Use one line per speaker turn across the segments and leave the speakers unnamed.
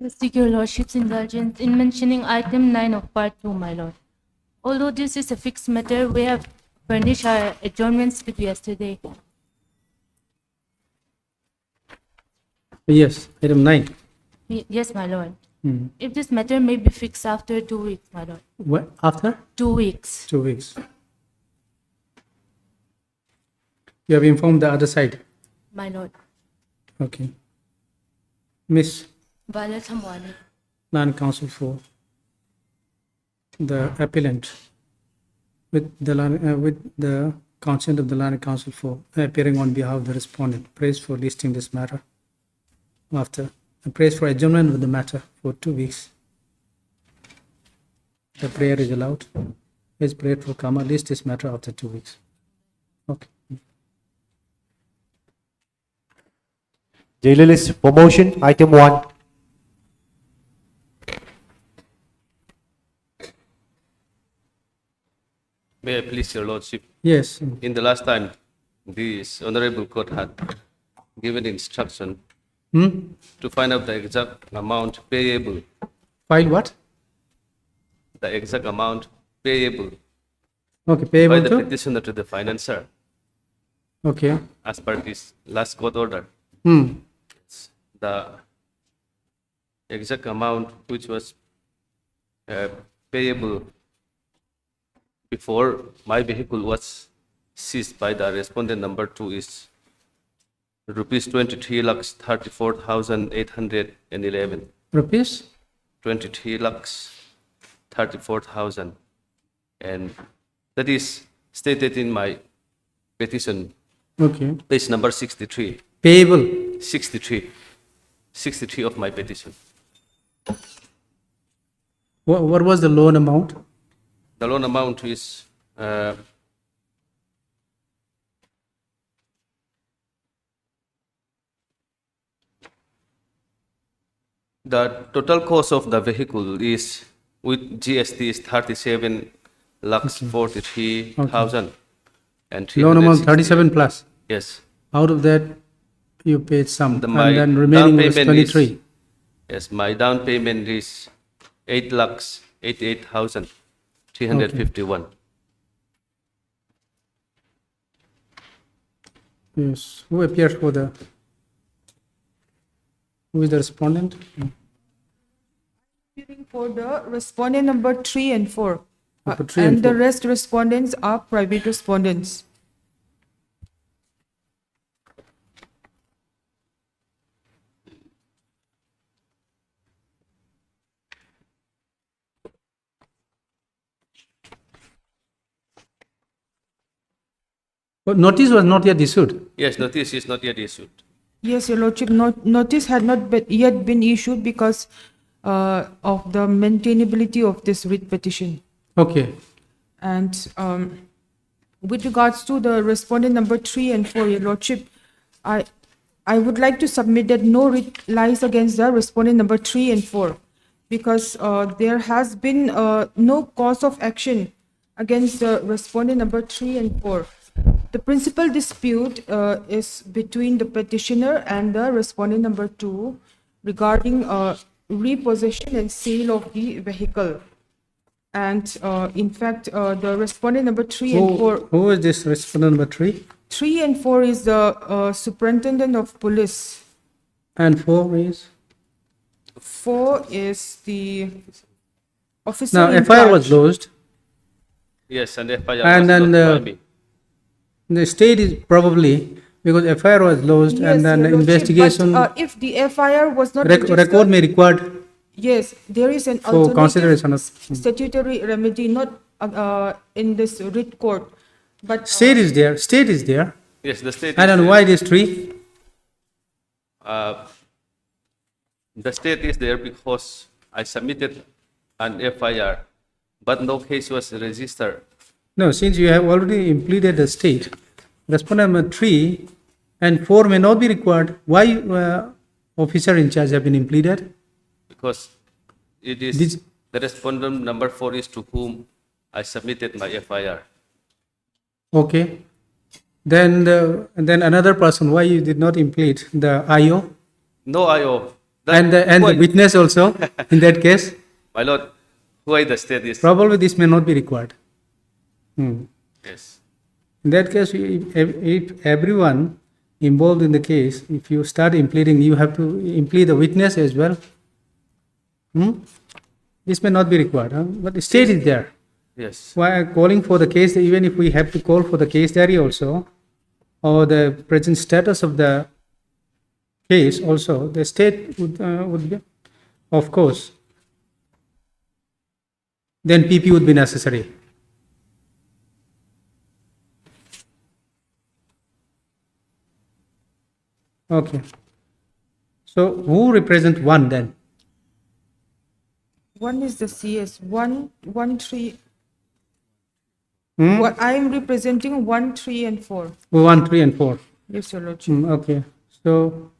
I seek your lordship's indulgence in mentioning item 9 of part 2, my lord. Although this is a fixed matter, we have furnished our adjournments with yesterday.
Yes, item 9.
Yes, my lord.
Hmm.
If this matter may be fixed after 2 weeks, my lord.
What, after
2 weeks.
2 weeks? You have informed the other side.
My lord.
Okay. Miss
Violet Hamwani.
Land Counsel for the appellant with the consent of the Land Council for appearing on behalf of the respondent. Praise for listing this matter after. And praise for adjournment of the matter for 2 weeks. The prayer is allowed. Is prayed for comma list this matter after 2 weeks. Okay.
Jailer list promotion, item 1.
May I please your lordship?
Yes.
In the last time, this honorable court had given instruction to find out the exact amount payable,
File what?
the exact amount payable
Okay.
by
Payable
the
to?
petitioner to the financer
Okay.
as per this last court order. The exact amount which was payable before my vehicle was seized by the respondent number 2 is rupees 23,34,811.
Rupees?
23,34,000, and that is stated in my petition,
Okay.
page number 63.
Payable.
63 of my petition.
What was the loan amount?
The loan amount is the total cost of the vehicle is with GST is 37 lakhs 43,000 and
Loan amount
360.
37 plus.
Yes.
Out of that, you paid some,
My
and then
down
remaining was
payment is-
23.
Yes, my down payment is 8 lakhs 88,351.
Yes. Who appears for the? Who is the respondent?
Appearing for the respondent number 3 and 4.
Number 3 and
and the
4.
rest respondents are private respondents.
But notice was not yet issued.
Yes, notice is not yet issued.
Yes, Your Lordship, notice had not yet been issued because of the maintainability of this writ petition.
Okay.
And with regards to the respondent number 3 and 4, Your Lordship, I would like to submit that no writ lies against the respondent number 3 and 4 because there has been no cause of action against the respondent number 3 and 4. The principal dispute is between the petitioner and the respondent number 2 regarding repossession and sale of the vehicle. And in fact, the respondent number 3 and 4,
Who is this respondent number 3?
3 and 4 is the superintendent of police.
And 4 is?
4 is the officer
Now,
in
FIR was
charge.
lodged,
Yes, and FIR
and
was
then
lodged by me.
the state is probably, because FIR was lodged,
Yes,
and then
Your Lordship,
investigation
but, if the FIR was not registered,
record may required
yes, there is an
for consideration
alternative
of.
statutory remedy, not in this writ court, but
State is there, state is there.
Yes, the state.
I don't know
is
why it is 3.
there. The state is there because I submitted an FIR, but no case was registered.
No, since you have already implemented the state, respondent number 3 and 4 may not be required. Why officer in charge have been implemented?
Because it is
This-
the respondent number 4 is to whom I submitted my FIR.
Okay. Then another person, why you did not implement the IO?
No IO.
And the
why-
witness also, in that case,
My lord, why the state is,
probably this may not be required.
yes,
In that case, if everyone involved in the case, if you start impleading, you have to implead the witness as well. This may not be required, huh? But the state is there.
yes,
Why calling for the case, even if we have to call for the case diary also, or the present status of the case also, the state would be, of course, then PP would be necessary. Okay. So who represent one then?
One is the CS, 1, 1, 3.
Hmm?
What I am representing 1, 3, and 4.
1, 3, and 4.
Yes, Your Lordship.
Okay. So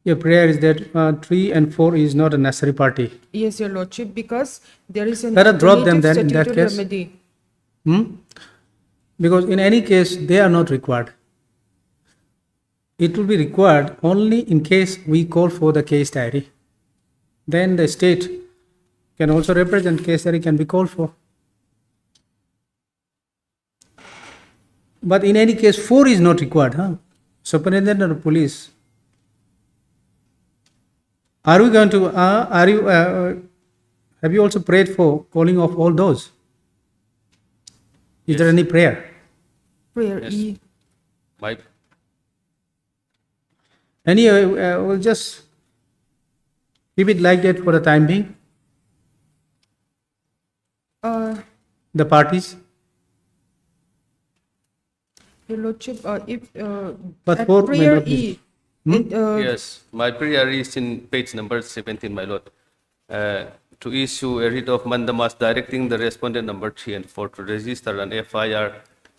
your prayer is that 3 and 4 is not a necessary party.
Yes, Your Lordship, because there is an
Let us drop them
alternative
then in that
statutory
case.
remedy.
Because in any case, they are not required. It will be required only in case we call for the case diary. Then the state can also represent, case diary can be called for. But in any case, 4 is not required, huh? Superintendent of police. Are we going to, have you also prayed for calling of all those? Is there any prayer?
Prayer
Yes.
E.
my,
Anyway, we'll just keep it like that for the time being. The parties.
Your Lordship, if
But
at
4 may
prayer
not be.
E,
yes, my prayer is in page number 17, my lord. To issue a writ of mandamus directing the respondent number 3 and 4 to register an FIR,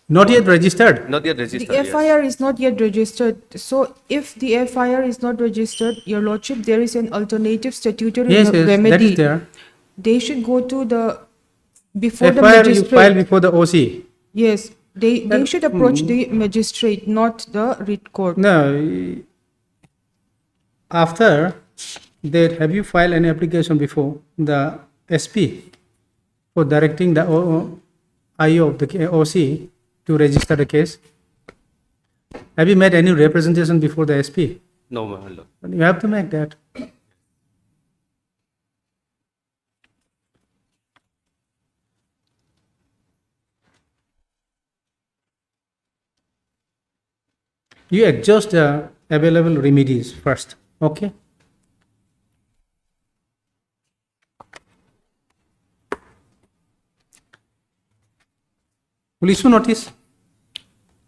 Not yet registered.
not yet registered,
the
yes.
FIR is not yet registered. So if the FIR is not registered, Your Lordship, there is an alternative statutory
Yes, yes,
remedy.
that is there.
They should go to the, before the
FIR you file
magistrate.
before the OC.
Yes, they should approach the magistrate, not the writ court.
No, after that, have you filed any application before the SP for directing the IO of the OC to register the case? Have you made any representation before the SP?
No, my lord.
You have to make that. You exhaust the available remedies first, okay? Will issue notice?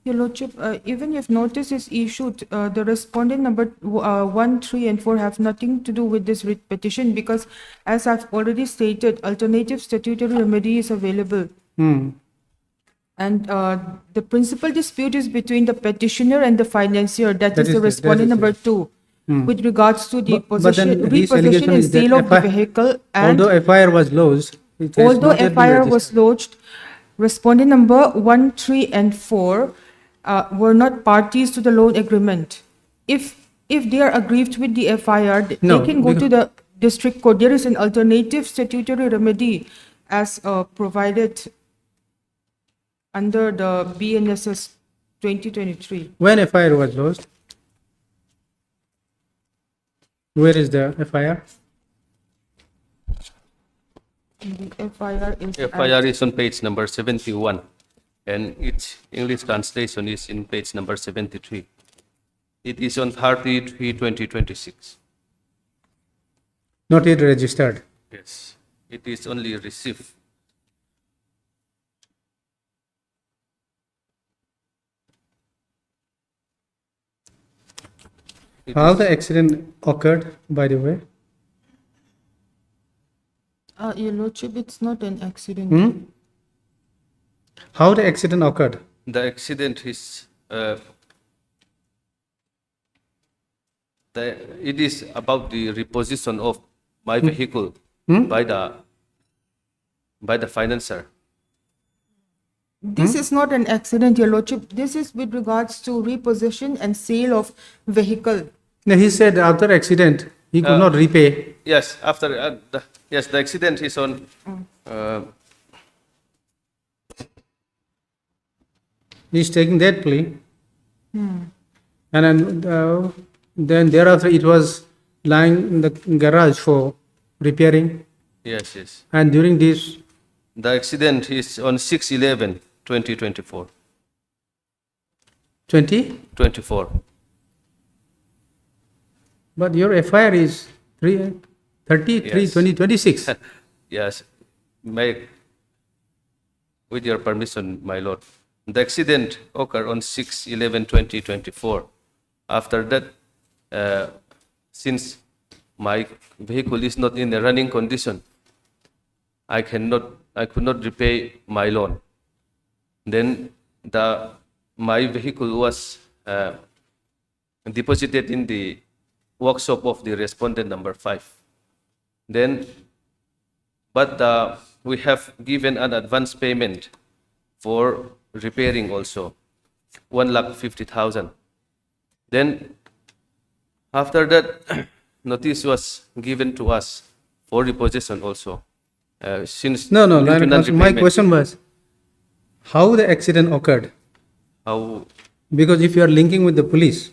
Your Lordship, even if notice is issued, the respondent number 1, 3, and 4 have nothing to do with this writ petition because, as I've already stated, alternative statutory remedy is available. And the principal dispute is between the petitioner and the financier, that is the respondent number 2, with regards to the
But then his
repossession
allegation
and
is that
sale of the
FIR
vehicle. And
although FIR was lodged, it has
although
not yet been
FIR was
registered.
lodged, respondent number 1, 3, and 4 were not parties to the loan agreement. If they are aggrieved with the FIR,
No,
they can go to the district court. There is an alternative statutory remedy as provided under the BNSS 2023.
When FIR was lodged? Where is the FIR?
The FIR is at-
FIR is on page number 71 and its English translation is in page number 73. It is on 30/3/2026.
Not yet registered.
Yes, it is only received. It
How
is-
the accident occurred, by the way?
Your Lordship, it's not an accident.
How the accident occurred?
The accident is, it is about the repossession of my vehicle by the financier.
This is not an accident, Your Lordship. This is with regards to repossession and sale of vehicle.
No, he said after accident, He could not repay.
Yes, after, yes, the accident is on,
He's taking that plea. And then thereafter it was lying in the garage for repairing.
yes, yes.
And during this,
The accident is on 6/11/2024.
20,
24.
but your FIR is 33,
Yes.
2026.
Yes, with your permission, my lord. The accident occurred on 6/11/2024. After that, since my vehicle is not in a running condition, I could not repay my loan. Then my vehicle was deposited in the workshop of the respondent number 5. Then, but we have given an advance payment for repairing also, 1,50,000. Then, after that, notice was given to us for repossession also. Since
No,
due to
my
non-repayment,
question was, how the accident occurred?
how
Because if you are linking with the police,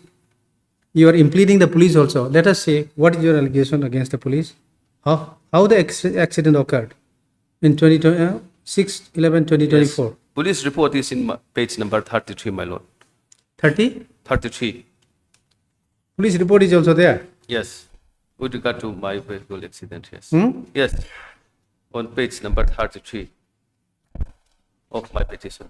you are impleading the police also. Let us say, what is your allegation against the police? How the accident occurred in 6/11/2024?
yes, police report is in page number 33, my lord.
30?
33.
Police report is also there.
Yes, with regard to my vehicle accident, yes.
Hmm?
Yes, on page number 33 of my petition.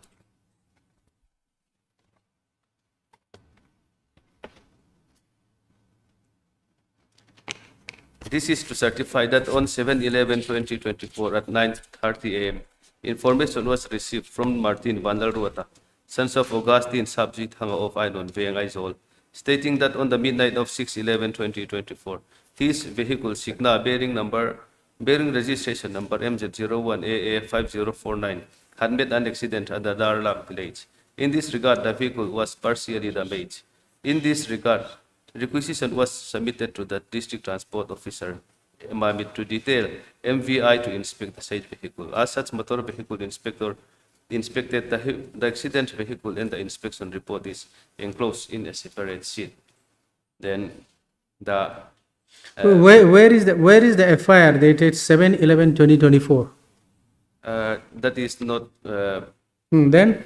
This is to certify that on 7/11/2024 at 9:30 a.m., information was received from Martin Vanalruata, sons of Augustine Subject Hanga of Ainon, Vengay Zol, stating that on the midnight of 6/11/2024, his vehicle Signa bearing registration number MZ01AA5049 had met an accident at the Darlak village. In this regard, the vehicle was partially damaged. In this regard, requisition was submitted to the district transport officer to detail MVI to inspect the said vehicle. As such, motor vehicle inspector inspected the accident vehicle, and the inspection report is enclosed in a separate sheet. Then the
Where is the FIR dated 7/11/2024?
that is not
Then,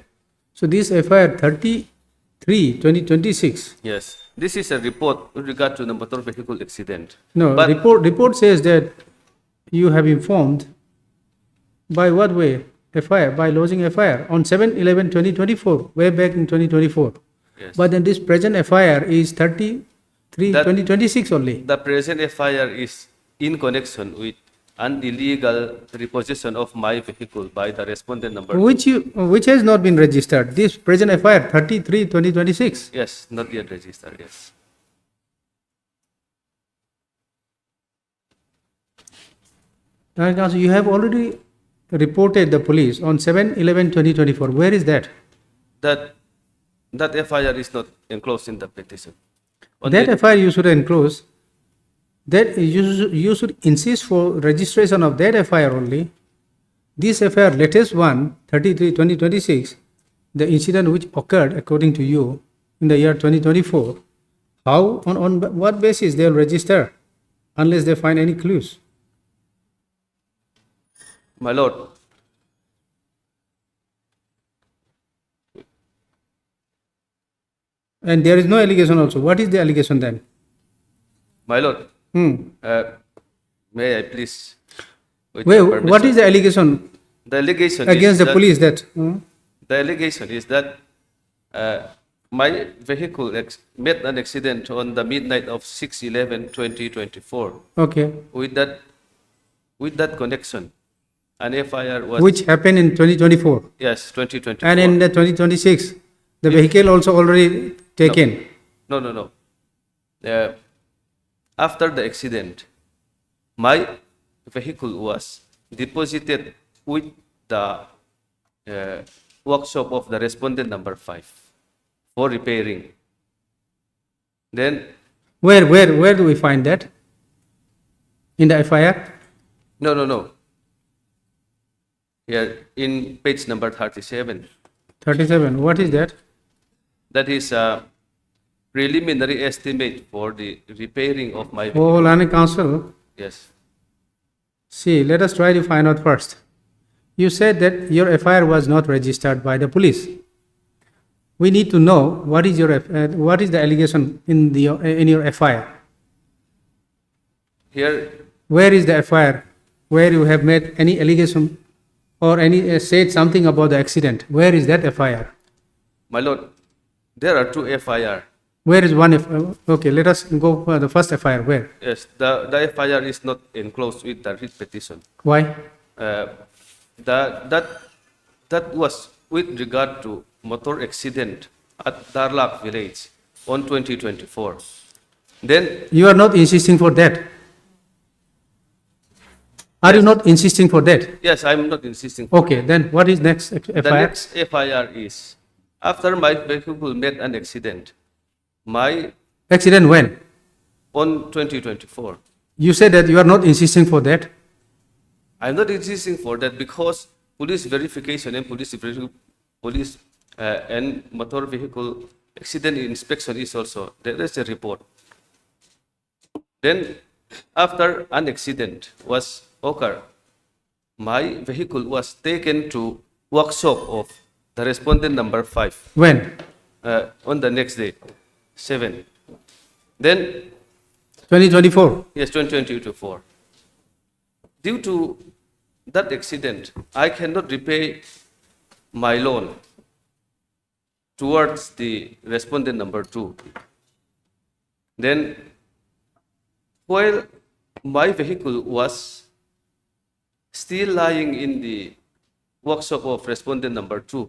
so this FIR 33/2026.
yes. This is a report with regard to the motor vehicle accident.
No,
But-
report says that you have informed by what way? FIR, by lodging FIR on 7/11/2024, way back in 2024.
Yes.
But then this present FIR is 33,
That-
2026 only.
The present FIR is in connection with an illegal repossession of my vehicle by the respondent number.
Which has not been registered. This present FIR 33/2026.
Yes, not yet registered, yes.
Counsel, you have already reported the police on 7/11/2024. Where is that?
That FIR is not enclosed in the petition. On
That
the-
FIR you should enclose. That you should insist for registration of that FIR only. This FIR, latest one, 33/2026, the incident which occurred according to you in the year 2024, how, on what basis they will register unless they find any clues?
My lord,
And there is no allegation also. What is the allegation then?
my lord, may I please? with
Wait,
your
what
permission?
is the allegation
The allegation
against
is
the
that-
police that?
The allegation is that my vehicle met an accident on the midnight of 6/11/2024.
Okay.
With that connection, an FIR was
Which happened in 2024.
yes 2024.
And in the 2026, the vehicle also already taken.
No. After the accident, my vehicle was deposited with the workshop of the respondent number 5 for repairing. Then
Where do we find that? in the FIR?
No, no, no. Here in page number 37,
37, what is that?
that is a preliminary estimate for the repairing of my vehicle.
Oh, Learning Council,
Yes.
see, let us try to find out first. You said that your FIR was not registered by the police. We need to know what is the allegation in your FIR.
Here,
Where is the FIR? Where you have made any allegation or any said something about the accident? Where is that FIR?
my lord, there are two FIR.
Where is one? Okay, let us go for the first FIR. Where?
Yes, the FIR is not enclosed with the writ petition.
Why?
That was with regard to motor accident at Darlak village on 2024. Then,
You are not insisting for that. Are you not insisting for that?
yes, I'm not insisting.
Okay, then what is next FIR?
The next FIR is, after my vehicle met an accident, my,
Accident when?
on 2024.
You said that you are not insisting for that.
I'm not insisting for that because police verification and and motor vehicle accident inspection is also, there is a report. Then, after an accident was occurred, my vehicle was taken to workshop of the respondent number 5
When?
on the next day, 7. Then,
2024.
yes, 2024. Due to that accident, I cannot repay my loan towards the respondent number 2. Then, while my vehicle was still lying in the workshop of respondent number 2,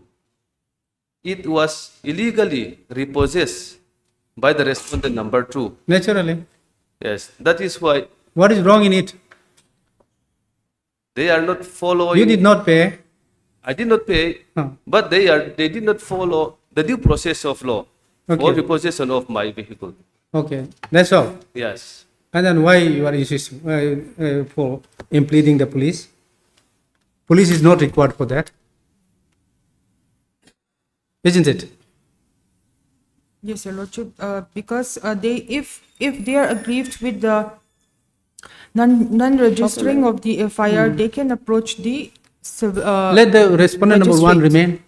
it was illegally repossessed by the respondent number 2.
Naturally.
Yes, that is why
What is wrong in it?
they are not following.
You did not pay.
I did not pay,
Huh.
but they did not follow the due process of law for
Okay.
repossession of my vehicle.
Okay, that's all.
Yes.
And then why you are insisting for impleading the police? Police is not required for that, isn't it?
Yes, Your Lordship, because if they are aggrieved with the non-registering of the FIR, they can approach the
Let the respondent number 1
magistrate.
remain.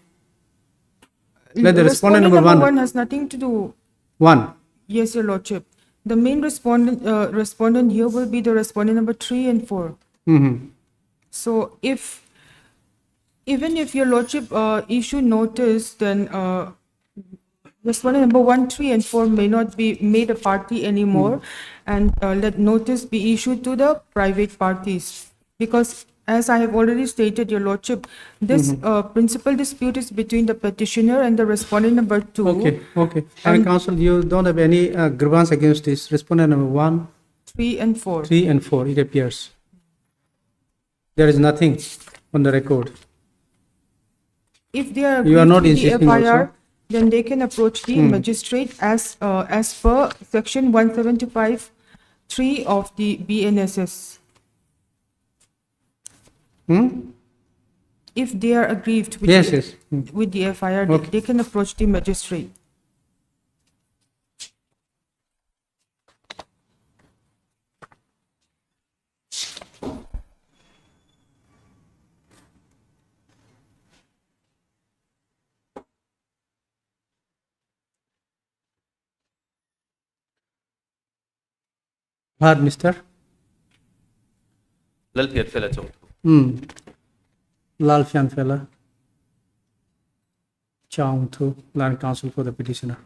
Let the respondent number 1
has nothing to do.
1.
Yes, Your Lordship. The main respondent here will be the respondent number 3 and 4.
Mhm.
So even if Your Lordship issue notice, then respondent number 1, 3 and 4 may not be made a party anymore, and let notice be issued to the private parties. Because as I have already stated, Your Lordship, this principal dispute is between the petitioner and the respondent number 2.
Okay, okay.
And-
And counsel, you don't have any grievance against this respondent number 1,
3 and 4.
3 and 4, it appears. There is nothing on the record.
If they are
You are
aggrieved
not
with the
insisting
FIR,
also?
then they can approach the magistrate as per section 175(3) of the BNSS. If they are aggrieved with
Yes,
the,
yes.
with the FIR,
Okay.
they can approach the magistrate.
Hard, mister.
Lalpiat fela chong.
Lal Fian fella. Chong to Land Council for the petitioner.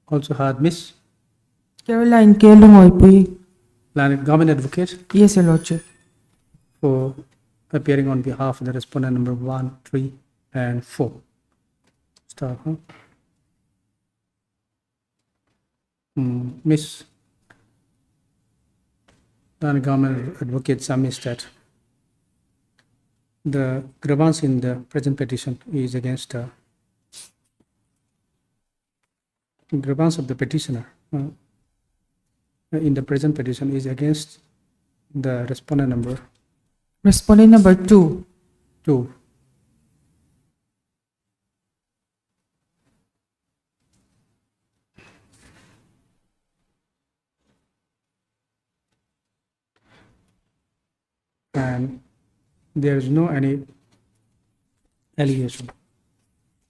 Also hard, Miss.
Caroline K. Lumoy,
Land Government Advocate
yes, Your Lordship.
for appearing on behalf of the respondent number 1, 3, and 4. Start, huh? Miss Land Government Advocate submits that the grievance in the present petition is against the grievance of the petitioner in the present petition is against the respondent number
Respondent number 2.
2. And there is no any allegation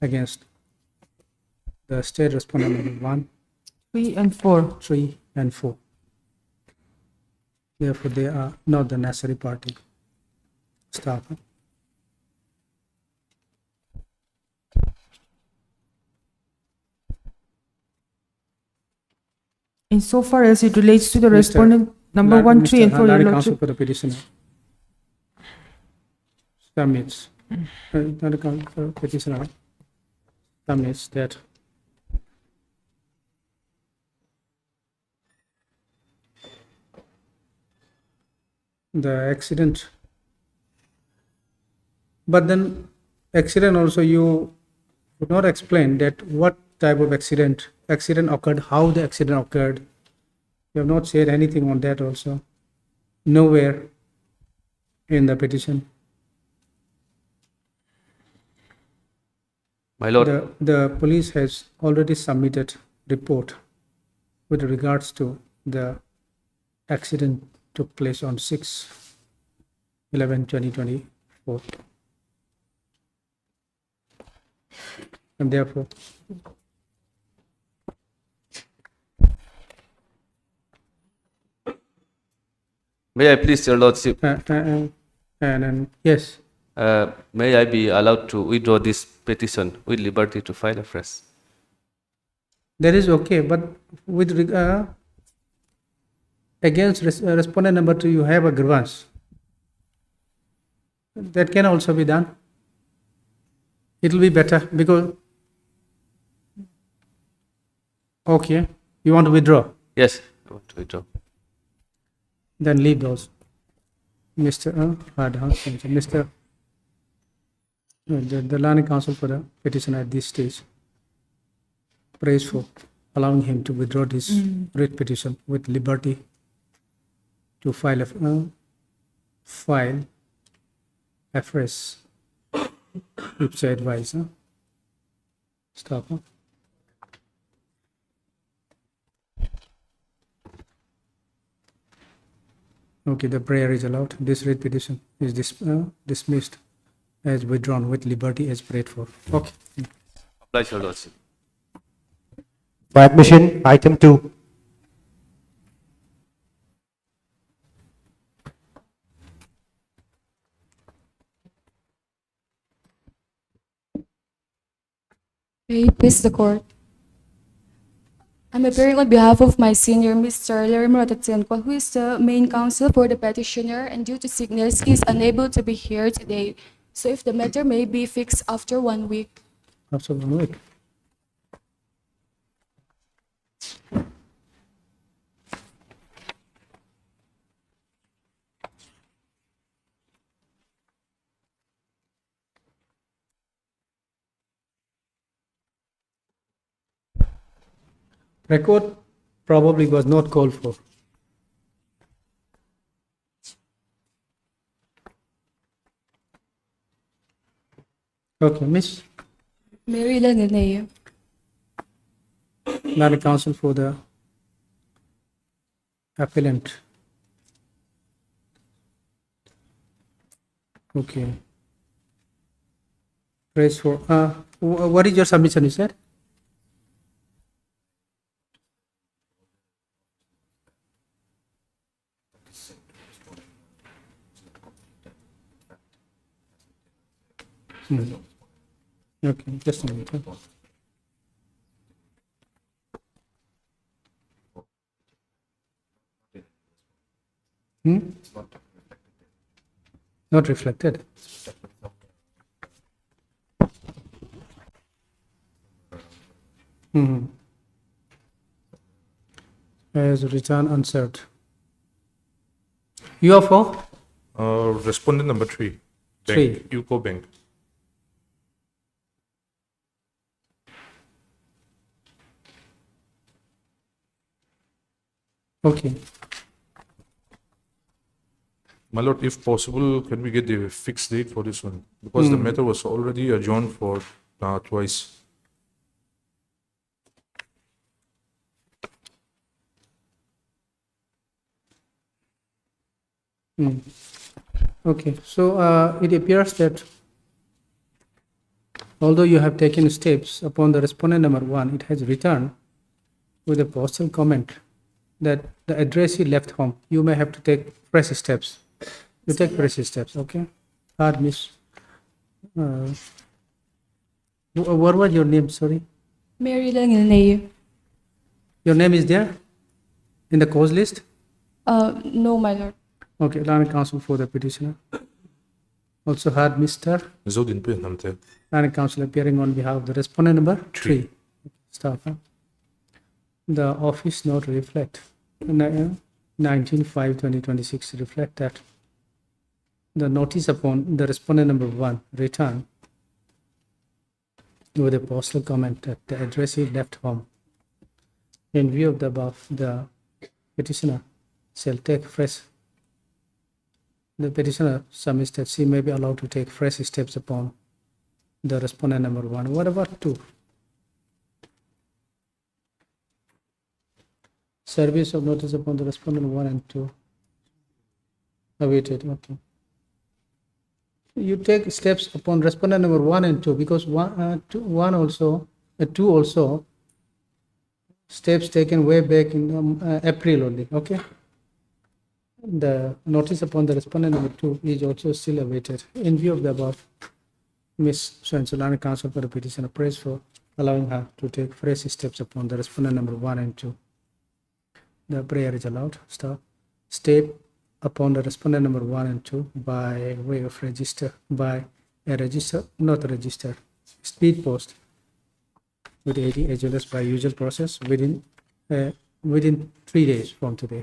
against the state respondent number 1,
3 and 4.
3, and 4. Therefore, they are not the necessary party. Stop.
Insofar as it relates to the
Mr.
respondent number 1, 3 and 4, Your
Lani counsel
Lordship.
for the petitioner submits. Lani counsel for the petitioner submits that the accident, but then accident also you would not explain that what type of accident occurred, how the accident occurred. You have not said anything on that also. Nowhere in the petition.
My lord,
The police has already submitted report with regards to the accident took place on 6/11/2024. And therefore,
may I please, your lordship,
and yes,
may I be allowed to withdraw this petition with liberty to file afresh?
that is okay, but with against respondent number 2, you have a grievance. That can also be done. It will be better because, okay, you want to withdraw,
Yes, I want to withdraw.
then leave those. Mr. Mr. The Lani counsel for the petition at this stage prays for allowing him to withdraw this writ petition with liberty to file afresh if so advised. Stop. Okay, the prayer is allowed. This writ petition is dismissed as withdrawn with liberty as prayed for. Okay.
Oblige, your lordship.
For admission, item 2.
May it please the court. I'm appearing on behalf of my senior, Mr. Larry Muratatsenko, who is the main counsel for the petitioner, and due to sickness, he is unable to be here today. So if the matter may be fixed after 1 week.
After 1 week. Record probably was not called for. Okay, Miss
Mary Lananea.
Lani counsel for the appellant. Okay. Praise for what is your submission, you said? Okay, just a minute. Not reflected. As return unserved. You are for?
Respondent number 3.
Three.
Bank, UCO Bank.
Okay.
My lord, if possible, can we get the fixed date for this one? Because the matter was already adjourned for twice.
Okay, so it appears that although you have taken steps upon the respondent number 1, it has returned with a postal comment that the addressee left home. You may have to take fresh steps. You take fresh steps, okay? Miss. What was your name? Sorry.
Mary Lang Ilnay.
Your name is there in the cause list?
No, my lord.
Okay, allow me counsel for the petitioner. Also heard Mr.
Zodin pe namte.
and counsel appearing on behalf of the respondent number 3. Staff. The office note reflect 19/5/2026 reflect that the notice upon the respondent number 1 return with a postal comment that the addressee left home. In view of the above, the petitioner shall take fresh. The petitioner submits that she may be allowed to take fresh steps upon the respondent number 1. What about 2? Service of notice upon the respondent 1 and 2. Awaited, okay. You take steps upon respondent number 1 and 2 because 2 also steps taken way back in April only, okay? The notice upon the respondent number 2 is also still awaited. In view of the above, Ms. Solani counsel for the petitioner prays for allowing her to take fresh steps upon the respondent number 1 and 2. The prayer is allowed. Stop. State upon the respondent number 1 and 2 by way of register, by a register, not a register, speed post with AD as well as by usual process within 3 days from today.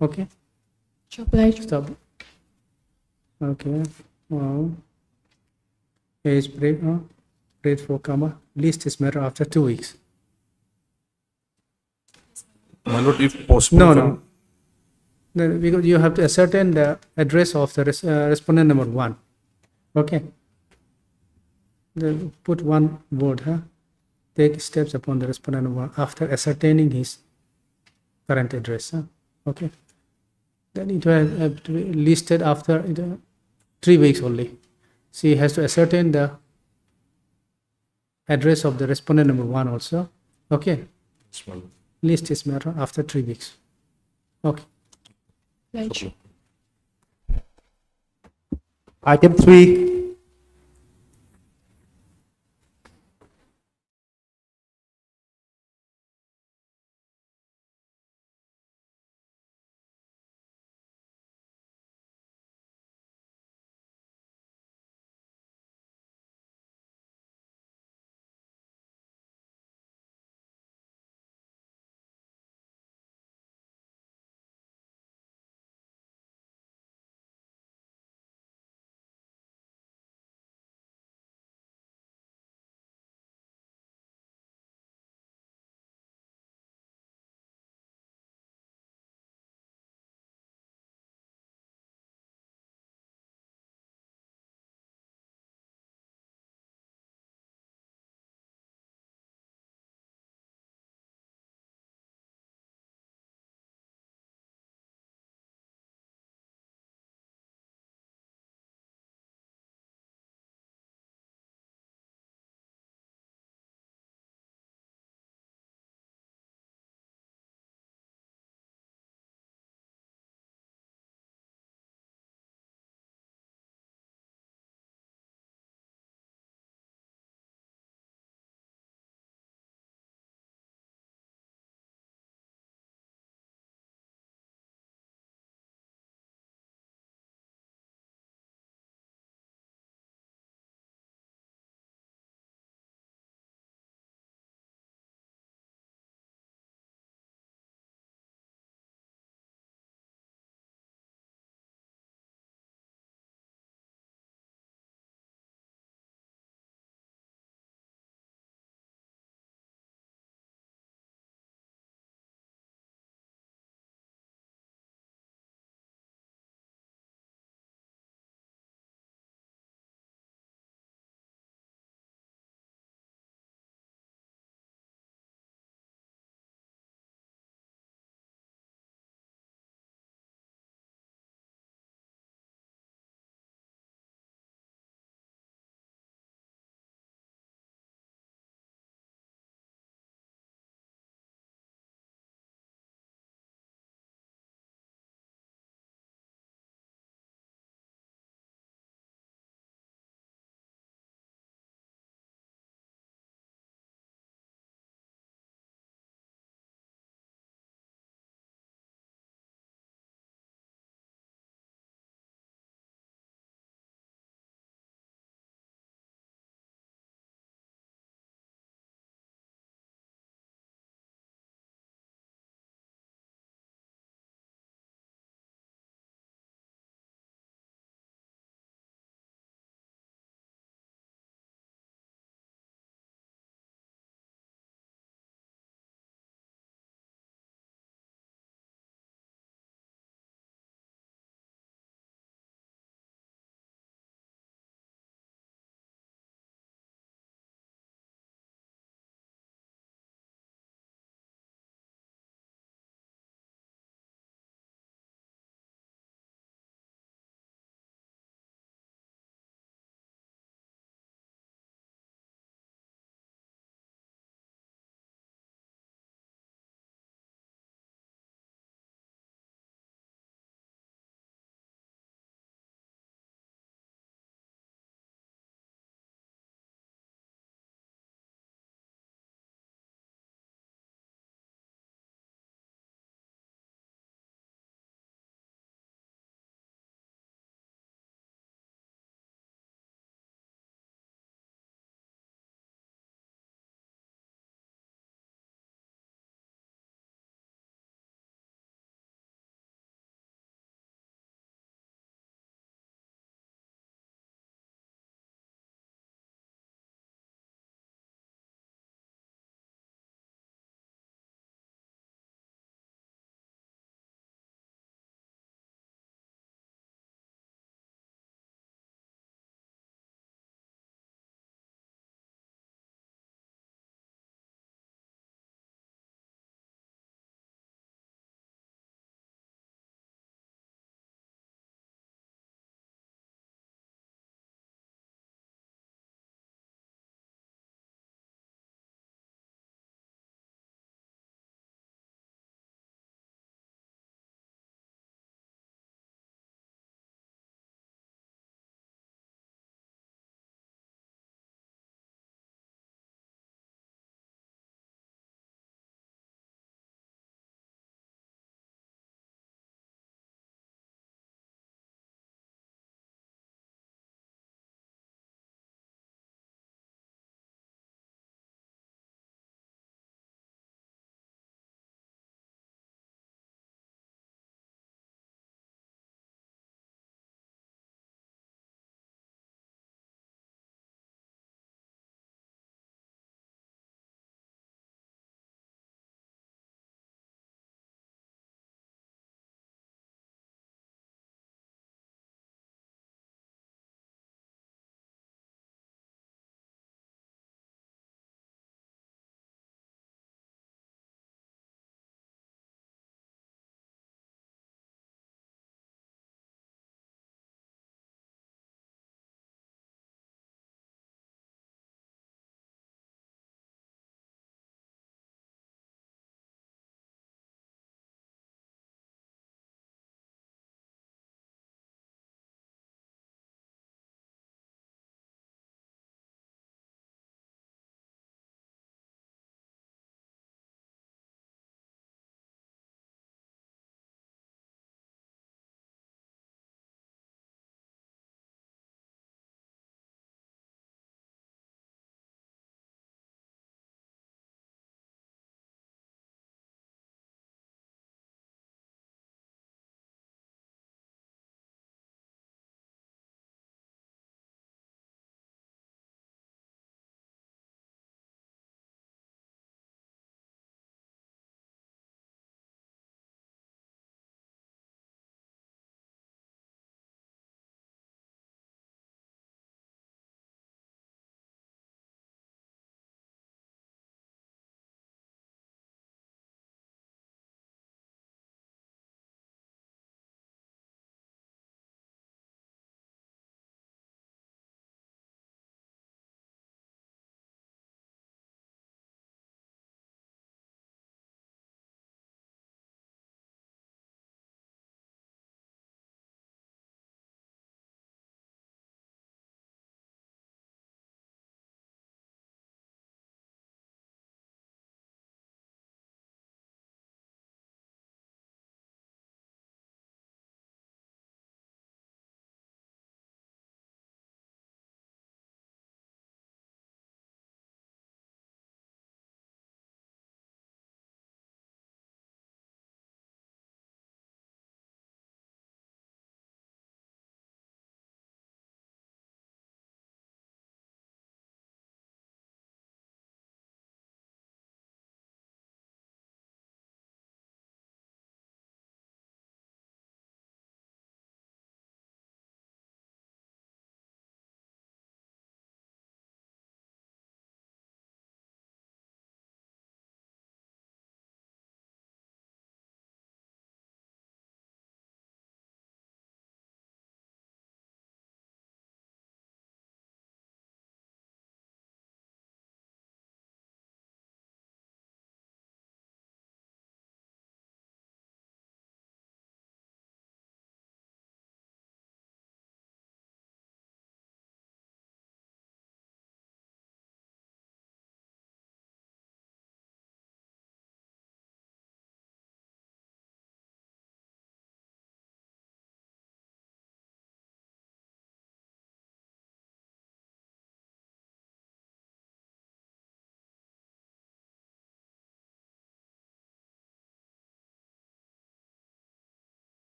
Okay? Stop. Okay. Is prayed for comma. List this matter after 2 weeks.
My lord, if possible,
No. Because you have to ascertain the address of the respondent number 1. Okay. Then put one word, take steps upon the respondent number 1 after ascertaining his current address. Okay. Then it will have to be listed after 3 weeks only. She has to ascertain the address of the respondent number 1 also. Okay.
Yes, my lord.
List this matter after 3 weeks. Okay.
Thank you.
Item 3,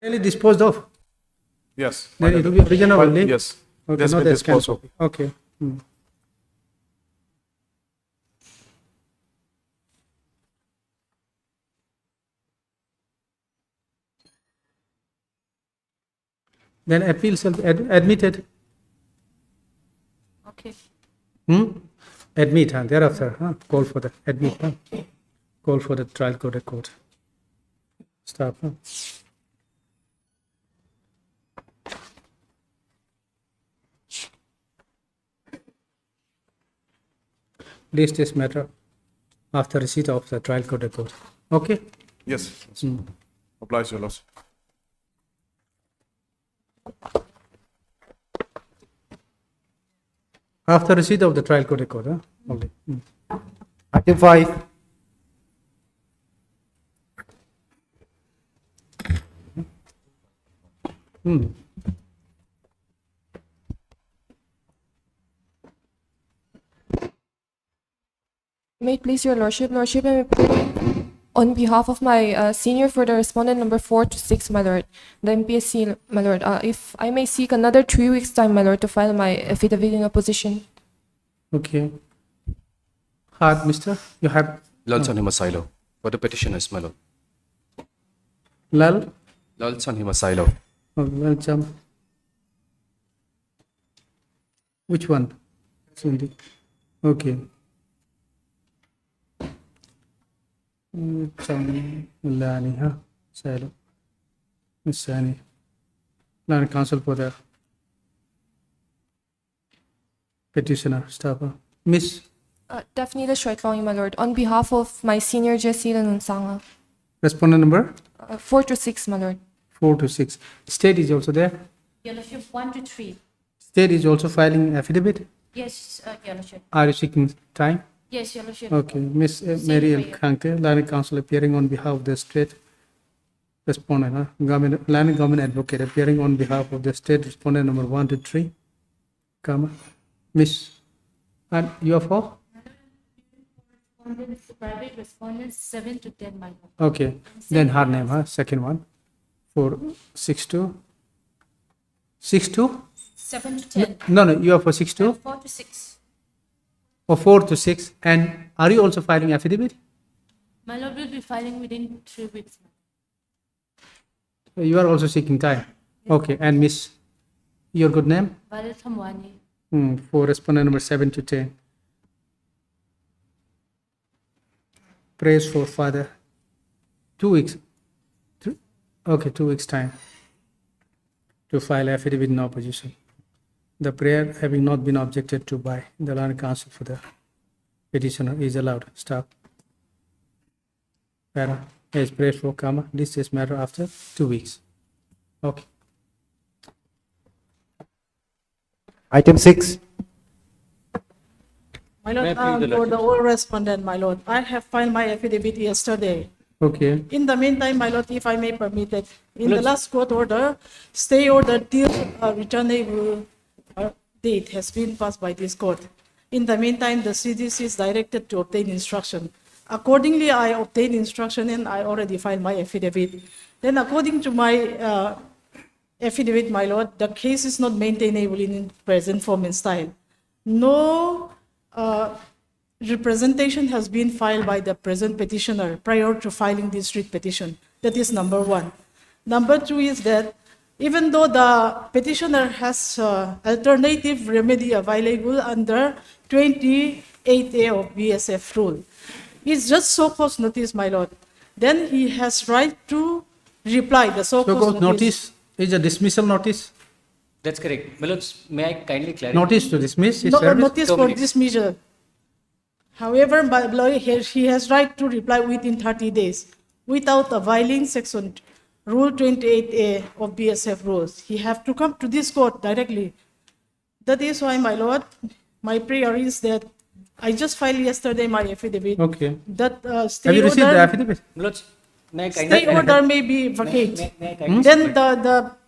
Really disposed of?
Yes.
Then it will be original
File-
only?
Yes.
Okay,
That's
not
been
the scanned
disposed of.
copy. Okay. Then appeal shall be admitted.
Okay.
Admit, thereafter, call for the admit, call for the trial court record. Stop. List this matter after receipt of the trial court record. Okay.
Yes. Applies, Your Lordship.
After receipt of the trial court record, only.
Item 5.
May it please your lordship, lordship, I'm appearing on behalf of my senior for the respondent number 4 to 6, my lord, the MPSC, my lord. If I may seek another 3 weeks' time, my lord, to file my affidavit in opposition.
Okay. Hard, mister, you have
Lal San Himasilo. For the petitioners, my lord.
Lal?
Lal San Himasilo.
Oh, welcome. Which one? Cindy. Okay. Lani, Silo. Miss Sani. Lani counsel for the petitioner, stopper. Miss
Daphne Shwaitlong, my lord, on behalf of my senior Jessie Lanunsanga.
respondent number
4 to 6, my lord.
4 to 6. State is also there.
Your Lordship, 1 to 3.
State is also filing affidavit.
Yes, Your Lordship.
Are you seeking time?
Yes, Your Lordship.
Okay, Miss Mary L. Khanke, Land Council appearing on behalf of the state respondent, Land Government Advocate appearing on behalf of the state respondent number 1 to 3. Come, Miss, and you are for?
Private respondents 7 to 10, my lord.
Okay, then her name, second one, for 6 to 6 to?
7 to 10.
No, you are for 6 to?
4 to 6.
Or 4 to 6, and are you also filing affidavit?
My lord will be filing within 3 weeks.
You are also seeking time. Okay, and Miss, your good name?
Violet Hamwani.
For respondent number 7 to 10. Praise for Father. 2 weeks. Okay, 2 weeks time to file affidavit in opposition. The prayer having not been objected to by the Land Council for the petitioner is allowed. Stop. Para. Yes, praise for comma. This is matter after 2 weeks. Okay.
Item 6.
My lord, for the old respondent, my lord, I have filed my affidavit yesterday.
Okay.
In the meantime, my lord, if I may permit it, in the last court order, stay order till returnable date has been passed by this court. In the meantime, the CDC is directed to obtain instruction. Accordingly, I obtained instruction and I already filed my affidavit. Then according to my affidavit, my lord, the case is not maintainable in present form and style. No representation has been filed by the present petitioner prior to filing this writ petition. That is number 1. Number 2 is that even though the petitioner has alternative remedy available under 28A of BSF rule, it's just so-called notice, my lord. Then he has right to reply the so-called
So-called notice is a dismissal notice.
That's correct. My lords, may I kindly clarify?
Notice to dismiss his
No,
service.
notice for dismissal. However, by law, he has right to reply within 30 days without violating section Rule 28A of BSF rules. He have to come to this court directly. That is why, my lord, my prayer is that I just filed yesterday my affidavit.
Okay.
That stay
Have you received the
order,
affidavit?
My lords, may I kindly
stay order may be vacated.
may I kindly
Then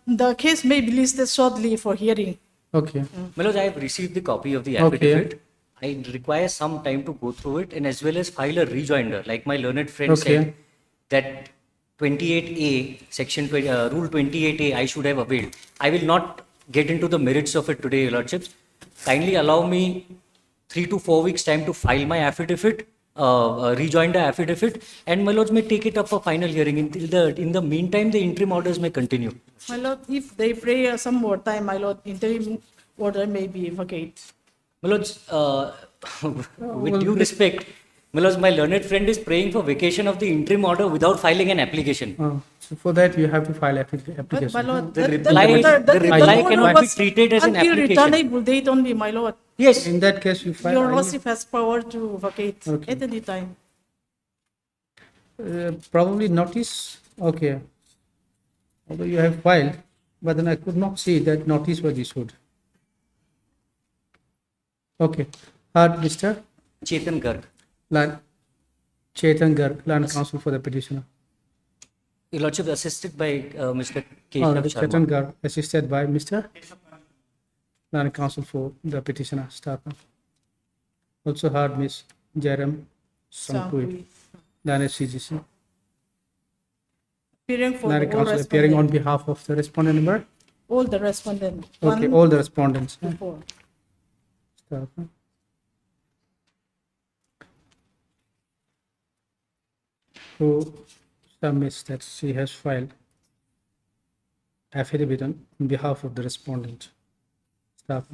the case may be listed shortly for hearing.
Okay.
My lords, I have received the copy of the
Okay.
affidavit. I require some time to go through it and as well as file a rejoinder, like my learned friend
Okay.
said, that 28A, section 20, rule 28A, I should have availed. I will not get into the merits of it today, Your Lordships. Kindly allow me 3 to 4 weeks time to file my affidavit, rejoin the affidavit, and my lords may take it up for final hearing. In the meantime, the interim orders may continue.
My lord, if they pray some more time, my lord, interim order may be vacated.
My lords, with due respect, my lords, my learned friend is praying for vacation of the interim order without filing an application.
So for that, you have to file
But
application.
my lord,
The
that
reply-
order-
the
that
reply
order
cannot be
was
treated as an
until
application.
returnable date only, my lord.
Yes,
In that case, you file.
Your
alia.
lordship has power to vacate
Okay.
at any time.
Probably notice, okay. Although you have filed, but then I could not see that notice was issued. Okay, Mr.
Chetan Garg.
Land, Chetan Garg, Land Counsel for the petitioner.
Your Lordship, assisted by Mr.
Oh,
Keshav
Chetan
Sharma.
Garg, assisted by Mr. Land Counsel for the petitioner, staff. Also heard Miss Jerem Sankui, Land CGC.
Appearing for
Land
all
Counsel appearing on
respondents,
behalf of the respondent number.
all the respondents.
Okay,
1
all the respondents.
to 4.
Staff. Who submits that she has filed affidavit on behalf of the respondent. Staff.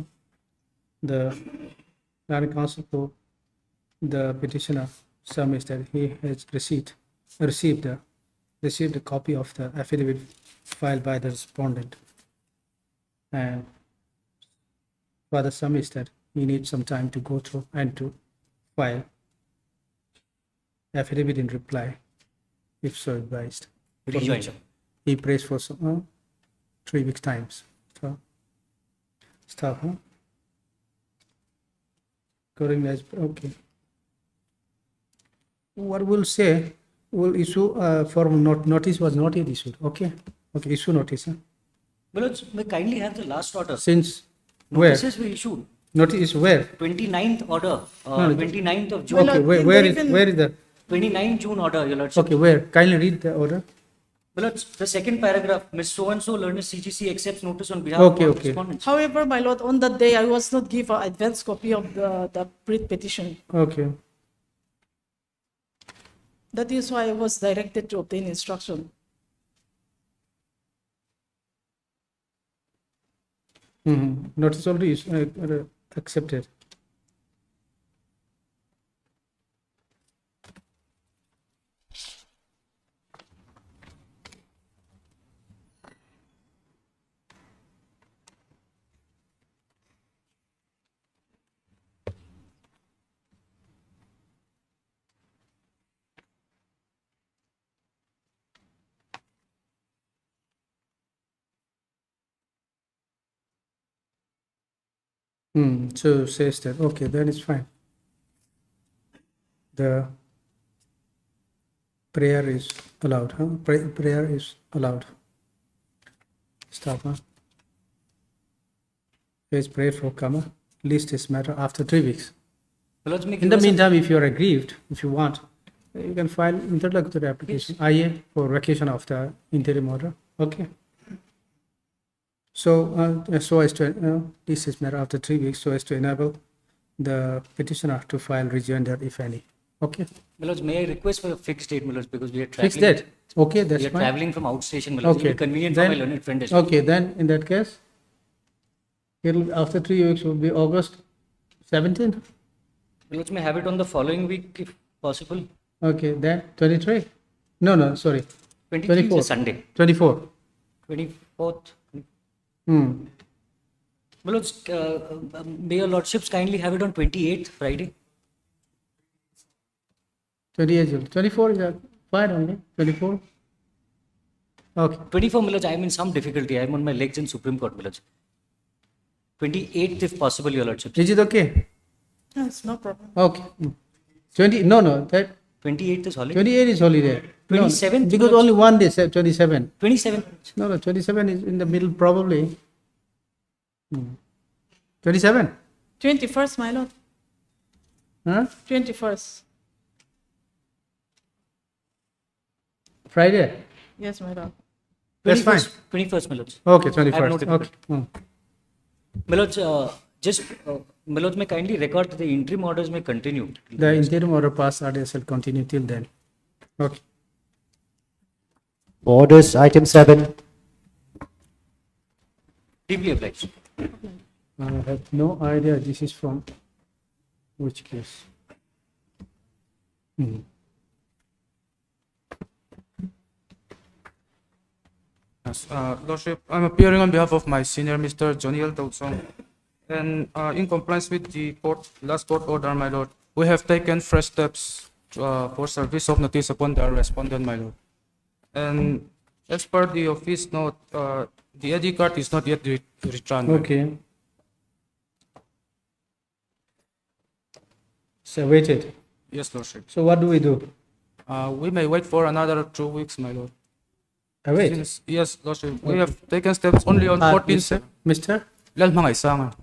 The land counsel for the petitioner submits that he has received a copy of the affidavit filed by the respondent. And further submits that he needs some time to go through and to file affidavit in reply, if so advised. For
Rejoin.
which he prays for some 3 weeks times. So, staff, huh? According as okay. What we'll say, we'll issue form notice was not yet issued. Okay, okay, issue notice. Huh?
My lords, may kindly have the last order.
Since where
Notices we issued.
notice is where?
29th order,
No,
29th of June.
Okay,
Well,
where
even-
is the
29 June order, Your Lordship.
okay? Where? Kindly read the order.
My lords, the second paragraph, Ms. So-and-so learned CGC accepts notice on behalf
Okay,
of all
okay.
respondents.
However, my lord, on that day, I was not given an advance copy of the writ petition.
Okay.
That is why I was directed to obtain instruction.
Notice already is accepted. So says that, okay, then it's fine. The prayer is allowed, huh? Prayer is allowed. Stop, huh? Please pray for comma, list this matter after 3 weeks.
My lords, may
In
give
the
us a-
meantime, if you are aggrieved, if you want, you can file interlocutory application, IA, for vacation of the interim order, okay? So, so as to, this is matter after 3 weeks, so as to enable the petitioner to file rejoinder, if any, okay?
My lords, may I request for a fixed date, my lords, because we are traveling.
Fix that, okay, that's
We are
fine.
traveling from outstation, my lords. It will
Okay.
be convenient for my
Then-
learned friend as well.
Okay, then in that case, it'll, after 3 weeks will be August 17th,
My lords, may I have it on the following week if possible.
okay, then 23? No, sorry,
23 is
24.
a Sunday.
24.
24th.
Hmm.
My lords, may your lordships kindly have it on 28th, Friday.
28, 24 is fine only, 24? Okay,
24, my lords, I am in some difficulty. I am on my legs in Supreme Court, my lords. 28th if possible, your lordships.
is it okay?
Yes, no problem.
Okay. 20, no, that
28th is holiday.
28 is holiday. No,
27th
because
will-
only one day, 27.
27th.
No, 27 is in the middle probably. 27?
21st, my lord.
Huh?
21st.
Friday?
Yes, my lord.
That's fine.
21st, my lords.
Okay,
I have no
21st. Okay.
difficulty. My lords, my lords, may kindly record the interim orders may continue.
The interim order pass order shall continue till then. Okay.
Orders, item 7.
Deeply obliged.
I have no idea this is from which case.
Yes, Lordship, I'm appearing on behalf of my senior, Mr. Joniel Tautsong. And in compliance with the last court order, my lord, we have taken fresh steps for service of notice upon the respondent, my lord. And as per the office note, the ID card is not yet returned. my lord.
Okay. So waited.
Yes, Lordship.
So what do we do?
We may wait for another 2 weeks, my lord.
Wait.
Yes, Lordship. We have taken steps only on 14th.
Mr.
Lal mga isa nga.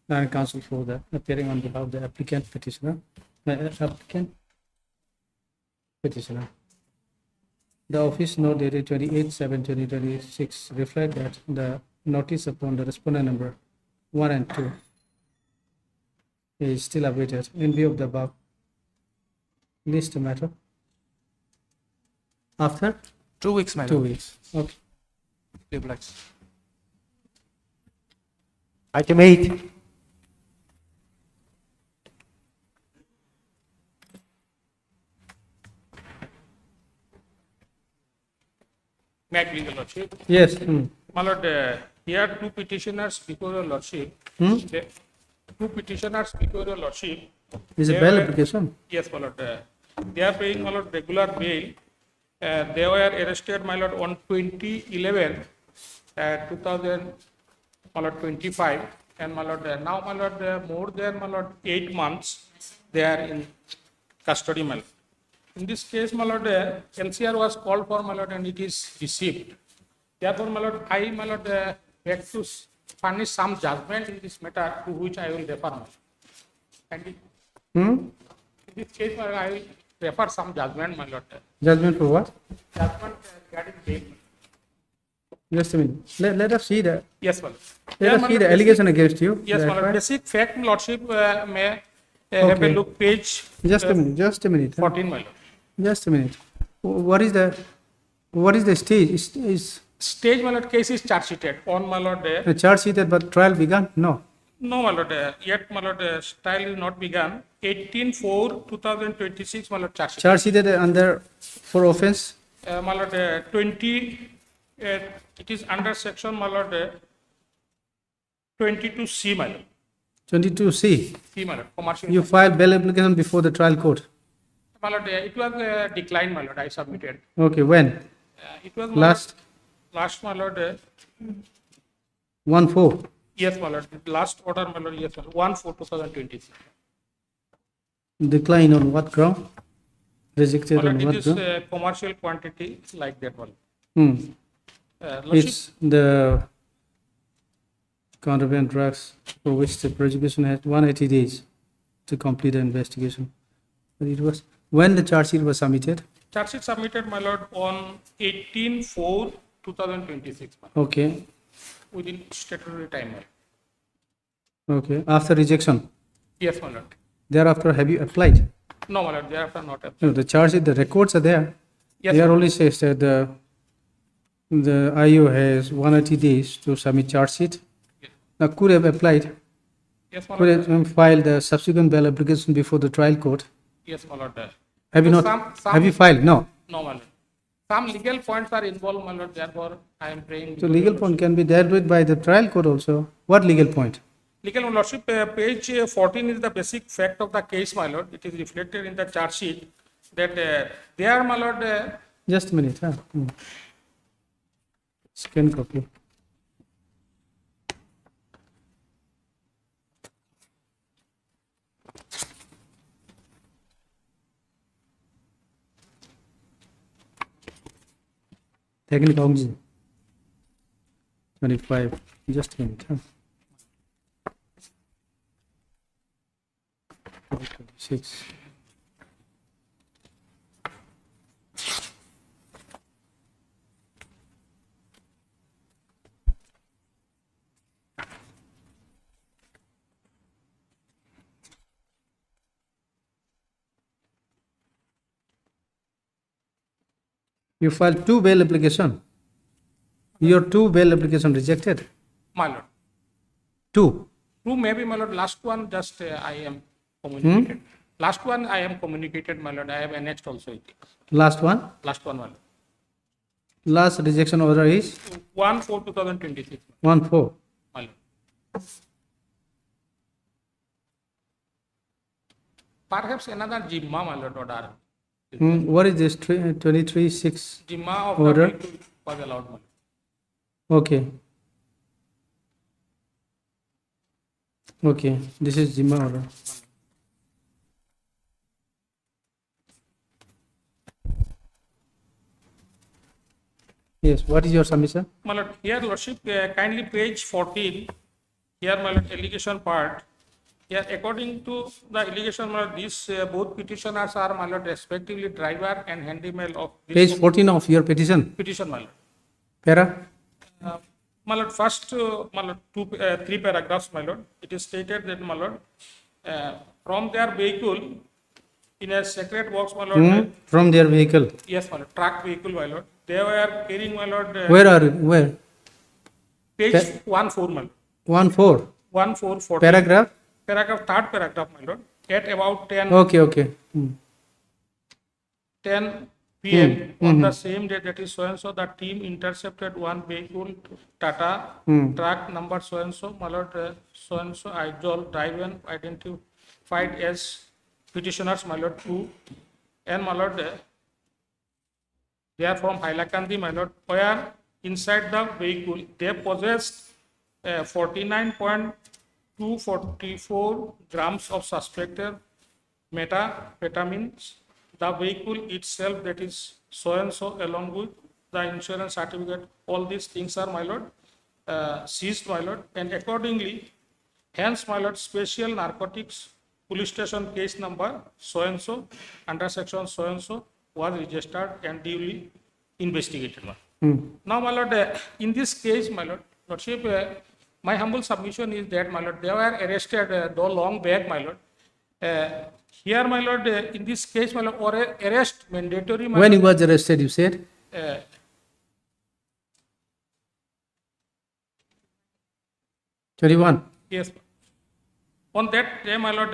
Land Council for the appearing on behalf of the applicant petitioner. Applicant petitioner. The office note dated 28/7/2026 reflect that the notice upon the respondent number 1 and 2 is still awaited in view of the above list matter. After
2 weeks, my
2
lord.
weeks. Okay.
Obliged.
Item 8.
May I please, your lordship?
Yes.
My lord, here two petitioners before your lordship. They- Two petitioners before your lordship.
Is a
They
bail
were-
application?
Yes, my lord. They are paying, my lord, regular bail. They were arrested, my lord, on 2011, 2025. And my lord, now, my lord, more than, my lord, 8 months, they are in custody, my lord. In this case, my lord, LCR was called for, my lord, and it is received. Therefore, my lord, my lord, beg to furnish some judgment in this matter, to which I will refer, my lord. And in this case, my lord, I will refer some judgment, my lord.
Judgment for what?
Judgment regarding bail.
Just a minute. Let us see the
Yes, my lord.
let
Yeah,
us
my
see
lord,
the
basic-
allegation against you.
Yes,
That
my lord.
right?
Basic fact, lordship, may have a
Okay.
look, page
Just a minute. Just a minute.
14, my lord.
Just a minute. What is the stage? Is
Stage, my lord, case is charge sheeted on, my lord,
the charge sheeted but trial begun? No.
no, my lord, yet, my lord, trial is not begun. 18/4/2026, my lord, charge sheet.
Charge sheeted under for offense.
My lord, 20, it is under section, my lord, 22C, my lord.
22C.
C, my lord, commercial.
You filed bail application before the trial court.
My lord, it was declined, my lord, I submitted.
Okay. When?
It was, my lord,
Last
last, my lord,
1/4.
yes, my lord, last order, my lord, yes, my lord, 1/4/2026.
Decline on what ground? Rejected
My lord,
on
it
what
is
ground?
commercial quantity like that one. Lordship,
It's the contraband drugs for which the prosecution had 180 days to complete the investigation. But it was when the charge sheet was submitted.
charge sheet submitted, my lord, on 18/4/2026, my lord,
Okay.
within statutory time, my lord.
Okay. After rejection.
Yes, my lord.
Thereafter, have you applied?
No, my lord, thereafter not.
No, the charge sheet, the records are there.
Yes,
There
my lord.
only says that the IO has 180 days to submit charge sheet. Now, could have applied,
Yes, my
could
lord.
have filed the subsequent bail application before the trial court.
Yes, my lord.
Have you
So
not?
some-
Have you filed? No.
No, my lord. Some legal points are involved, my lord, therefore I am praying.
So legal point can be dealt with by the trial court also. What legal point?
Legal lordship, page 14 is the basic fact of the case, my lord. It is reflected in the charge sheet that there, my lord,
Just a minute. Huh? Scan copy. Technical only. 25. Just a minute. Huh? 26. You filed two bail application. Your two bail application rejected.
My lord.
Two.
Two maybe, my lord, last one just I am communicated. Last one I am communicated, my lord, I have annexed also it.
Last one.
Last one, my lord.
Last rejection order is
1/4/2026,
1/4.
my lord. Perhaps another Jimma, my lord, order.
What is this 23/6?
Jimma of
Order.
the vehicle was allowed, my lord.
Okay. Okay, this is Jimma order. Yes, what is your submission?
My lord, here lordship, kindly page 14, here my lord, allegation part. Here according to the allegation, my lord, these both petitioners are, my lord, respectively driver and handyman of this
Page 14 of your petition.
petition, my lord.
Para?
My lord, first, my lord, three paragraphs, my lord. It is stated that, my lord, from their vehicle in a secret box, my lord,
From their vehicle.
yes, my lord, truck vehicle, my lord. They were carrying, my lord,
Where are you? Where?
page 1/4, my lord.
1/4.
1/4/14.
Paragraph?
Paragraph, third paragraph, my lord. At about 10
Okay.
10 p.m. on the same day, that is so and so, the team intercepted one vehicle, Tata, truck number so and so, my lord, so and so, Idol, driven, identified as petitioners, my lord, 2, and my lord, they are from Hailakandi, my lord, where inside the vehicle they possessed 49.244 grams of suspected methamphetamines. The vehicle itself, that is so and so, along with the insurance certificate, all these things are, my lord, seized, my lord, and accordingly, hence, my lord, special narcotics police station case number so and so, under section so and so, was registered and duly investigated. My lord. Now, my lord, in this case, my lord, lordship, my humble submission is that, my lord, they were arrested though long back, my lord. Here, my lord, in this case, my lord, or arrest mandatory, my
When he
lord,
was arrested, you said? 21.
yes. On that day, my lord,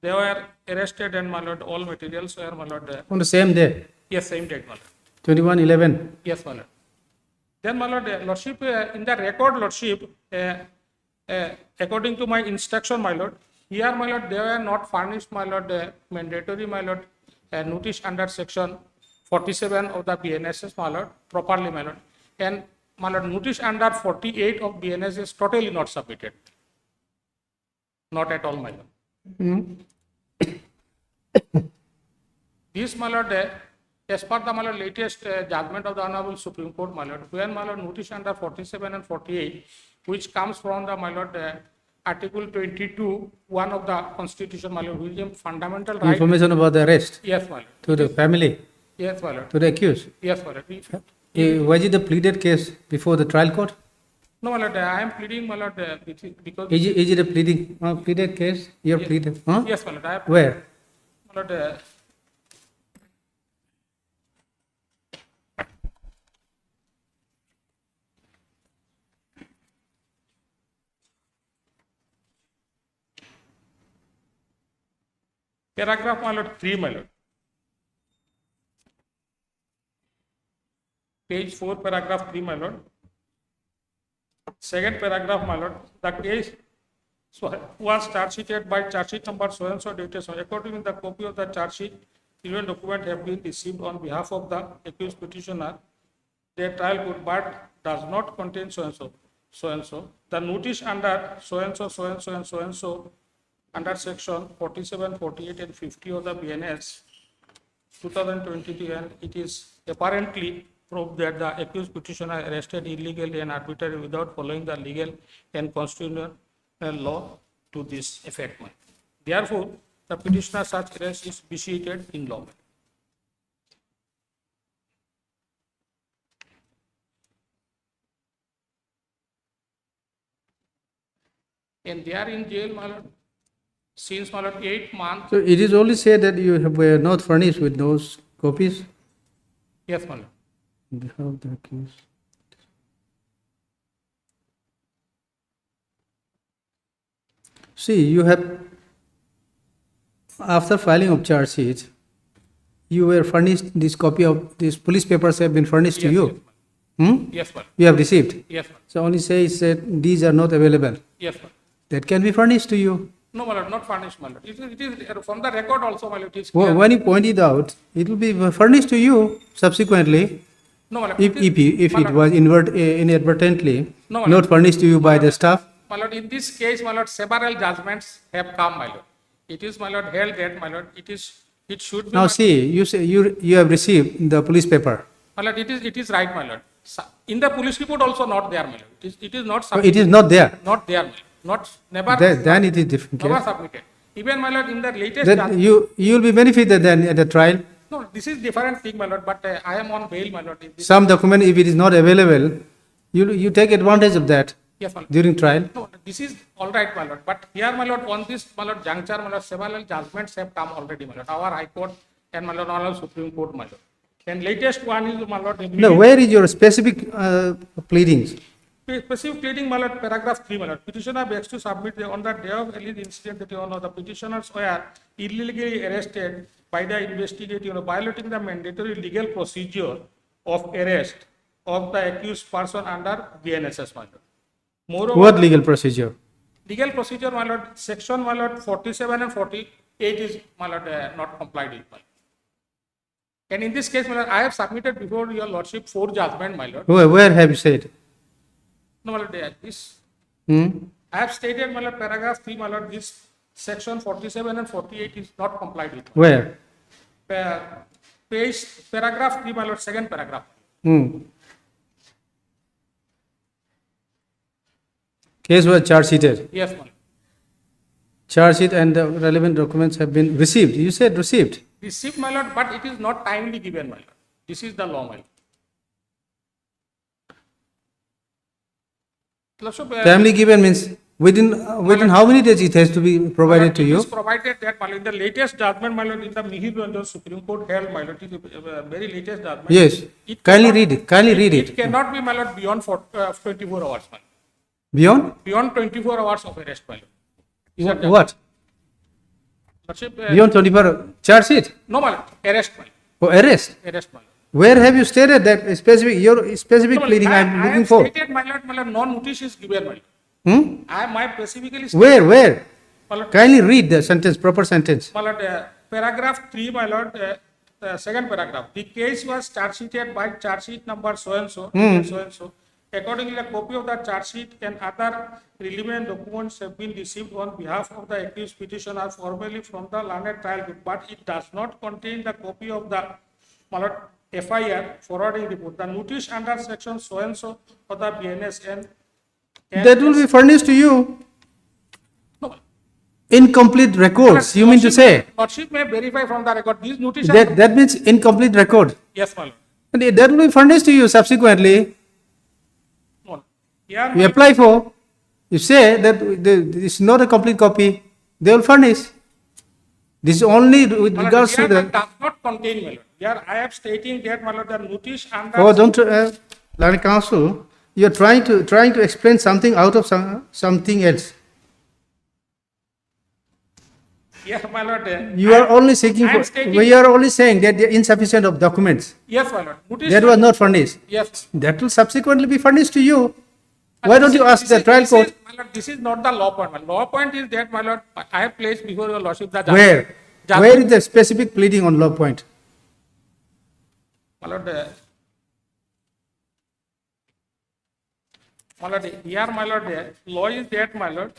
they were arrested and, my lord, all materials were, my lord,
On the same day?
yes, same date, my lord.
21/11.
Yes, my lord. Then, my lord, lordship, in the record, lordship, according to my instruction, my lord, here, my lord, they were not furnished, my lord, mandatory, my lord, notice under section 47 of the BNSS, my lord, properly, my lord. And, my lord, notice under 48 of BNS is totally not submitted. Not at all, my lord. This, my lord, as per the, my lord, latest judgment of the Honorable Supreme Court, my lord, when, my lord, notice under 47 and 48, which comes from the, my lord, Article 22, 1 of the Constitution, my lord, which is fundamental right.
Information about the arrest
Yes, my lord.
to the family,
Yes, my lord.
to the accused.
Yes, my lord.
Was it the pleaded case before the trial court?
No, my lord, I am pleading, my lord, because.
Is it a pleaded case? You're pleaded? Huh?
Yes, my lord. I have,
Where?
my lord, paragraph, my lord, 3, my lord. Page 4, paragraph 3, my lord. Second paragraph, my lord. The case was charge sheeted by charge sheet number so and so dated so. According to the copy of the charge sheet, relevant document have been received on behalf of the accused petitioner. Their trial court but does not contain so and so, so and so. The notice under so and so, so and so, and so and so, under section 47, 48, and 50 of the BNS 2022, and it is apparently proved that the accused petitioner arrested illegally and arbitrarily without following the legal and constitutional law to this effect. Therefore, the petitioner such arrest is vitiated in law. And they are in jail, my lord, since, my lord, 8 months.
So it is only said that you were not furnished with those copies?
Yes, my lord.
On behalf of the accused. See, you have, after filing of charge sheet, you were furnished, this copy of these police papers have been furnished to
Yes,
you. Hmm?
Yes, ma'am.
You have received.
Yes, ma'am.
So only says that these are not available.
Yes, ma'am.
That can be furnished to you.
No, my lord, not furnished, my lord. It is from the record also, my lord. It is clear.
When you point it out, it will be furnished to you subsequently.
No, my lord.
If
my
it
lord,
was inadvertently
No, my
not
lord.
furnished to you by the staff.
My lord, in this case, my lord, several judgments have come, my lord. It is, my lord, held that, my lord, it should be.
Now
my-
see, you say you have received the police paper.
My lord, it is right, my lord. In the police report also not there, my lord. It is not
So it is not there.
not there, my lord. Not, never.
Then it is different
Never
case.
submitted. Even, my lord, in the latest.
Then
judgment-
you will be benefited then at the trial.
No, this is different thing, my lord, but I am on bail, my lord. in this-
Some document, if it is not available, you take advantage of that
Yes, my lord.
during trial.
No, this is all right, my lord. But here, my lord, on this, my lord, juncture, my lord, several judgments have come already, my lord. Our High Court and, my lord, Honorable Supreme Court, my lord. And latest one is, my lord.
No, where is your specific pleadings?
Specific pleading, my lord, paragraph 3, my lord. Petitioner begs to submit on the day of alleged incident that, you know, the petitioners were illegally arrested by the investigator, violating the mandatory legal procedure of arrest of the accused person under BNSS, my lord. Moreover,
What legal procedure?
legal procedure, my lord, section, my lord, 47 and 48 is, my lord, not complied with, my lord. And in this case, my lord, I have submitted before your lordship 4 judgment, my lord.
Where have you said?
No, my lord, this,
Hmm?
I have stated, my lord, paragraph 3, my lord, this section 47 and 48 is not complied with. my lord.
Where?
Paragraph 3, my lord, second paragraph.
Hmm. Case was charge sheeted.
Yes, my lord.
Charge sheet and the relevant documents have been received. You said received.
Received, my lord, but it is not timely given, my lord. This is the law, my lord. Lordship,
Timely given means within how many days it has to be provided to
It
you?
is provided that, my lord, in the latest judgment, my lord, in the Mihir Ranjan Supreme Court held, my lord, it is a very latest judgment.
Yes.
It
Kindly
cannot-
read it. Kindly read
It
it.
cannot be, my lord, beyond 24 hours, my lord.
Beyond?
Beyond 24 hours of arrest, my lord. Is that
What?
Lordship,
Beyond 24 charge sheet?
no, my lord, arrest, my lord.
Oh, arrest.
Arrest, my lord.
Where have you stated that specific, your specific
No, my lord,
pleading I am
I
looking
have
for?
stated, my lord, no notice is given, my lord.
Hmm?
I specifically stated,
Where?
my lord,
Kindly read the sentence, proper sentence.
my lord, paragraph 3, my lord, second paragraph. The case was charge sheeted by charge sheet number so and so, so and so. Accordingly, a copy of the charge sheet and other relevant documents have been received on behalf of the accused petitioner formally from the learned trial group, but it does not contain the copy of the, my lord, FIR forwarding report. The notice under section so and so of the BNSN.
That will be furnished to you.
No,
Incomplete records, you mean to say?
Lordship may verify from the record. These notices.
That means incomplete record.
Yes, my lord.
And that will be furnished to you subsequently.
No. Here,
You apply for, you say that this is not a complete copy, they will furnish. This is only with
my lord,
regards to
here
the,
does not contain, my lord. Here I am stating that, my lord, the notice under.
oh, don't, Learned Counsel, you are trying to explain something out of something else.
Yes, my lord.
You are only seeking
I am
for,
stating-
we are only saying that they are insufficient of documents.
Yes, my lord. Notice.
That was not furnished.
Yes.
That will subsequently be furnished to you. Why don't you ask the trial court?
My lord, this is not the law point. My law point is that, my lord, I have placed before your lordship the
Where? Where is the specific pleading on law point?
My lord, here, my lord, law is that, my lord.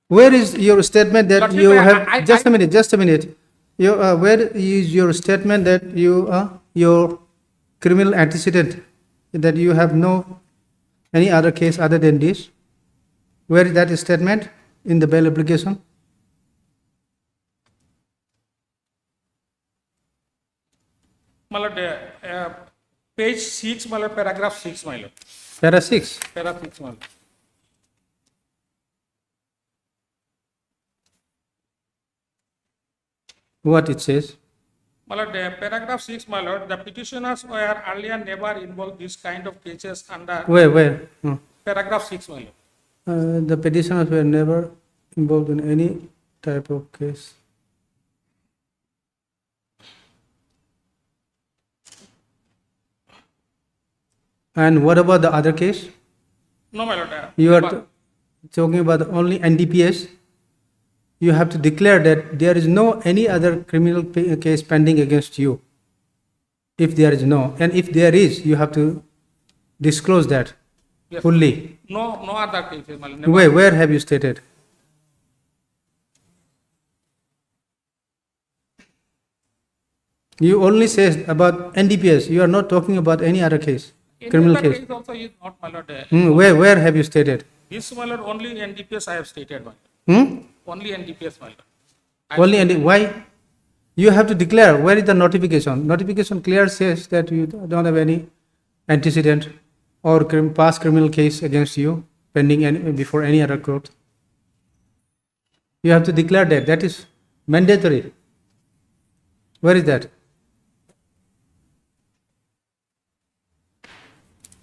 Where is your statement that
Lordship,
you have, just
I-
a minute. Where is your statement that your criminal antecedent, that you have no, any other case other than this? Where is that statement in the bail application?
My lord, page 6, my lord, paragraph 6, my lord.
Para 6.
Paragraph 6, my lord.
What it says?
My lord, paragraph 6, my lord, the petitioners were earlier never involved this kind of cases under
Where?
paragraph 6, my lord.
The petitioners were never involved in any type of case. And what about the other case?
No, my lord.
You are
never.
talking about only NDPS. You have to declare that there is no any other criminal case pending against you. If there is no, and if there is, you have to disclose that
Yes.
fully.
No other cases, my lord. Never.
Where have you stated? You only says about NDPS. You are not talking about any other case,
Any
criminal
other
case.
also is not, my lord.
Where have you stated?
This, my lord, only NDPS I have stated, my lord.
Hmm?
Only NDPS, my lord.
Only why? You have to declare where is the notification. Notification clear says that you don't have any antecedent or past criminal case against you pending before any other court. You have to declare that. That is mandatory. Where is that?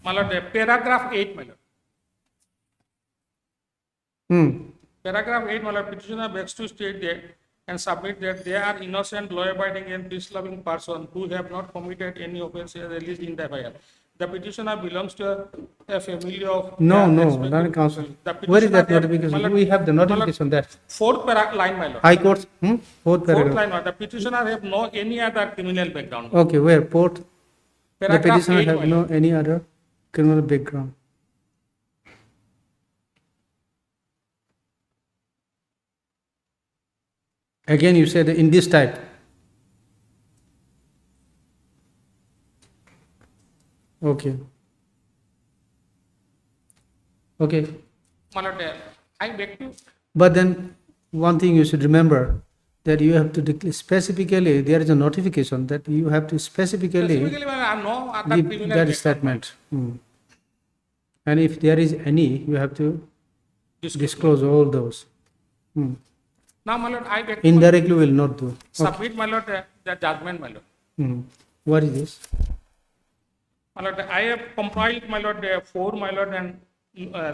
My lord, paragraph 8, my lord. Paragraph 8, my lord, petitioner begs to state that and submit that they are innocent, law-abiding and peace-loving persons who have not committed any offence as alleged in the FIR. The petitioner belongs to a family of...
No,
respective
Learned Counsel.
The
Where is that
petitioner have-
notification?
my lord,
We have the
my lord,
notification there.
Fourth line, my lord.
High Court, fourth
Fourth
paragraph.
line, my lord. The petitioner have no any other criminal background.
Okay, where? Port. The
Paragraph
petitioner
8, my
have no
lord.
any other criminal background. Again, you said in this type. Okay. Okay.
My lord, I beg to...
But then one thing you should remember that you have to declare specifically, there is a notification that you have to specifically
Specifically, my lord, I have no other
give
criminal
that
background.
statement. And if there is any, you have to disclose all those.
Now, my lord, I beg to
Indirectly will not do.
submit, my lord, the judgment, my lord.
What is this?
My lord, I have compiled, my lord, 4, my lord, and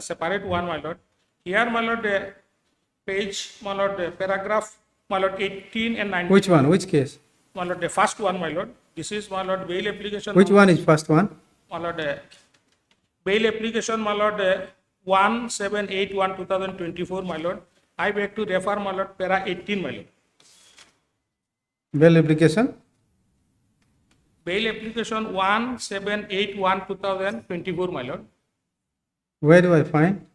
separate one, my lord. Here, my lord, page, my lord, paragraph, my lord, 18 and 19.
Which one? Which case?
My lord, the first one, my lord. This is, my lord, bail application.
Which one is first one?
My lord, bail application, my lord, 1781/2024, my lord. I beg to refer, my lord, para 18, my lord.
Bail application?
Bail application 1781/2024, my lord.
Where do I find?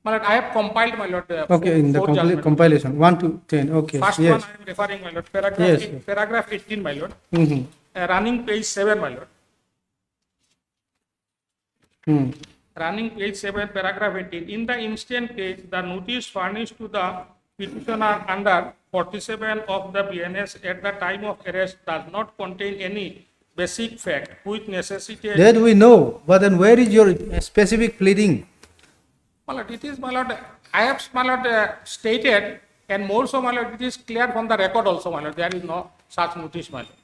My lord, I have compiled, my lord.
Okay, in the
four judgment.
compilation, 1 to 10. Okay.
First
Yes.
one I am referring, my lord. Paragraph,
Yes,
eight-
yes.
paragraph 18, my lord.
Mhm.
Running page 7, my lord. Running page 7, paragraph 18. In the instant case, the notice furnished to the petitioner under 47 of the BNS at the time of arrest does not contain any basic fact which necessitates...
That we know, but then where is your specific pleading?
My lord, it is, my lord, I have, my lord, stated, and more so, my lord, it is clear from the record also, my lord, there is no such notice, my lord.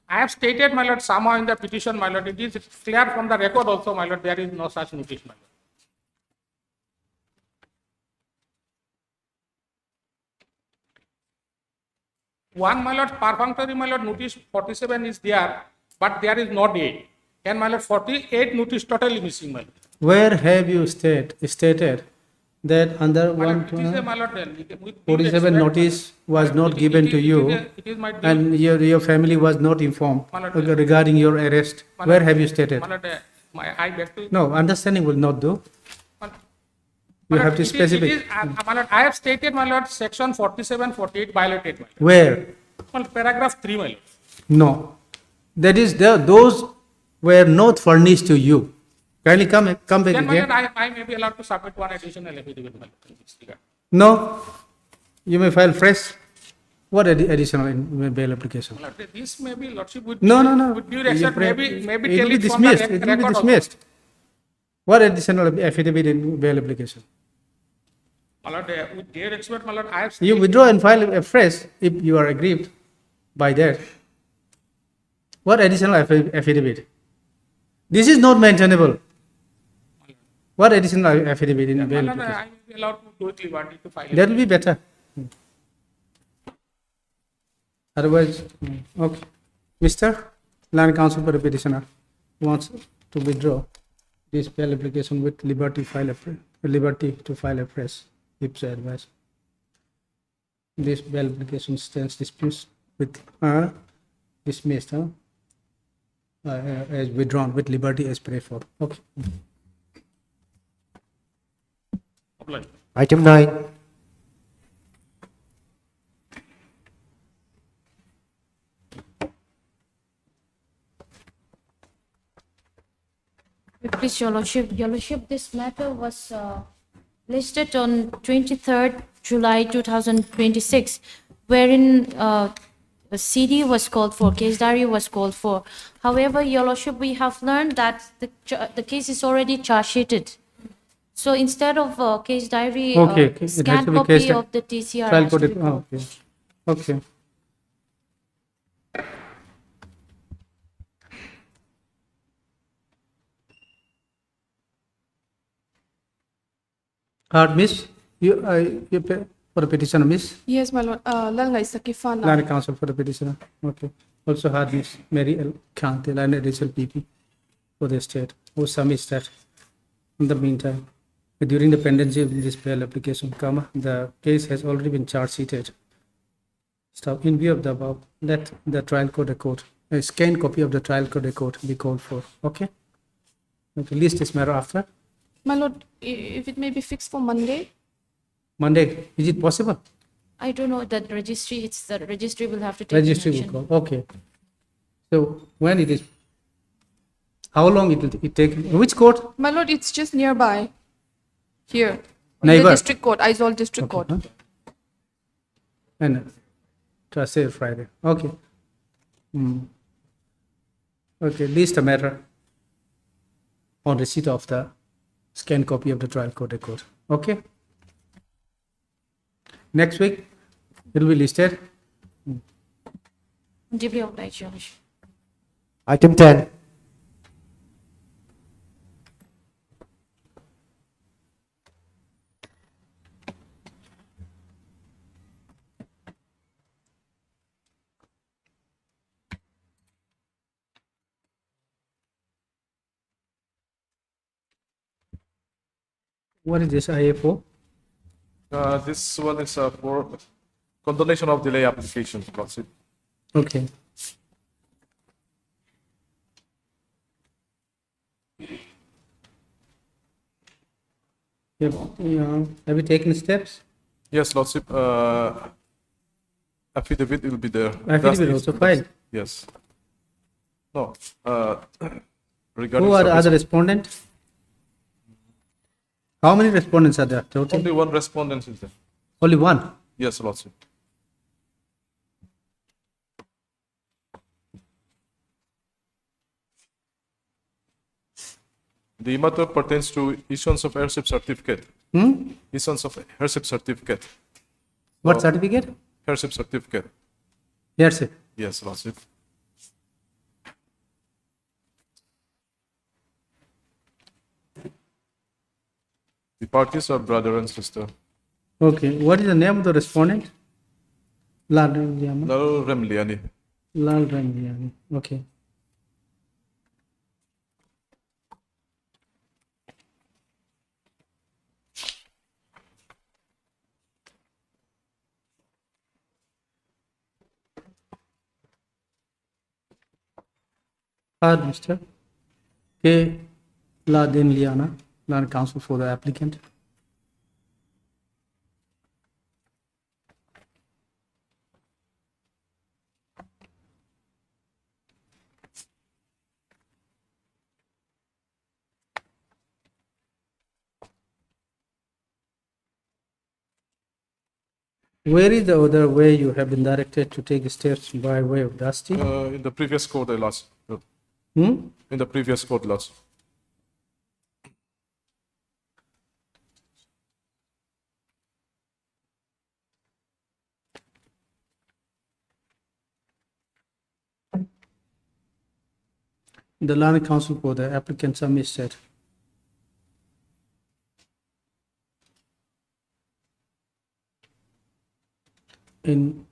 I have stated, my lord, somehow in the petition, my lord, it is clear from the record also, my lord, there is no such notice, my lord. One, my lord, perfunctory, my lord, notice 47 is there, but there is not 8. And my lord, 48 notice totally missing, my lord.
Where have you stated that under
My lord,
1
it is a,
to
my lord, with
47 notice was not given to you
It is my due.
and your family was not informed
My lord,
regarding your arrest?
My
Where
lord,
have you stated?
My lord, I beg to...
No, understanding will not do.
My
You
lord,
have to
it is-
specific.
my lord, I have stated, my lord, section 47, 48 violated, my lord.
Where?
My lord, paragraph 3, my lord.
No. That is those were not furnished to you. Kindly come back
Then, my
again.
lord, I may be allowed to submit one additional affidavit, my lord, in this regard.
No. You may file fresh. What additional bail application?
My lord, this may be, lordship, with
No.
with due respect, maybe
It
tell
will be
it from the
dismissed. It will be
record also.
dismissed. What additional affidavit in bail application?
My lord, with due respect, my lord, I have
You
stated,
withdraw and file afresh if you are aggrieved. by that. What additional affidavit? This is not maintainable. What additional affidavit in
My
bail
lord,
application?
I will be allowed to do it liberty to file.
That will be better. Otherwise, okay. Mr. Land Counsel for the petitioner wants to withdraw this bail application with liberty to file a press, if so advised. This bail application stands disputes with dismissed as withdrawn with liberty as prayed for. Okay.
Apply.
Item 9.
Please, Your Lordship, this matter was listed on 23rd July 2026, wherein a CD was called for, case diary was called for. However, Your Lordship, we have learned that the case is already charge sheeted. So instead of case diary,
Okay, it has
scanned
to be case
copy of the TCR
trial
has to
court.
be called.
Okay. Okay. Miss, for the petitioner, Miss.
Yes, my lord. Lalngai Sakifana.
Land Counsel for the petitioner. Okay. Also had Miss Mary L. Kante, Land Additional PP for the state, who submits that. In the meantime, during the pendency of this bail application, the case has already been charge sheeted. So, in view of the above, let the trial court record, a scanned copy of the trial court record be called for. Okay. Okay. List this matter after
My lord, if it may be fixed for Monday.
Monday. Is it possible?
I don't know that registry, it's the registry will have to take
Registry
action.
will call. Okay. So when it is, how long it will it take? Which court?
My lord, it's just nearby. Here.
Neighbor.
The district court, Aizawl district
Okay,
court.
huh? And Thursday, Friday. Okay. Okay. List the matter on receipt of the scanned copy of the trial court record. Okay. Next week it will be listed.
Deeply obliged, Your Lordship.
Item 10.
What is this IFO?
This one is for condonation of delay application. That's it.
Okay. Have you taken steps?
Yes, Lordship. Affidavit will be there.
Affidavit also filed.
Yes. No. Regarding
Who are the
service-
other respondents? How many respondents are there total?
Only one respondent is there.
Only one.
Yes, Lordship. The matter pertains to issuance of heirship certificate. Issuance of heirship certificate.
What
So-
certificate?
Heirship certificate.
Yes, sir.
Yes, Lordship. The parties are brother and sister.
Okay. What is the name of the respondent? Lal Ramliani.
Lal Remliani.
Lal Ramliani. Okay. Mr. K. Ladin Liana, Land Counsel for the applicant. Where is the other way you have been directed to take steps by way of Dusty?
In the previous court, I lost.
Hmm?
In the previous court, lost.
The learned counsel for the applicant submitted in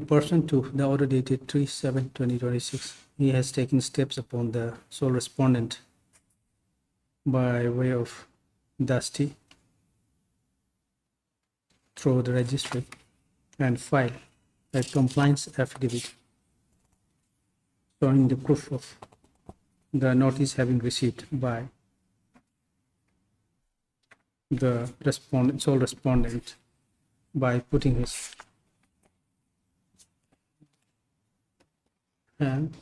person to the order dated 3/7/2026, he has taken steps upon the sole respondent by way of Dusty through the registry and file a compliance affidavit showing the proof of the notice having received by the sole respondent by putting his hand.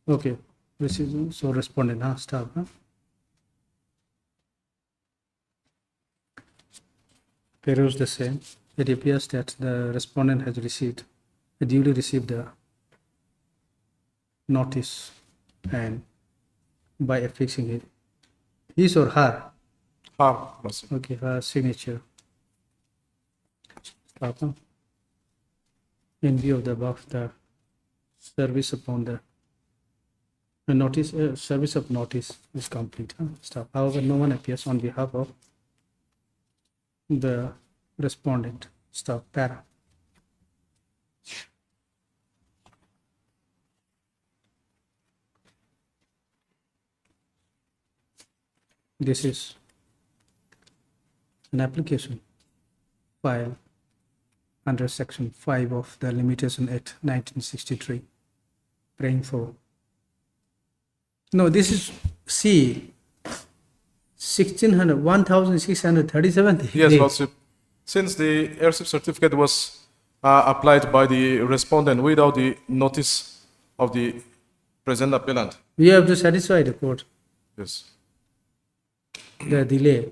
Okay, this is sole respondent, stop. Peruse the same. It appears that the respondent has duly received the notice and by affixing it, his or her, okay, her signature. Stop. In view of the above, the service upon the notice, service of notice is complete. Stop. However, no one appears on behalf of the respondent. Stop. Para. This is an application filed under Section 5 of the Limitation Act 1963, praying for. No, this is C. 1637
Yes,
days.
Lordship. Since the heirship certificate was applied by the respondent without the notice of the present appellant.
We have to satisfy the court
Yes.
the delay.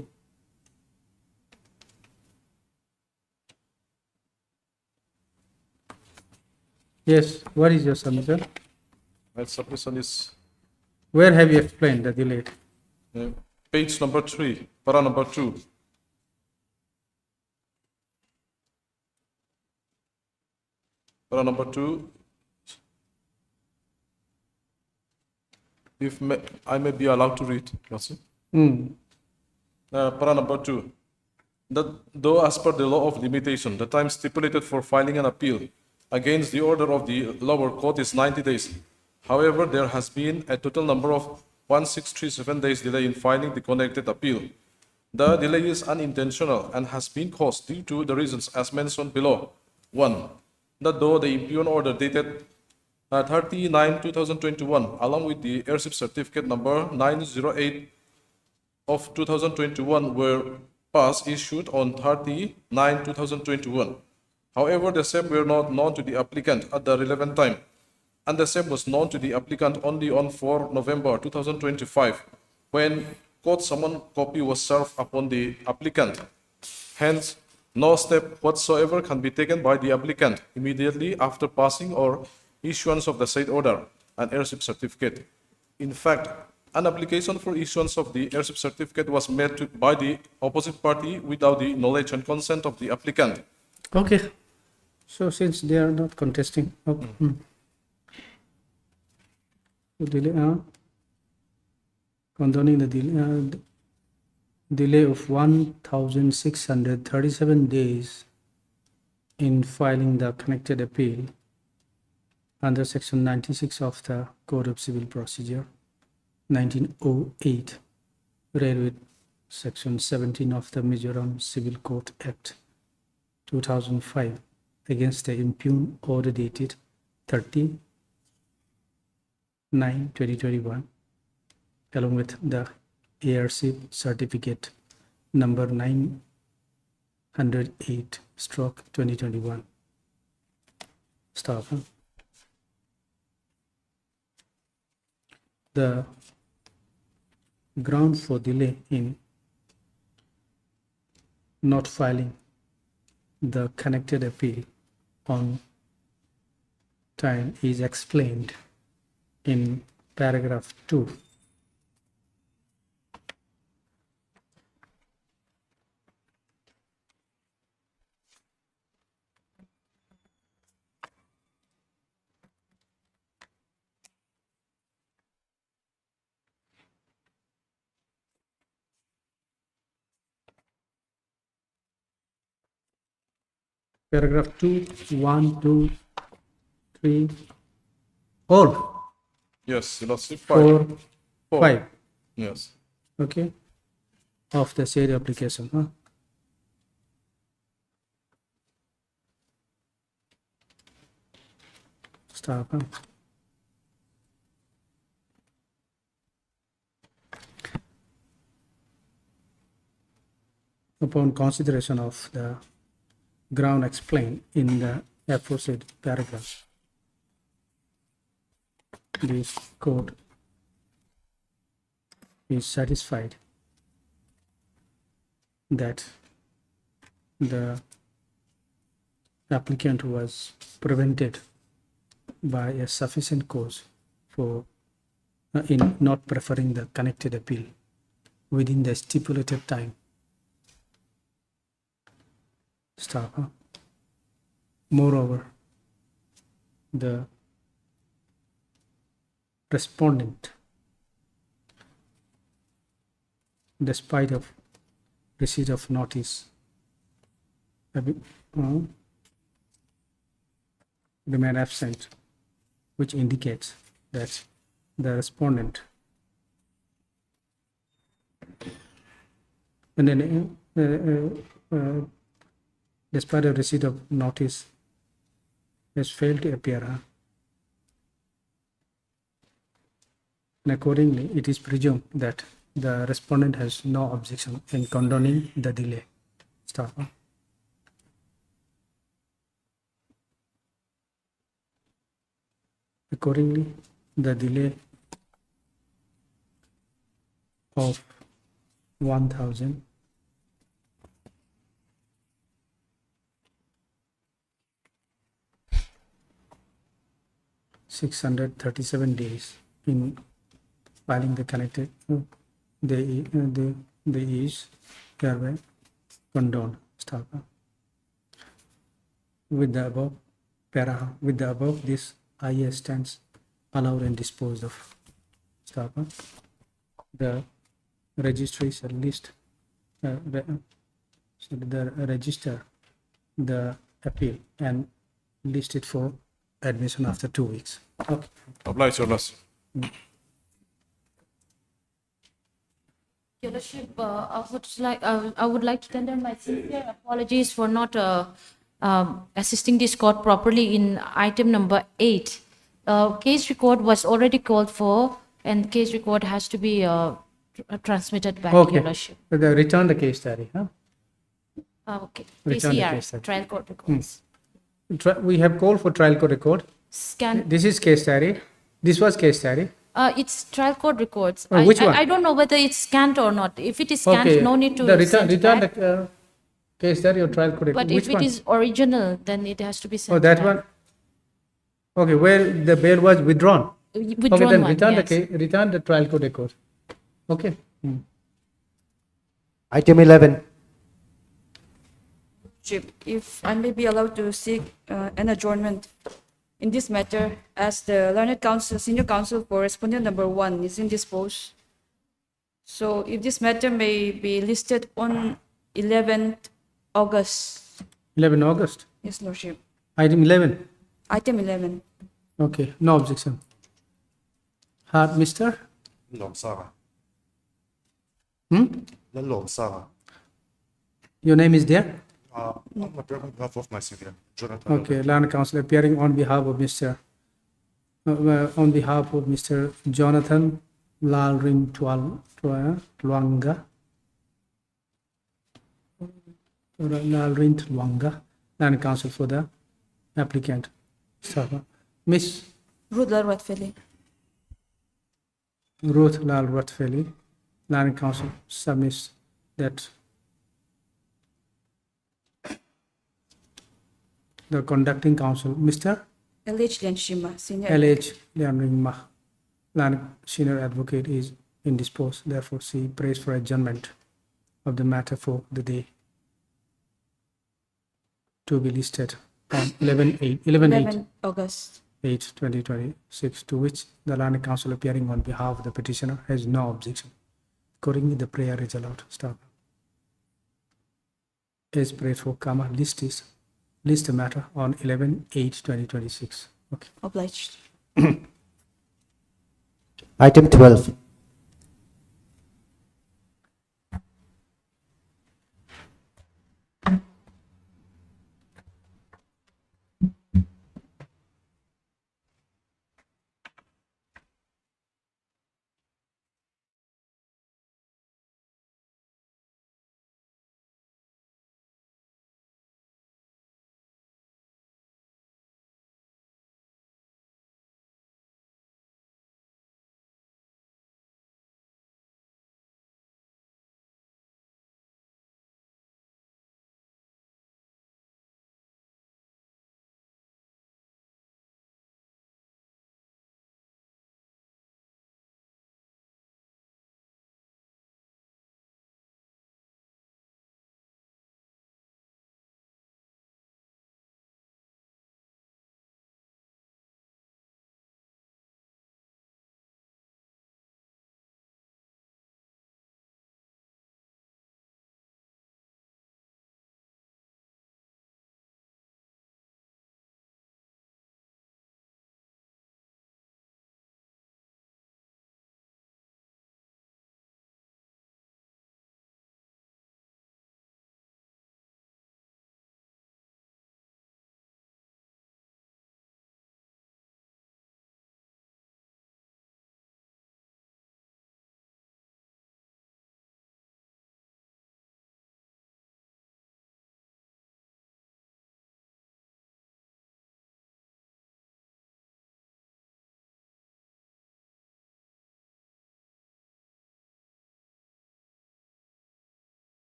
Yes, what is your submission?
My submission is
Where have you explained the delay?
page number 3, para number 2. Para number 2. If I may be allowed to read, Lordship. Para number 2. That though as per the law of limitation, the time stipulated for filing an appeal against the order of the lower court is 90 days. However, there has been a total number of 1637 days delay in filing the connected appeal. The delay is unintentional and has been caused due to the reasons as mentioned below. 1. That though the impugned order dated 30/9/2021, along with the heirship certificate number 908 of 2021 were passed issued on 30/9/2021. However, the same were not known to the applicant at the relevant time, and the same was known to the applicant only on 4 November 2025, when court summon copy was served upon the applicant. Hence, no step whatsoever can be taken by the applicant immediately after passing or issuance of the said order and heirship certificate. In fact, an application for issuance of the heirship certificate was made by the opposite party without the knowledge and consent of the applicant.
Okay. So since they are not contesting, okay. The delay, condoning the delay of 1637 days in filing the connected appeal under Section 96 of the Code of Civil Procedure 1908, read with Section 17 of the Mizoram Civil Court Act 2005 against the impugned order dated 30/9/2021, along with the ARC certificate number 908/2021. Stop. The ground for delay in not filing the connected appeal on time is explained in paragraph 2. Paragraph 2, 1, 2, 3, all,
Yes, Your Lordship, 5.
4,
Four.
5,
Yes.
okay, of the said application, huh? Stop, huh? Upon consideration of the ground explained in the aforesaid paragraph, this court is satisfied that the applicant was prevented by a sufficient cause for in not preferring the connected appeal within the stipulated time. Stop. Huh? Moreover, the respondent, despite of receipt of notice, remain absent, which indicates that the respondent and then despite of receipt of notice has failed to appear, and accordingly it is presumed that the respondent has no objection in condoning the delay. Stop. Accordingly, the delay of 1,000 637 days in filing the connected, they is hereby condoned. Stop. With the above with the above, this IA stands allowed and disposed of. Stop. The registries list register the appeal and list it for admission after 2 weeks. Okay.
Obliged, Your Lordship.
Your Lordship, I would like to tender my sincere apologies for not assisting this court properly in item number 8. Case record was already called for, and case record has to be transmitted back,
Okay.
Your Lordship.
Return the case diary. Huh?
Okay.
Return the
PCR,
case diary.
trial court records.
We have called for trial court record.
Scan.
This is case diary. This was case diary.
It's trial court records.
Which one?
I don't know whether it's scanned or not. If it is scanned,
Okay.
no need to
The
send
return
back.
the case diary or trial court record.
But
Which
if it
one?
is original, then it has to be sent
Oh, that
back.
one. Okay, where the bail was withdrawn.
Withdrawn
Okay, then
one,
return
yes.
return the trial court record. Okay.
Item 11.
If I may be allowed to seek an adjournment in this matter, as the learned counsel, senior counsel for respondent number 1 is indisposed. So if this matter may be listed on 11th August.
11 August.
Yes, Lordship.
Item 11.
Item 11.
Okay, no objection. Mr.
Lomsara.
Hmm?
Lomsara.
Your name is there?
I'm appearing on behalf of my senior, Jonathan.
Okay, learned counsel appearing on behalf of Mr. Jonathan Lalrin Tuanga. Lalrin Tuanga, learned counsel for the applicant. Miss
Ruth Larwat-Feli.
Ruth Lalwat-Feli, learned counsel submits that the conducting counsel, Mr.
LH Lianshima, senior.
LH Lianring Learned senior advocate is indisposed, therefore she prays for adjournment of the matter for the day to be listed on 11
August.
8 2026, to which the learned counsel appearing on behalf of the petitioner has no objection. Accordingly, the prayer is allowed. Stop. As prayed for, list is list the matter on 11/8/2026. Okay.
Obliged.
Item 12.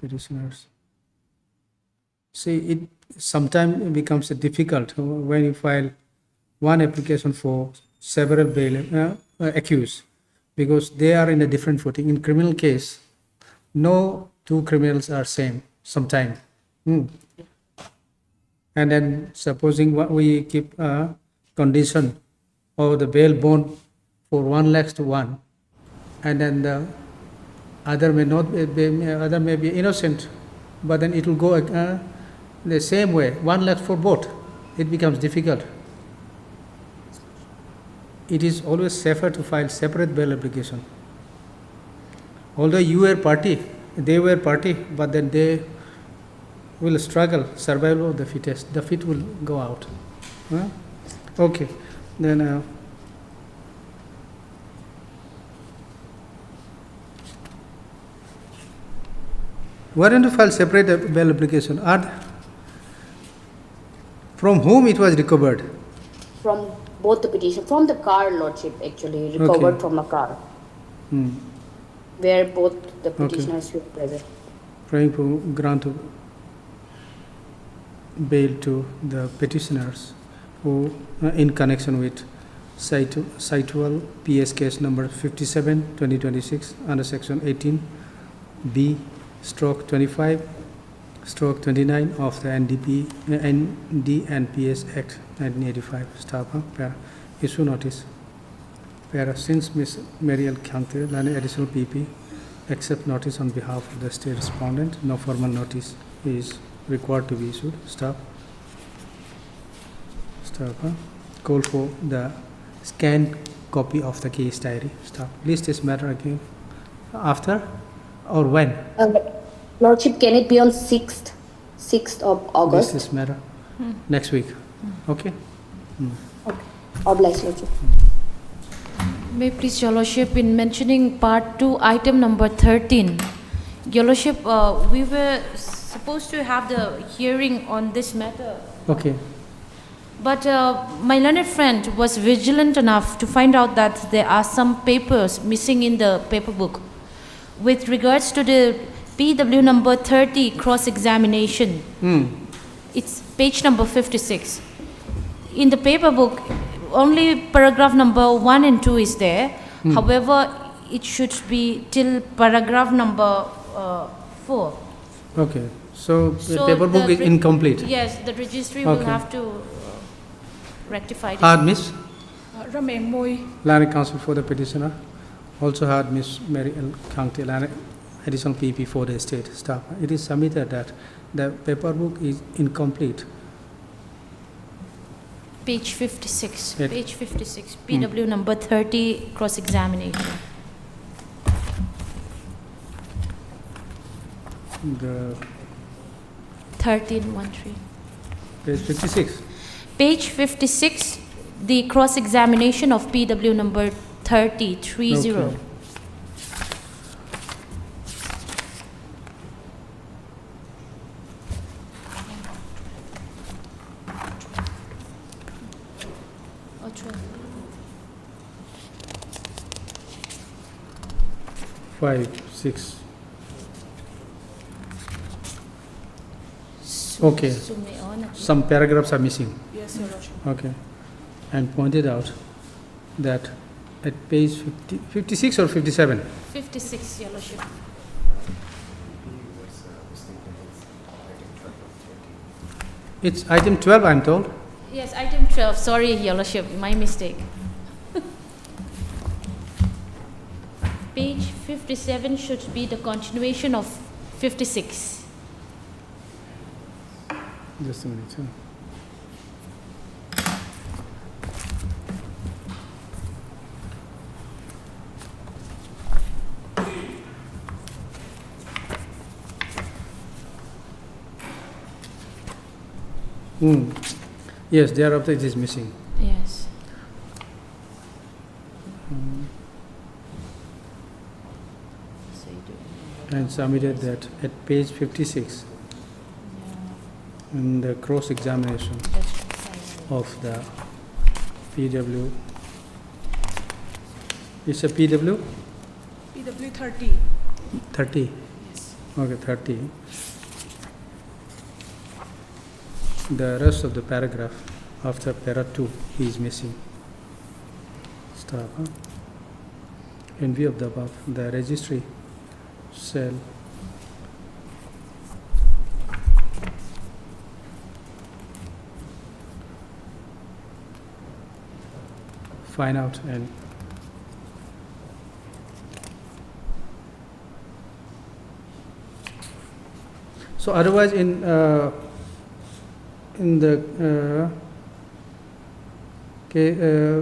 petitioners. See, it sometimes becomes difficult when you file one application for several bail accused, because they are in a different footing. In criminal case, no two criminals are same sometime. And then supposing we keep a condition of the bail bond for 1 lakh to 1, and then the other may not be, other may be innocent, but then it will go the same way, 1 lakh for both. It becomes difficult. It is always safer to file separate bail application. Although you were party, they were party, but then they will struggle, survival of the fittest. The fit will go out. Huh? Okay, then why don't you file separate bail application? From whom it was recovered?
From both the petition, from the car, Lordship, actually, recovered from a car, where both the petitioners were present.
Trying to grant bail to the petitioners who, in connection with Cital PS case number 57/2026 under section 18B/25/29 of the NDNPS Act 1985. Staff, issue notice. Since Ms. Mary L. Khante, additional PP, accept notice on behalf of the state respondent, no formal notice is required to be issued. Staff, call for the scanned copy of the case diary. Staff, list this matter again. After or when?
Lordship, can it be on 6th of August?
List this matter next week. Okay.
Okay. Obliged, Lordship.
May I please, Your Lordship, in mentioning part 2, item number 13, Your Lordship, we were supposed to have the hearing on this matter.
Okay.
But my learned friend was vigilant enough to find out that there are some papers missing in the paper book with regards to the PW number 30 cross-examination. It's page number 56. In the paper book, only paragraph number 1 and 2 is there. However, it should be till paragraph number 4.
Okay. So the paper book is incomplete.
Yes, the registry will
Okay.
have to rectify this.
Had Miss
Rame Moi.
Land Counsel for the petitioner. Also had Miss Mary L. Khante, additional PP for the state staff. It is submitted that the paper book is incomplete.
Page 56,
Yes.
page 56, PW number 30, cross-examination.
The
1313.
page 56.
Page 56, the cross-examination of PW number 3030.
Okay. Five, 6. Okay. Some paragraphs are missing.
Yes, Your Lordship.
Okay. And pointed out that at page 56 or 57?
56, Your Lordship.
It's item 12, I'm told.
Yes, item 12, sorry, Your Lordship, my mistake. Page 57 should be the continuation of 56.
Just a minute. Huh? Yes, thereafter it is missing.
Yes.
And submitted that at page 56 in the cross-examination of the PW. It's a PW
PW 30.
30. Okay, 30. The rest of the paragraph after para 2 is missing. Stop. Huh? In view of the above, the registry shall find out and so otherwise in the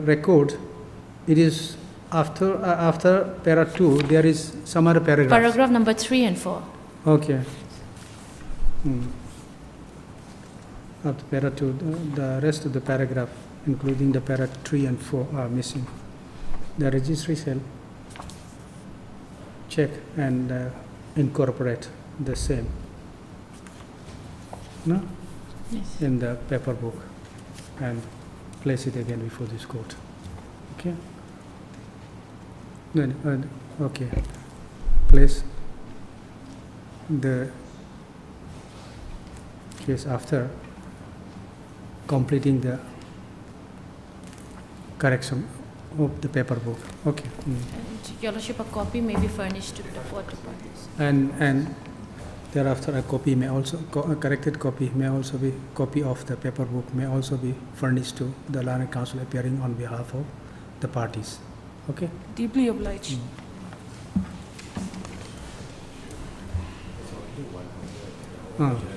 record it is after para 2 there is some other paragraph.
Paragraph number 3 and 4.
Okay. After para 2 the rest of the paragraph including the para 3 and 4 are missing. The registry shall check and incorporate the same, no?
Yes.
In the paper book and place it again before this court. Okay? Then, okay. Place the case after completing the correction of the paper book. Okay.
And Your Lordship, a copy may be furnished to the court parties.
And thereafter a copy may also, a corrected copy may also be, copy of the paper book may also be furnished to the learned counsel appearing on behalf of the parties. Okay?
Deeply obliged.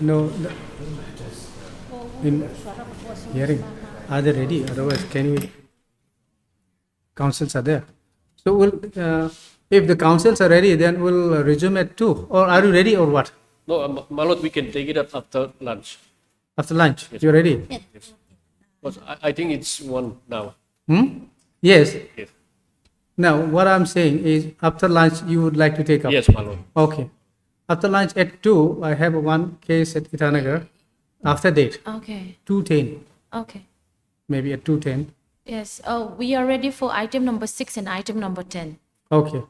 No, in hearing, are they ready? Otherwise, can we, councils are there. So we'll, if the councils are ready, then we'll resume at 2. Or are you ready or what?
No, my lord, we can take it up after lunch.
After lunch, you're ready?
But I think it's 1 now.
Yes.
Yes,
Now, what I'm saying is after lunch, you would like to take up?
yes, my lord.
Okay. After lunch at 2, I have one case at Itanagar. After that,
Okay,
2:10,
okay.
maybe at 2:10.
Yes, we are ready for item number 6 and item number 10.
Okay.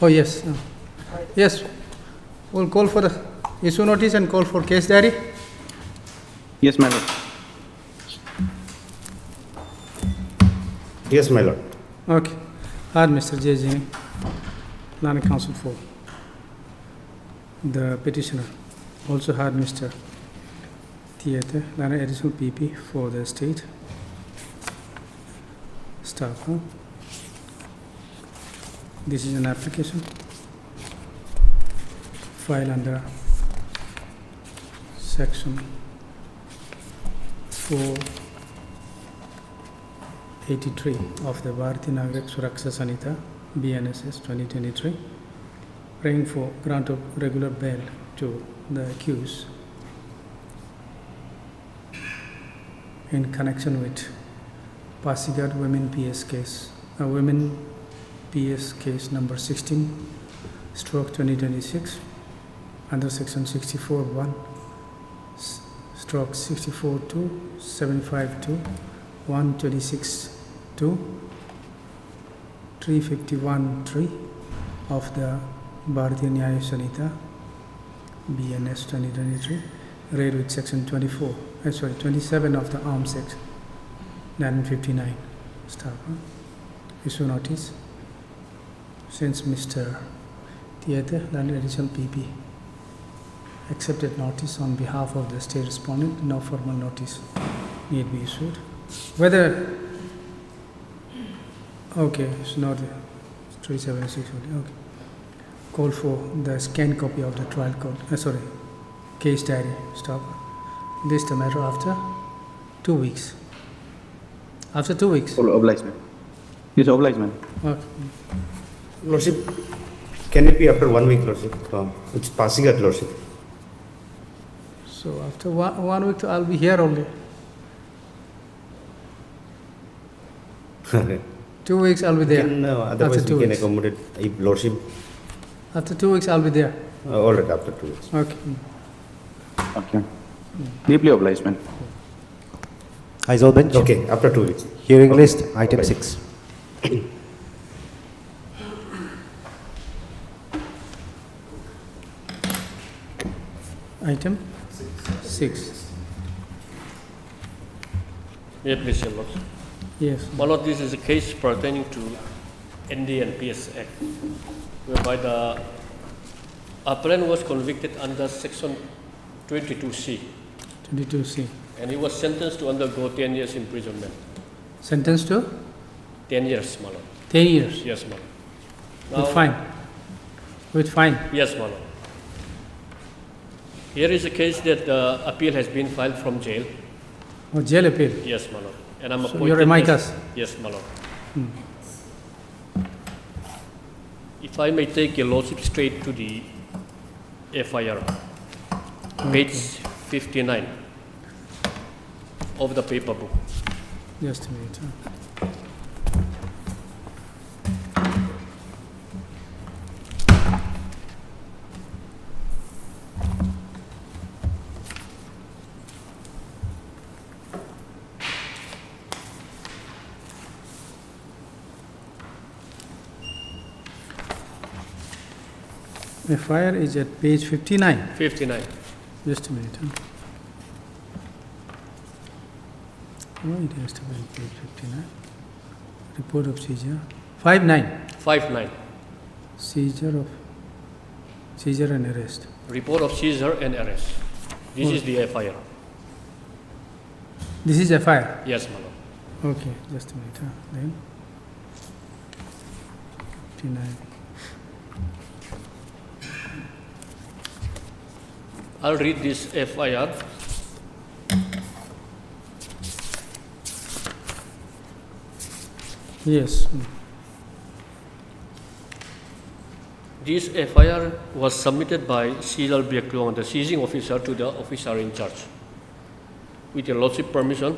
Oh, yes. Yes. We'll call for the issue notice and call for case diary.
Yes, my lord.
Yes, my lord.
Okay. Heard Mr. J. Jini, Land Council for the petitioner. Also heard Mr. Theatre, Land additional PP for the state staff. This is an application filed under section 483 of the Bharati Nagarik Suraksha Sanhita BNSS 2023, praying for grant of regular bail to the accused in connection with Pasighat Women PS case, Women PS case number 16/2026 under section 64(1) stroke 64(2) 75(2) 126(2) 351(3) of the Bharatiya Nyaya Sanhita BNS 2023, read with section 27 of the Arms Act 1959. Staff. Issue notice. Since Mr. Theatre, Land additional PP accepted notice on behalf of the state respondent, no formal notice need be issued. Whether, okay, it's not 376, okay. Call for the scanned copy of the trial court, case diary, stop. This the matter after 2 weeks. After 2 weeks.
Obligement. Yes, obligement.
Okay.
Lordship, can it be after 1 week, Lordship? It's passing at Lordship.
So after one week, I'll be here only. 2 weeks, I'll be there.
Otherwise,
After 2
we can
weeks.
accommodate if Lordship.
After 2 weeks, I'll be there.
All right, after 2 weeks.
Okay.
Okay. Deeply obligement.
Eyes all bench.
Okay, after 2 weeks.
Hearing
Okay.
list, item
Okay.
6.
Item 6.
May I please, Your Lord?
Yes.
My Lord, this is a case pertaining to ND and PS Act, whereby the appellant was convicted under section 22C,
22C.
and he was sentenced to undergo 10 years imprisonment.
Sentenced to
10 years, my Lord.
10 years.
Yes, my Lord.
With fine. With fine.
Yes, my Lord. Here is a case that the appeal has been filed from jail.
Oh, jail appeal.
Yes, my Lord. And I'm
So
appointed.
you're amicus?
Yes, my Lord. If I may take your Lordship straight to the FIR, page 59 of the paper book.
Just a minute. FIR is at page 59.
59.
Just a minute. Oh, it has to be on page 59. Report of seizure. 59.
59.
Seizure and arrest.
Report of seizure and arrest. This is the FIR.
This is FIR.
Yes, my Lord.
Okay, just a minute. Then 59.
I'll read this FIR.
Yes.
This FIR was submitted by Cyril Biaklong, the seizing officer, to the officer in charge. With your Lordship permission,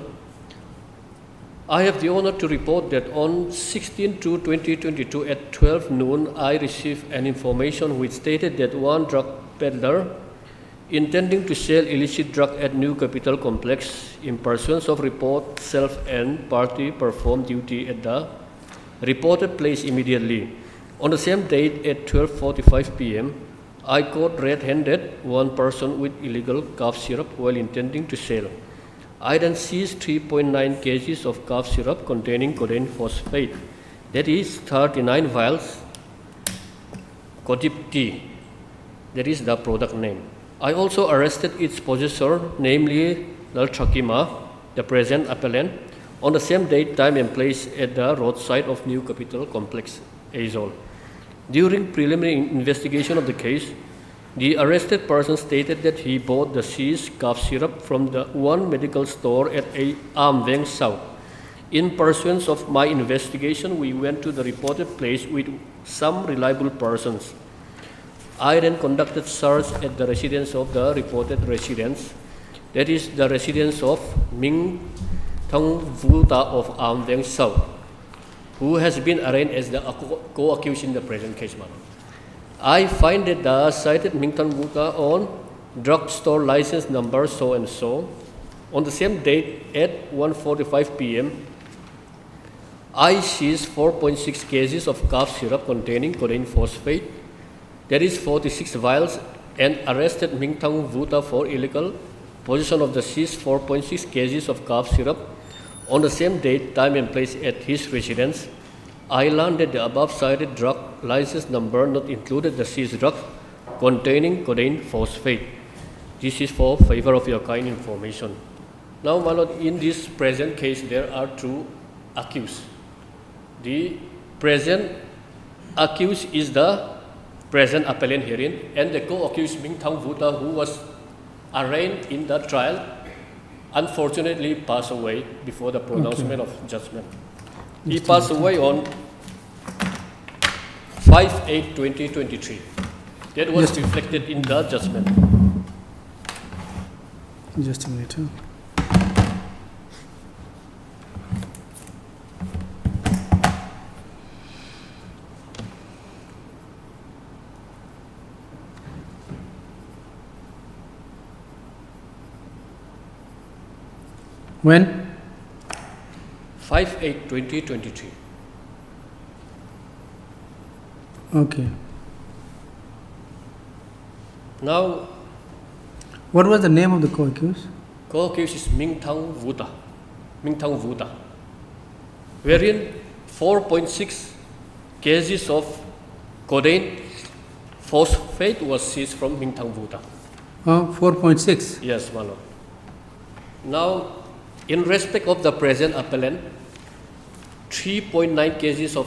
I have the honor to report that on 16/2/2022 at 12 noon, I received an information which stated that one drug peddler intending to sell illicit drug at New Capital Complex in pursuance of report, self and party performed duty at the reported place immediately. On the same date at 12:45 p.m., I caught red-handed one person with illegal cough syrup while intending to sell. I then seized 3.9 kgs of cough syrup containing codeine phosphate, that is 39 vials, Codip-T, that is the product name. I also arrested its possessor, namely Lal Chakima, the present appellant, on the same date, time and place at the roadside of New Capital Complex, Azol. During preliminary investigation of the case, the arrested person stated that he bought the seized cough syrup from the one medical store at Am Veng South. In pursuance of my investigation, we went to the reported place with some reliable persons. I then conducted search at the residence of the reported residents, that is the residence of Ming Thong Vuta of Am Veng South, who has been arraigned as the co-accused in the present case. I find that the cited Ming Thong Vuta on drugstore license number so and so. On the same date at 1:45 p.m., I seized 4.6 kgs of cough syrup containing codeine phosphate, that is 46 vials, and arrested Ming Thong Vuta for illegal possession of the seized 4.6 kgs of cough syrup. On the same date, time and place at his residence, I learned that the above cited drug license number not included the seized drug containing codeine phosphate. This is for favor of your kind information. Now, my lord, in this present case, there are two accused. The present accused is the present appellant herein, and the co-accused Ming Thong Vuta, who was arraigned in the trial, unfortunately passed away before the pronouncement of judgment. He passed away on 5/8/2023. That was reflected in the judgment.
Just a minute. Huh? When?
5/8/2023.
Okay.
Now,
What was the name of the co-accused?
co-accused is Ming Thong Vuta. Ming Thong Vuta. Wherein 4.6 kgs of codeine phosphate was seized from Ming Thong Vuta.
4.6.
Yes, my lord. Now, in respect of the present appellant, 3.9 kgs of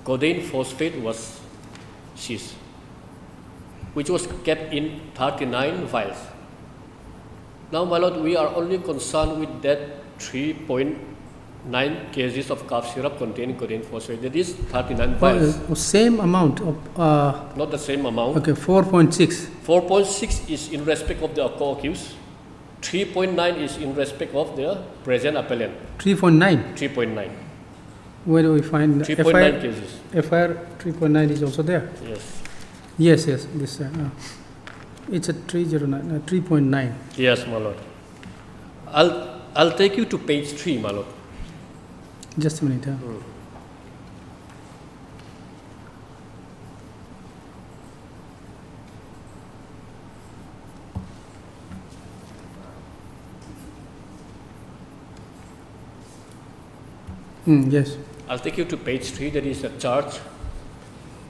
codeine phosphate was seized, which was kept in 39 vials. Now, my lord, we are only concerned with that 3.9 kgs of cough syrup containing codeine phosphate. That is 39 vials.
Same amount of.
Not the same amount.
Okay, 4.6.
4.6 is in respect of the co-accused. 3.9 is in respect of the present appellant.
3.9.
3.9.
Where do we find
3.9 kgs.
FIR 3.9 is also there.
Yes.
Yes. This. It's a 309. 3.9.
Yes, my lord. I'll take you to page 3, my lord.
Just a minute. Yes.
I'll take you to page 3. That is a charge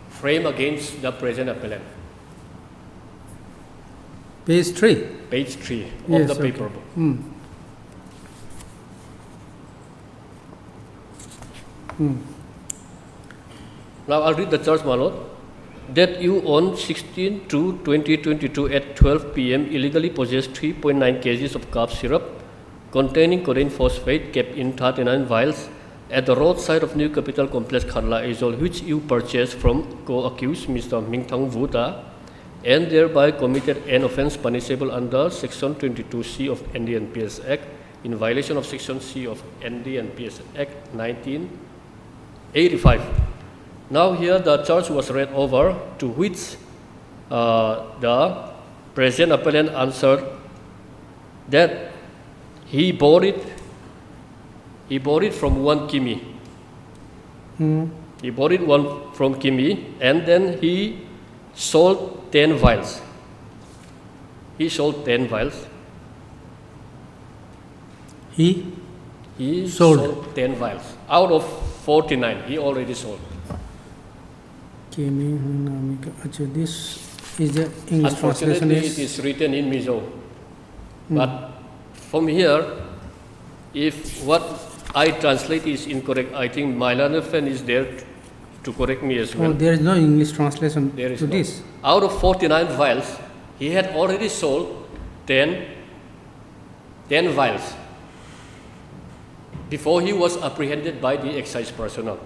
framed against the present appellant.
Page 3.
Page 3 of
Yes,
the
okay.
paper book. Now I'll read the charge, my lord. That you on 16/2/2022 at 12 p.m. illegally possessed 3.9 kgs of cough syrup containing codeine phosphate kept in 39 vials at the roadside of New Capital Complex, Kharla, Azol, which you purchased from co-accused Mr. Ming Thong Vuta, and thereby committed an offence punishable under Section 22C of ND&PS Act in violation of Section C of ND&PS Act 1985. Now here the charge was read over, to which the present appellant answered that he bought it from one Kimi. He bought it one from Kimi, and then he sold 10 vials. He sold 10 vials.
He
He
Sold.
sold 10 vials. Out of 49, he already sold.
Achha, this is the English translation
Unfortunately, it
is
is written in Mizo. But from here, if what I translate is incorrect, I think my learned friend is there to correct me as well.
oh, there is no English translation
There is
to
no.
this.
Out of 49 vials, he had already sold 10 vials before he was apprehended by the excise personnel.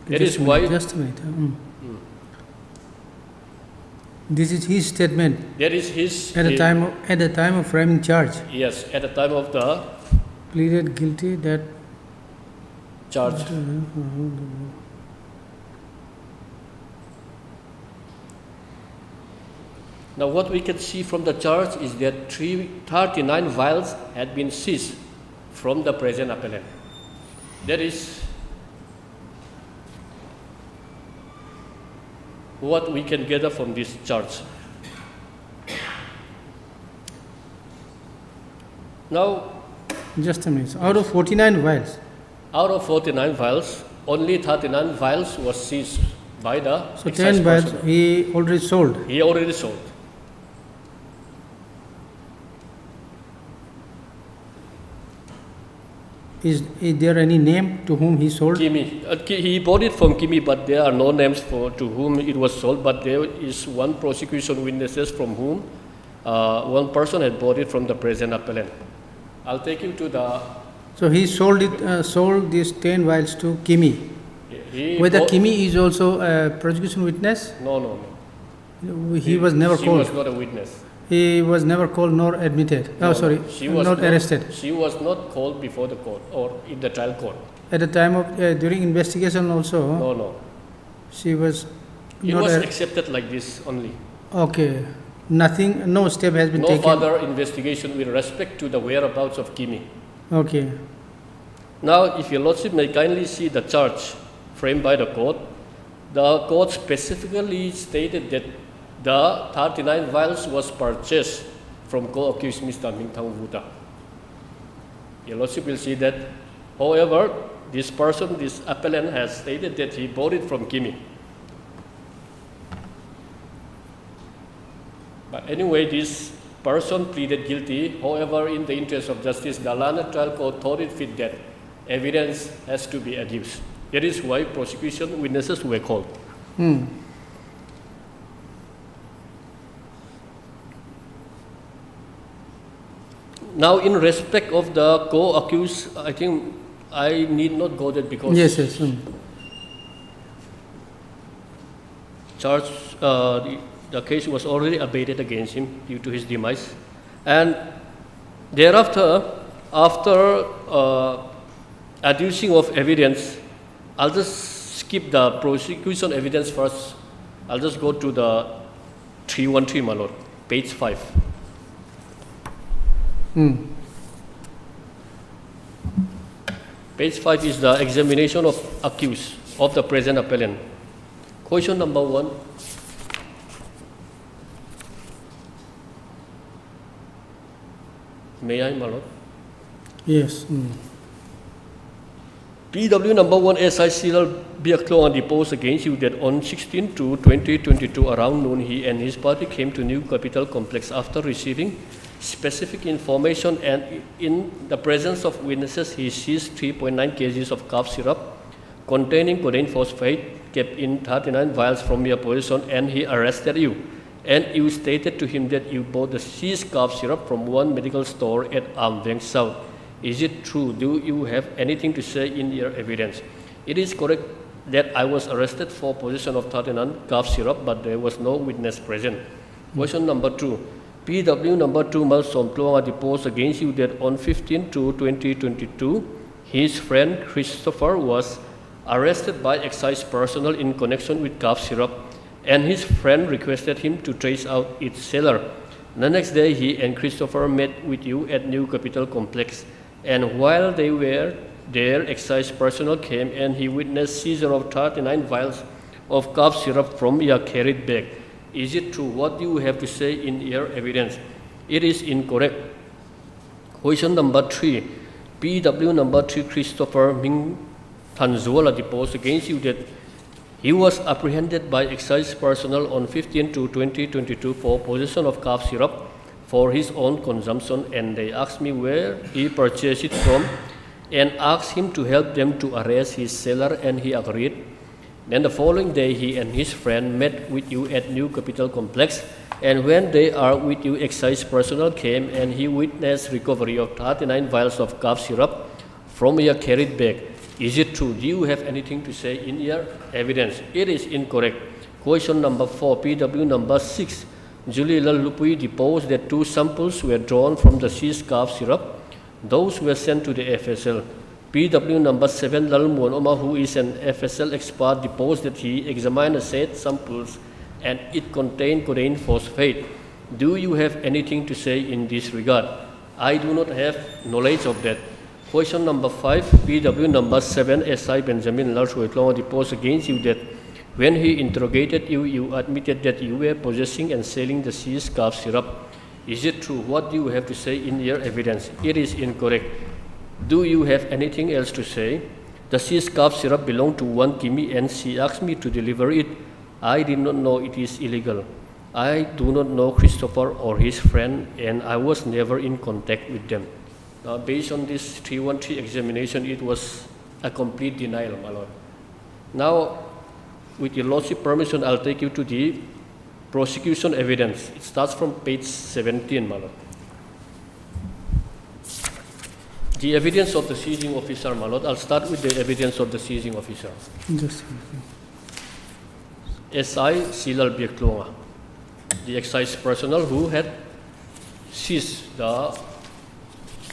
That is
Just a minute,
why
just a minute. This is his statement
that is his
at the time of framing charge.
Yes, at the time of the
Pleaded guilty that
charge. Now, what we can see from the charge is that 39 vials had been seized from the present appellant. That is what we can gather from this charge. Now,
just a minute. Out of 49 vials.
out of 49 vials, only 39 vials was seized by the
So
excise
10 vials
personnel.
he already sold.
He already sold.
Is there any name to whom he sold?
Kimi. He bought it from Kimi, but there are no names to whom it was sold. But there is one prosecution witnesses from whom one person had bought it from the present appellant. I'll take you to the.
So he sold it, sold these 10 vials to Kimi.
He
Whether
bought-
Kimi is also a prosecution witness?
No.
He was never
She
called.
was not a witness.
He was never called nor admitted.
No,
Oh, sorry,
she was
not arrested.
She was not called before the court or in the trial court.
At the time of during investigation also,
No.
she was
It
not.
was accepted like this only.
Okay, nothing, no step has been
No
taken.
further investigation with respect to the whereabouts of Kimi.
Okay,
Now, if your lordship may kindly see the charge framed by the court specifically stated that the 39 vials was purchased from co-accused Mr. Mingtang Vuta. Your lordship will see that, however, this appellant has stated that he bought it from Kimi. But anyway, this person pleaded guilty. However, in the interest of justice, the Lana trial court thought it fit that evidence has to be adduced. That is why prosecution witnesses were called. Now, in respect of the co-accused, I think I need not go there because
yes.
charge, the case was already abated against him due to his demise. And thereafter, after adducing of evidence, I'll just skip the prosecution evidence first. I'll just go to the 313, my lord, page 5. Page 5 is the examination of accused of the present appellant. Question number 1. May I, my lord?
Yes.
PW number 1 SI Cyril Biaklo deposed against you that on 16 to 2022 around noon he and his party came to New Capital Complex after receiving specific information, and in the presence of witnesses he seized 3.9 kgs of cough syrup containing codeine phosphate kept in 39 vials from your possession, and he arrested you. And you stated to him that you bought the seized cough syrup from one medical store at Amveng South. Is it true? Do you have anything to say in your evidence? It is correct that I was arrested for possession of 39 cough syrup, but there was no witness present. Question number 2. PW number 2 Malsomploa deposed against you that on 15 to 2022, his friend Christopher was arrested by excise personnel in connection with cough syrup, and his friend requested him to trace out its seller. The next day, he and Christopher met with you at New Capital Complex, and while they were their excise personnel came and he witnessed seizure of 39 vials of cough syrup from a carried bag. Is it true? What do you have to say in your evidence? It is incorrect. Question number 3. PW number 3 Christopher Ming Tanzuala deposed against you that he was apprehended by excise personnel on 15 to 2022 for possession of cough syrup for his own consumption, and they asked me where he purchased it from and asked him to help them to arrest his seller, and he agreed. Then the following day, he and his friend met with you at New Capital Complex, and when they are with you, excise personnel came and he witnessed recovery of 39 vials of cough syrup from a carried bag. Is it true? Do you have anything to say in your evidence? It is incorrect. Question number 4, PW number 6. Julie Lalupui deposed that 2 samples were drawn from the seized cough syrup. Those were sent to the FSL. PW number 7, Lalmuan Oma, who is an FSL expert, deposed that he examined the said samples and it contained codeine phosphate. Do you have anything to say in this regard? I do not have knowledge of that. Question number 5, PW number 7, SI Benjamin Lalsuetlong deposed against you that when he interrogated you, you admitted that you were possessing and selling the seized cough syrup. Is it true? What do you have to say in your evidence? It is incorrect. Do you have anything else to say? The seized cough syrup belonged to one Kimi and she asked me to deliver it. I did not know it is illegal. I do not know Christopher or his friend and I was never in contact with them. Based on this 313 examination, it was a complete denial, my lord. Now, with your lordship permission, I'll take you to the prosecution evidence. It starts from page 17, my lord. The evidence of the seizing officer, my lord. I'll start with the evidence of the seizing officer.
Just
SI Silal Bieklonga, the excise personnel who had seized the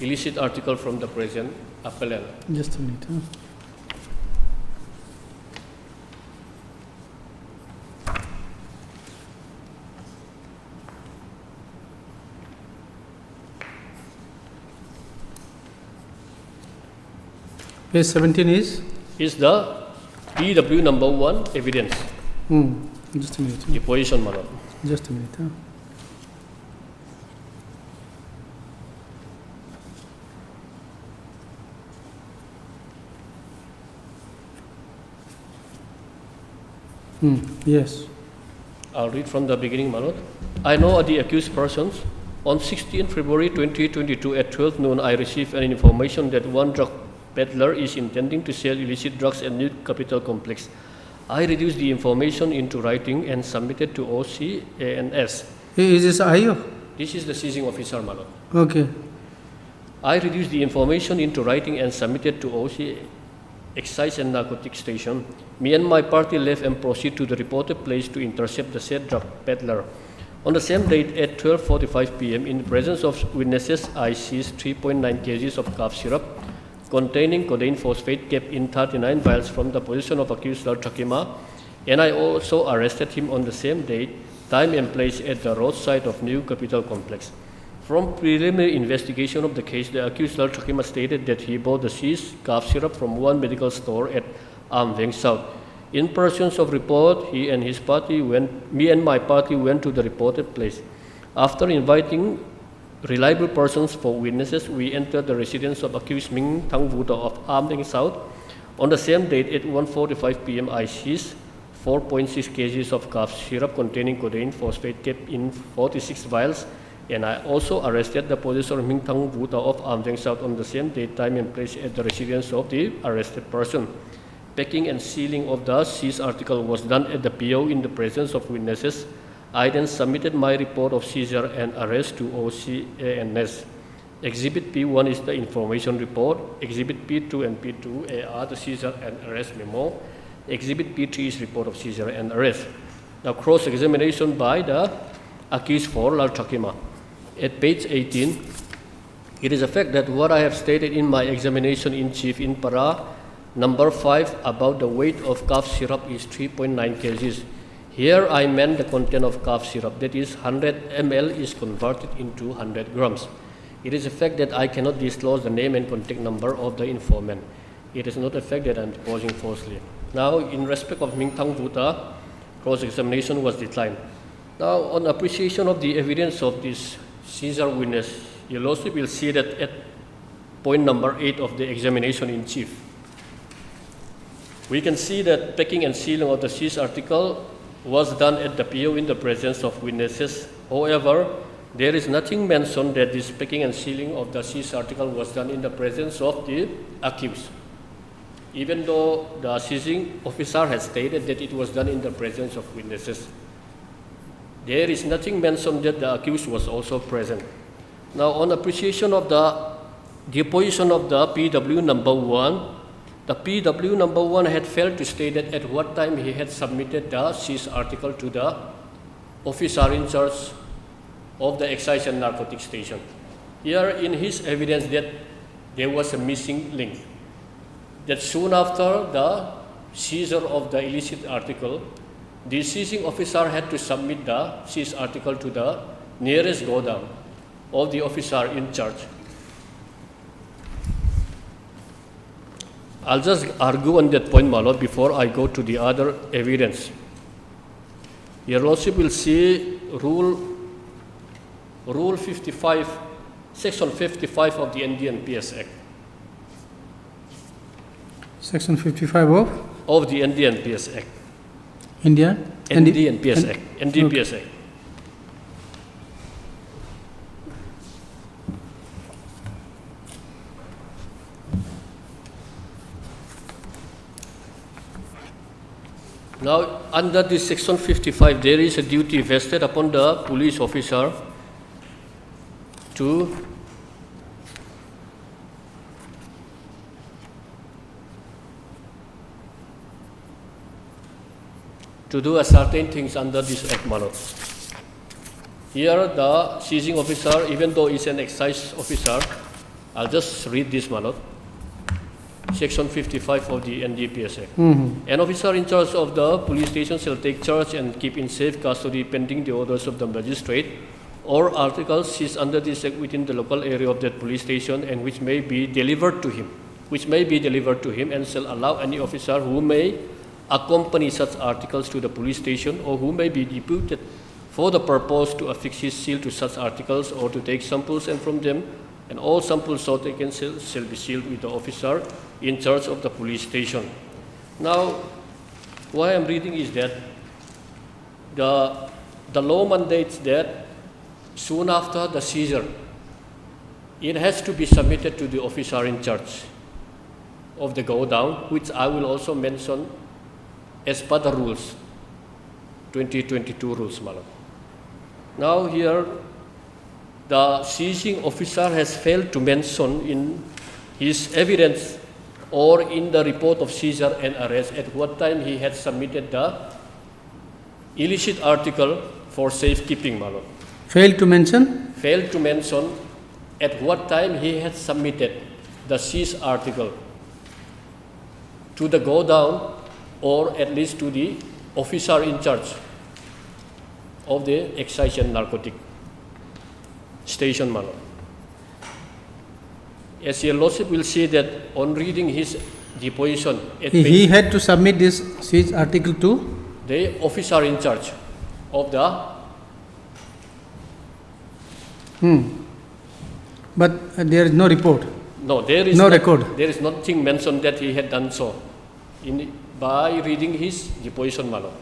illicit article from the present appellant.
Just a minute. Page 17 is?
Is the PW number 1 evidence.
Just a minute.
The position, my lord.
Just a minute. Yes.
I'll read from the beginning, my lord. I know the accused persons. On 16 February 2022 at 12 noon, I received an information that one drug peddler is intending to sell illicit drugs at New Capital Complex. I reduced the information into writing and submitted to OC and S.
Is this IO?
This is the seizing officer, my lord.
Okay.
I reduced the information into writing and submitted to OC Excise and Narcotics Station. Me and my party left and proceeded to the reported place to intercept the said drug peddler. On the same date at 12:45 p.m., in the presence of witnesses, I seized 3.9 kgs of cough syrup containing codeine phosphate kept in 39 vials from the possession of accused Lal Chakima, and I also arrested him on the same date, time and place at the roadside of New Capital Complex. From preliminary investigation of the case, the accused Lal Chakima stated that he bought the seized cough syrup from one medical store at Amveng South. In pursuance of report, he and his party me and my party went to the reported place. After inviting reliable persons for witnesses, we entered the residence of accused Ming Thang Vuta of Amveng South. On the same date at 1:45 p.m., I seized 4.6 kgs of cough syrup containing codeine phosphate kept in 46 vials, and I also arrested the possessor Ming Thang Vuta of Amveng South on the same date, time and place at the residence of the arrested person. Packing and sealing of the seized article was done at the PO in the presence of witnesses. I then submitted my report of seizure and arrest to OCANS. Exhibit P1 is the information report. Exhibit P2 and P2 are the seizure and arrest memo. Exhibit P3 is report of seizure and arrest. Now, cross-examination by the accused for Lal Chakima. At page 18, it is a fact that what I have stated in my examination in chief in para number 5 about the weight of cough syrup is 3.9 kgs. Here I meant the content of cough syrup, that is 100 ml is converted into 100 grams. It is a fact that I cannot disclose the name and contact number of the informant. It is not a fact that I'm deposing falsely. Now, in respect of Ming Thang Vuta, cross-examination was declined. Now, on appreciation of the evidence of this Caesar witness, Your Lordship will see that at point number 8 of the examination in chief, we can see that packing and sealing of the seized article was done at the PO in the presence of witnesses. However, there is nothing mentioned that this packing and sealing of the seized article was done in the presence of the accused, even though the seizing officer has stated that it was done in the presence of witnesses. There is nothing mentioned that the accused was also present. Now, on appreciation of the deposition of the PW number 1, the PW number 1 had failed to state that at what time he had submitted the seized article to the officer in charge of the excise and narcotics station. Here in his evidence that there was a missing link, that soon after the seizure of the illicit article, the seizing officer had to submit the seized article to the nearest godown of the officer in charge. I'll just argue on that point, my Lord, before I go to the other evidence. Your Lordship will see Rule 55, Section 55 of the NDNPS Act.
Section 55
Of the NDNPS Act.
India?
NDNPS Act. NDPS Act. Now, under this Section 55, there is a duty vested upon the police officer to do a certain things under this Act, my Lord. Here, the seizing officer, even though he's an excise officer, I'll just read this, my Lord. Section 55 of the NDPS Act. An officer in charge of the police station shall take charge and keep in safe custody pending the orders of the magistrate or articles seized under this act within the local area of that police station and which may be delivered to him, and shall allow any officer who may accompany such articles to the police station or who may be deputed for the purpose to affix his seal to such articles or to take samples and from them, and all samples so taken shall be sealed with the officer in charge of the police station. Now, why I'm reading is that the law mandates that soon after the seizure, it has to be submitted to the officer in charge of the go-down, which I will also mention as per the rules, 2022 rules, Madam. Now here, the seizing officer has failed to mention in his evidence or in the report of seizure and arrest at what time he had submitted the illicit article for safekeeping, my Lord.
Failed to mention?
Failed to mention at what time he had submitted the seized article to the go-down or at least to the officer in charge of the excise and narcotic station, my Lord. As your Lordship will see that on reading his deposition,
He had to submit this seized article to?
The officer in charge of the...
But there is no report?
No, there is
no record?
There is nothing mentioned that he had done so by reading his deposition, my Lord.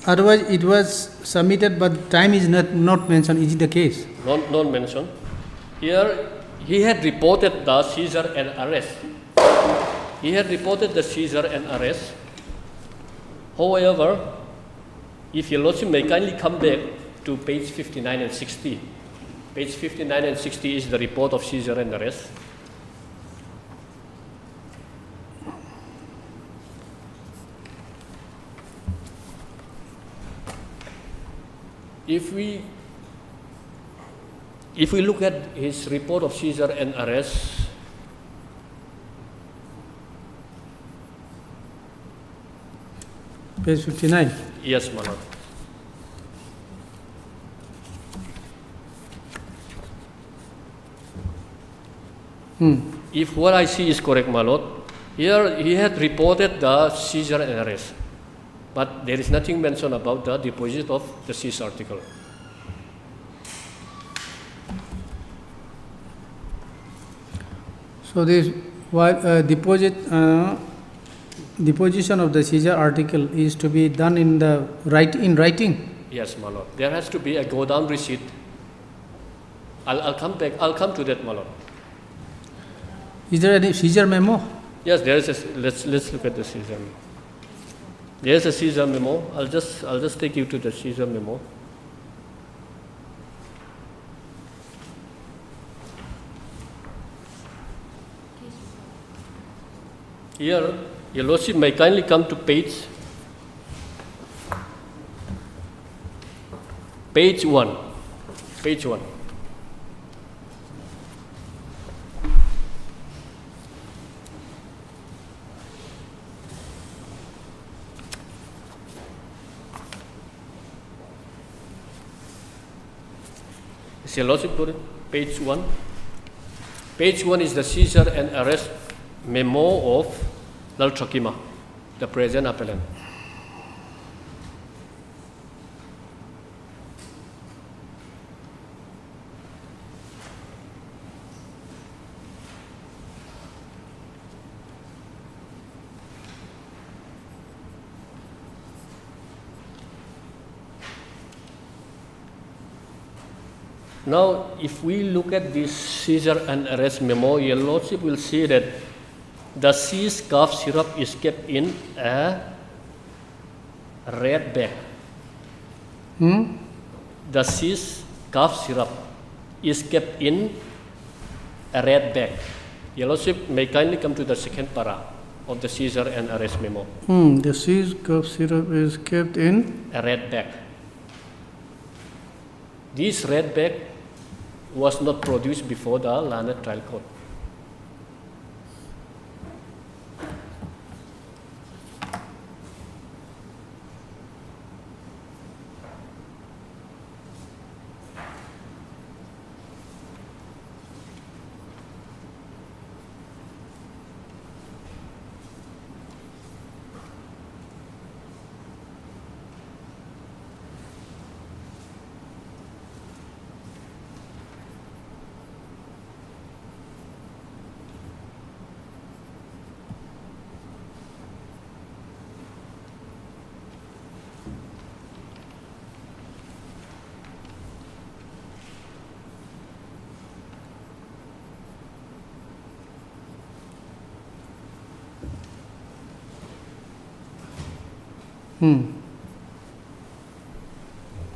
Otherwise, it was submitted, but time is not mentioned. Is it the case?
Not mentioned. Here, he had reported the seizure and arrest. However, if your Lordship may kindly come back to page 59 and 60. Page 59 and 60 is the report of seizure and arrest. If we look at his report of seizure and arrest,
Page 59.
yes, my Lord. If what I see is correct, my lord, here he had reported the seizure and arrest, but there is nothing mentioned about the deposit of the seized article.
So this deposition of the seizure article is to be done in writing.
Yes, my lord. There has to be a go down receipt. I'll come back. I'll come to that, my lord.
Is there any seizure memo?
Yes, there is. Let's look at the seizure memo. There's a seizure memo. I'll just take you to the seizure memo. Here, your lordship may kindly come to page 1. Page 1. Is your lordship to it? Page 1. Page 1 is the seizure and arrest memo of Lal Chokima, the present appellant. Now, if we look at this seizure and arrest memo, your lordship will see that the seized cough syrup is kept in a red bag. The seized cough syrup is kept in a red bag. Your lordship may kindly come to the second para of the seizure and arrest memo.
The seized cough syrup is kept in
A red bag. This red bag was not produced before the learned trial court.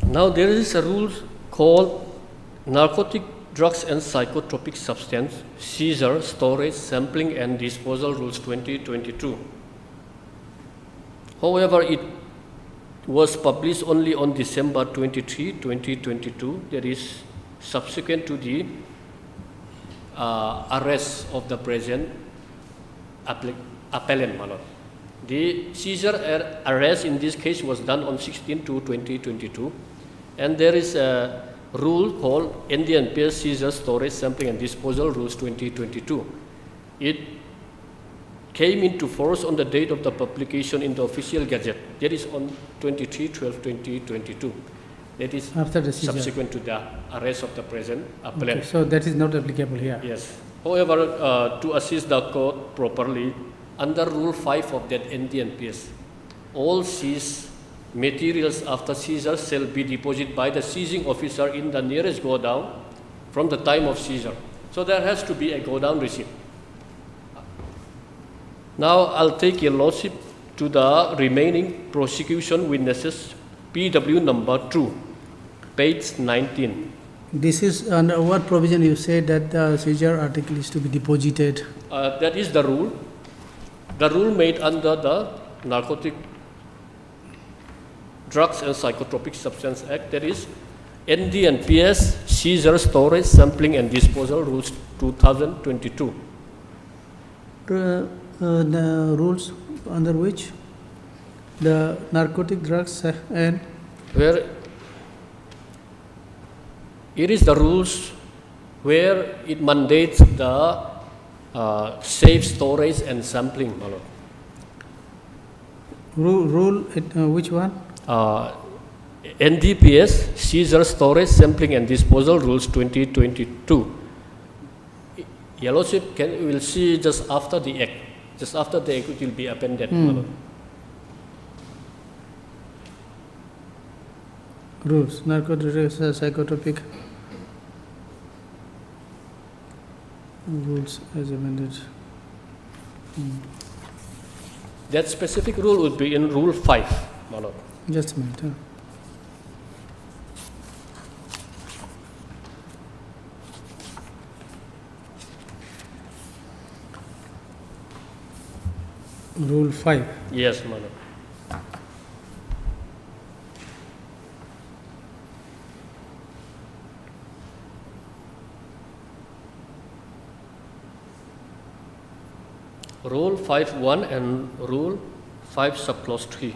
Now there is a rule called Narcotic Drugs and Psychotropic Substance Seizure, Storage, Sampling and Disposal Rules 2022. However, it was published only on December 23, 2022, that is subsequent to the arrest of the present appellant, my lord. The seizure arrest in this case was done on 16/2/2022, and there is a rule called ND&PS Seizure, Storage, Sampling and Disposal Rules 2022. It came into force on the date of the publication in the official gazette. That is on 23/12/2022. That is
after the seizure.
subsequent to the arrest of the present appellant.
Okay, so that is not applicable here.
Yes. However, to assist the court properly, under Rule 5 of that ND&PS, all seized materials after seizure shall be deposited by the seizing officer in the nearest go-down from the time of seizure. So there has to be a go-down receipt. Now I'll take your lordship to the remaining prosecution witnesses, PW number 2, page 19.
This is under what provision you said that the seizure article is to be deposited?
That is the rule. The rule made under the Narcotic Drugs and Psychotropic Substance Act, that is ND&PS Seizure, Storage, Sampling and Disposal Rules 2022.
The rules under which the narcotic drugs and
Where it is the rules where it mandates the safe storage and sampling, my lord.
Which one?
NDPS, Seizure, Storage, Sampling and Disposal Rules 2022. Your Lordship, we'll see just after the act. Just after the act, it will be appended, my lord.
Rules, narcotic, psychotropic. Rules as amended.
That specific rule would be in Rule 5, my lord.
Just a minute. Rule 5.
Yes, my lord. Rule 5.1 and Rule 5 subclause 3.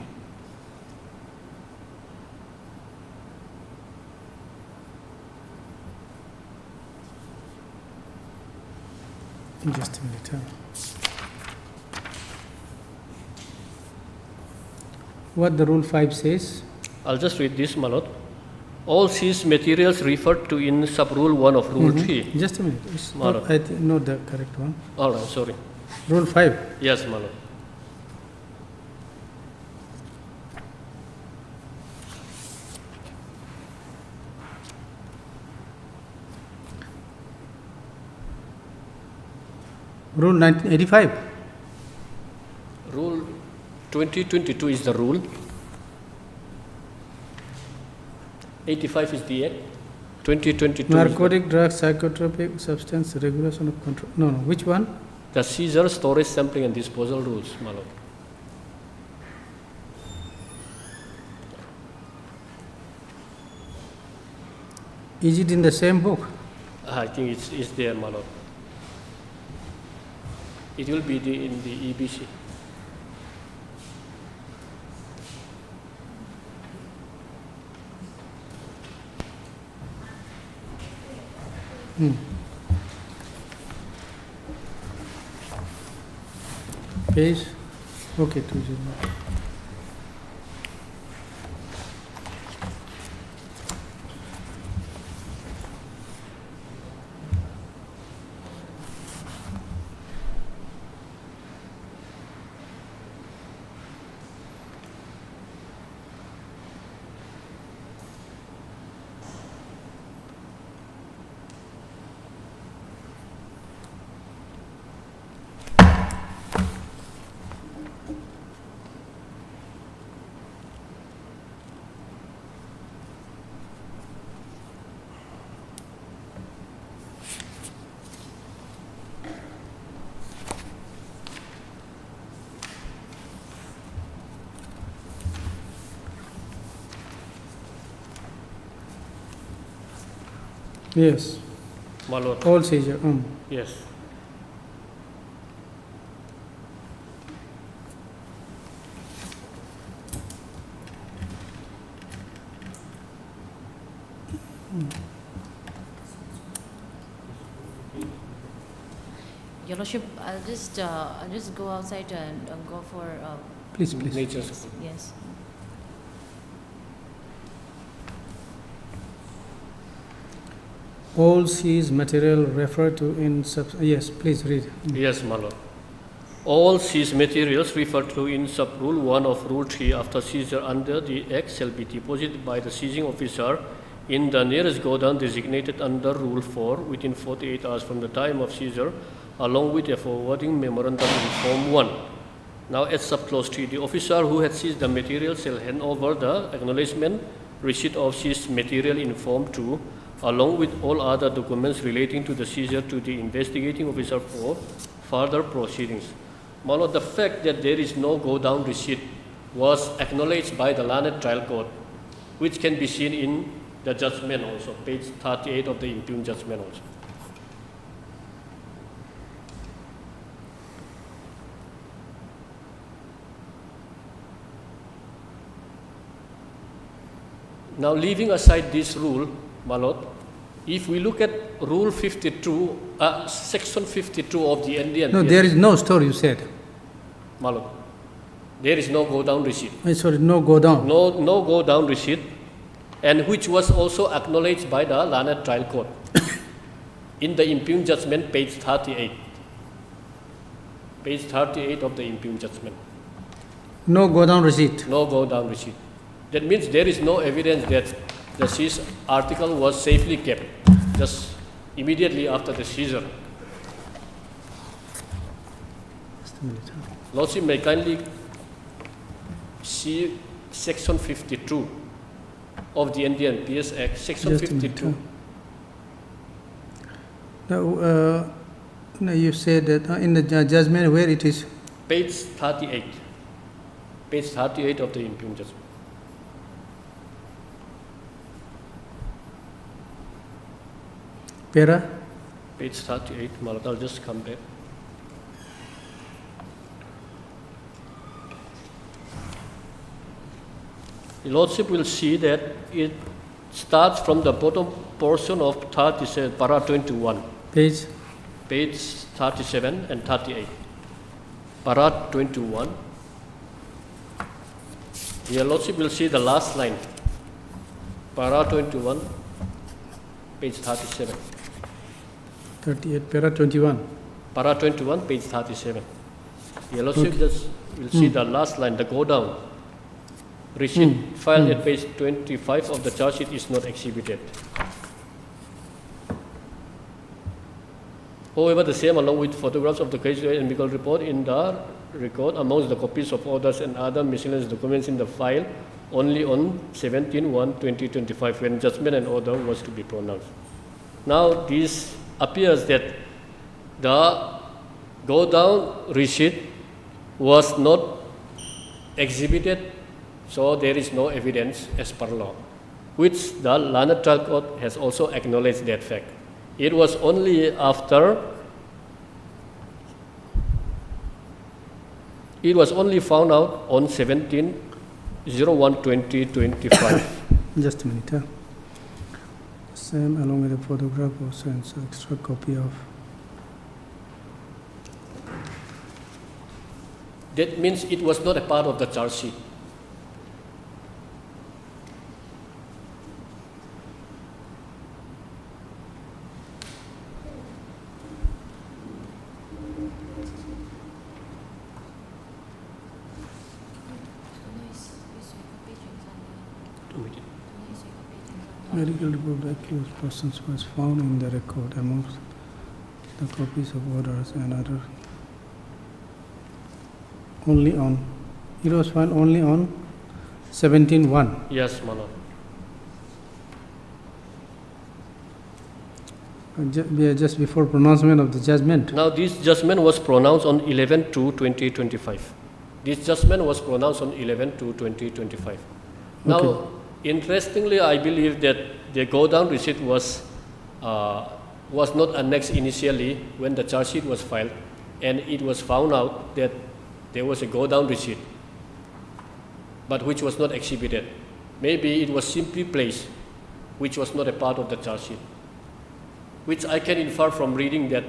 Just a minute. What the Rule 5 says?
I'll just read this, my lord. All seized materials referred to in sub-rule 1 of Rule 3.
Just a minute. It's
My
not,
lord.
not the correct one.
All right, sorry.
Rule 5.
Yes, my lord.
Rule 1985.
Rule 2022 is the rule. 85 is the act. 2022 is
Narcotic, drugs, psychotropic substance, regulation of control. No, which one?
the seizure, storage, sampling and disposal rules, my lord.
Is it in the same book?
I think it's there, my lord. It will be in the EBC.
Page? Okay, 20. Yes,
My lord.
all seizure.
Yes.
Your Lordship, I'll just go outside and go for,
Please, please.
Nature's.
yes.
All seized material referred to in yes, please read.
Yes, my lord. All seized materials referred to in sub-rule 1 of Rule 3 after seizure under the Act shall be deposited by the seizing officer in the nearest godown designated under Rule 4 within 48 hours from the time of seizure, along with a forwarding memorandum in Form 1. Now, at sub-clause 3, the officer who had seized the material shall hand over the acknowledgement receipt of seized material in Form 2, along with all other documents relating to the seizure to the investigating officer for further proceedings. My lord, the fact that there is no go-down receipt was acknowledged by the learned trial court, which can be seen in the judgment also, page 38 of the impugned judgment also. Now, leaving aside this rule, my lord, If we look at Rule 52, Section 52 of the Indian
No, there is no store, you said.
My lord, there is no go down receipt.
Sorry, no go down.
No go down receipt, and which was also acknowledged by the learned trial court in the impugned judgment, page 38. Page 38 of the impugned judgment.
No go down receipt.
No go down receipt. That means there is no evidence that the seized article was safely kept just immediately after the seizure. Lordship may kindly see Section 52 of the Indian PS Act, Section
Just a minute,
52.
Now, you said that in the judgment where it is.
Page 38. Page 38 of the impugned judgment.
Para?
Page 38, Malad, I'll just come back. The Lordship will see that it starts from the bottom portion of 37, para 21.
Page?
Page 37 and 38. Para 21. Your Lordship will see the last line. Para 21, page 37.
38, para 21.
Para 21, page 37. Your Lordship
Okay.
just will see the last line, the go down. Receipt filed at page 25 of the charge sheet is not exhibited. However, the same along with photographs of the case and medical report in the record amongst the copies of orders and other miscellaneous documents in the file only on 17/1/2025 when judgment and order was to be pronounced. Now, this appears that the go down receipt was not exhibited, so there is no evidence as per law, which the learned trial court has also acknowledged that fact. It was only after, it was only found out on 17/01/2025.
Just a minute. Same along with the photograph also and so extra copy of.
That means it was not a part of the charge sheet.
Medical report of accused persons was found in the record amongst the copies of orders and other. Only on, it was found only on 17/1.
Yes, my lord.
Just before pronouncement of the judgment.
Now, this judgment was pronounced on 11/2/2025. This judgment was pronounced on 11/2/2025. Now,
Okay.
interestingly, I believe that the go down receipt was not annexed initially when the charge sheet was filed, and it was found out that there was a go down receipt, but which was not exhibited. Maybe it was simply placed, which was not a part of the charge sheet, which I can infer from reading that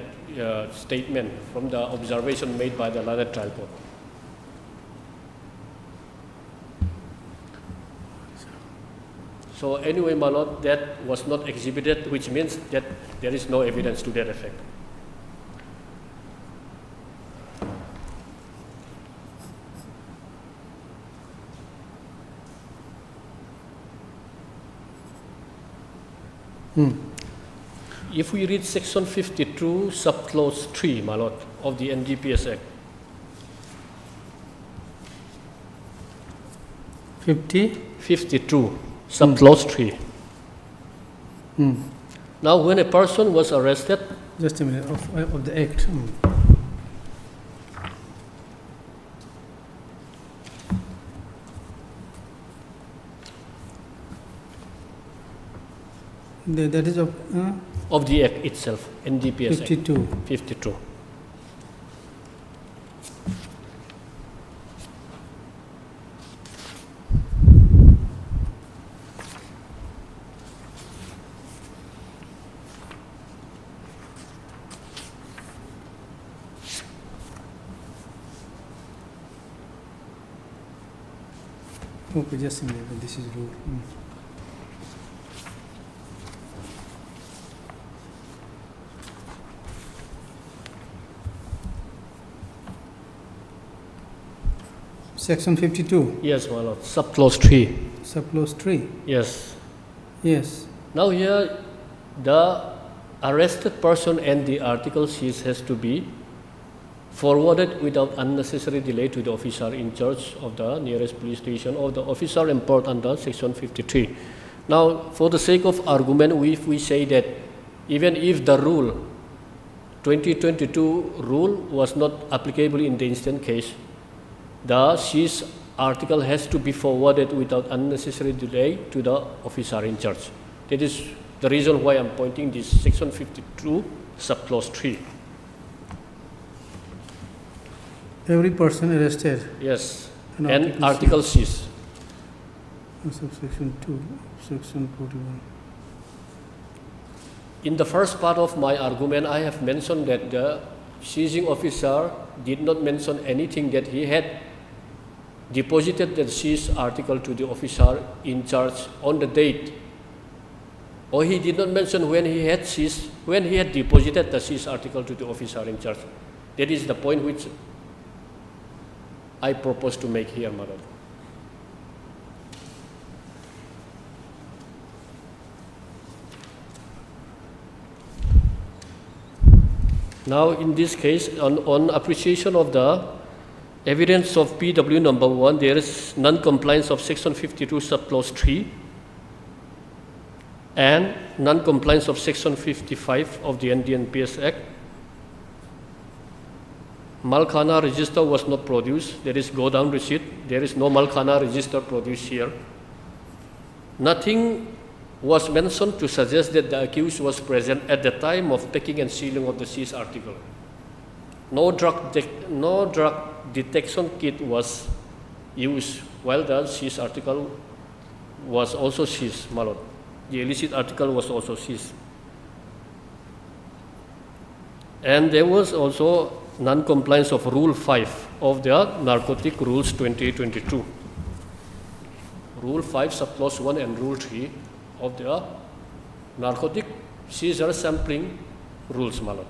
statement from the observation made by the learned trial court. So anyway, my lord, that was not exhibited, which means that there is no evidence to that effect. If we read section 52, subclause 3, my lord, of the NDPS Act. 52, subclause 3. Now, when a person was arrested,
Just a minute, of the act. That is
of the Act itself, NDPS Act.
52.
52.
Okay, just a minute, this is rule. Section 52,
Yes, my lord. Subclause 3.
subclause 3.
Yes.
Yes.
Now here, the arrested person and the article seized has to be forwarded without unnecessary delay to the officer in charge of the nearest police station or the officer employed under section 53. Now, for the sake of argument, if we say that even if the rule, 2022 rule was not applicable in the instant case, the seized article has to be forwarded without unnecessary delay to the officer in charge. That is the reason why I'm pointing this section 52 subclause 3.
Every person arrested.
Yes,
An
and article seized.
Subsection 2, section 41.
In the first part of my argument, I have mentioned that the seizing officer did not mention anything that he had deposited the seized article to the officer in charge on the date, or he did not mention when he had deposited the seized article to the officer in charge. That is the point which I propose to make here, Madam. Now, in this case, on appreciation of the evidence of PW number 1, there is non-compliance of section 52 subclause 3 and non-compliance of section 55 of the NDNPS Act. Malkhana register was not produced. There is go-down receipt. There is no Malkhana register produced here. Nothing was mentioned to suggest that the accused was present at the time of packing and sealing of the seized article. No drug detection kit was used while the seized article was also seized, my lord. The illicit article was also seized. And there was also non-compliance of Rule 5 of the Narcotic Rules 2022. Rule 5, subclause 1 and Rule 3 of the Narcotic Seizure Sampling Rules, my lord.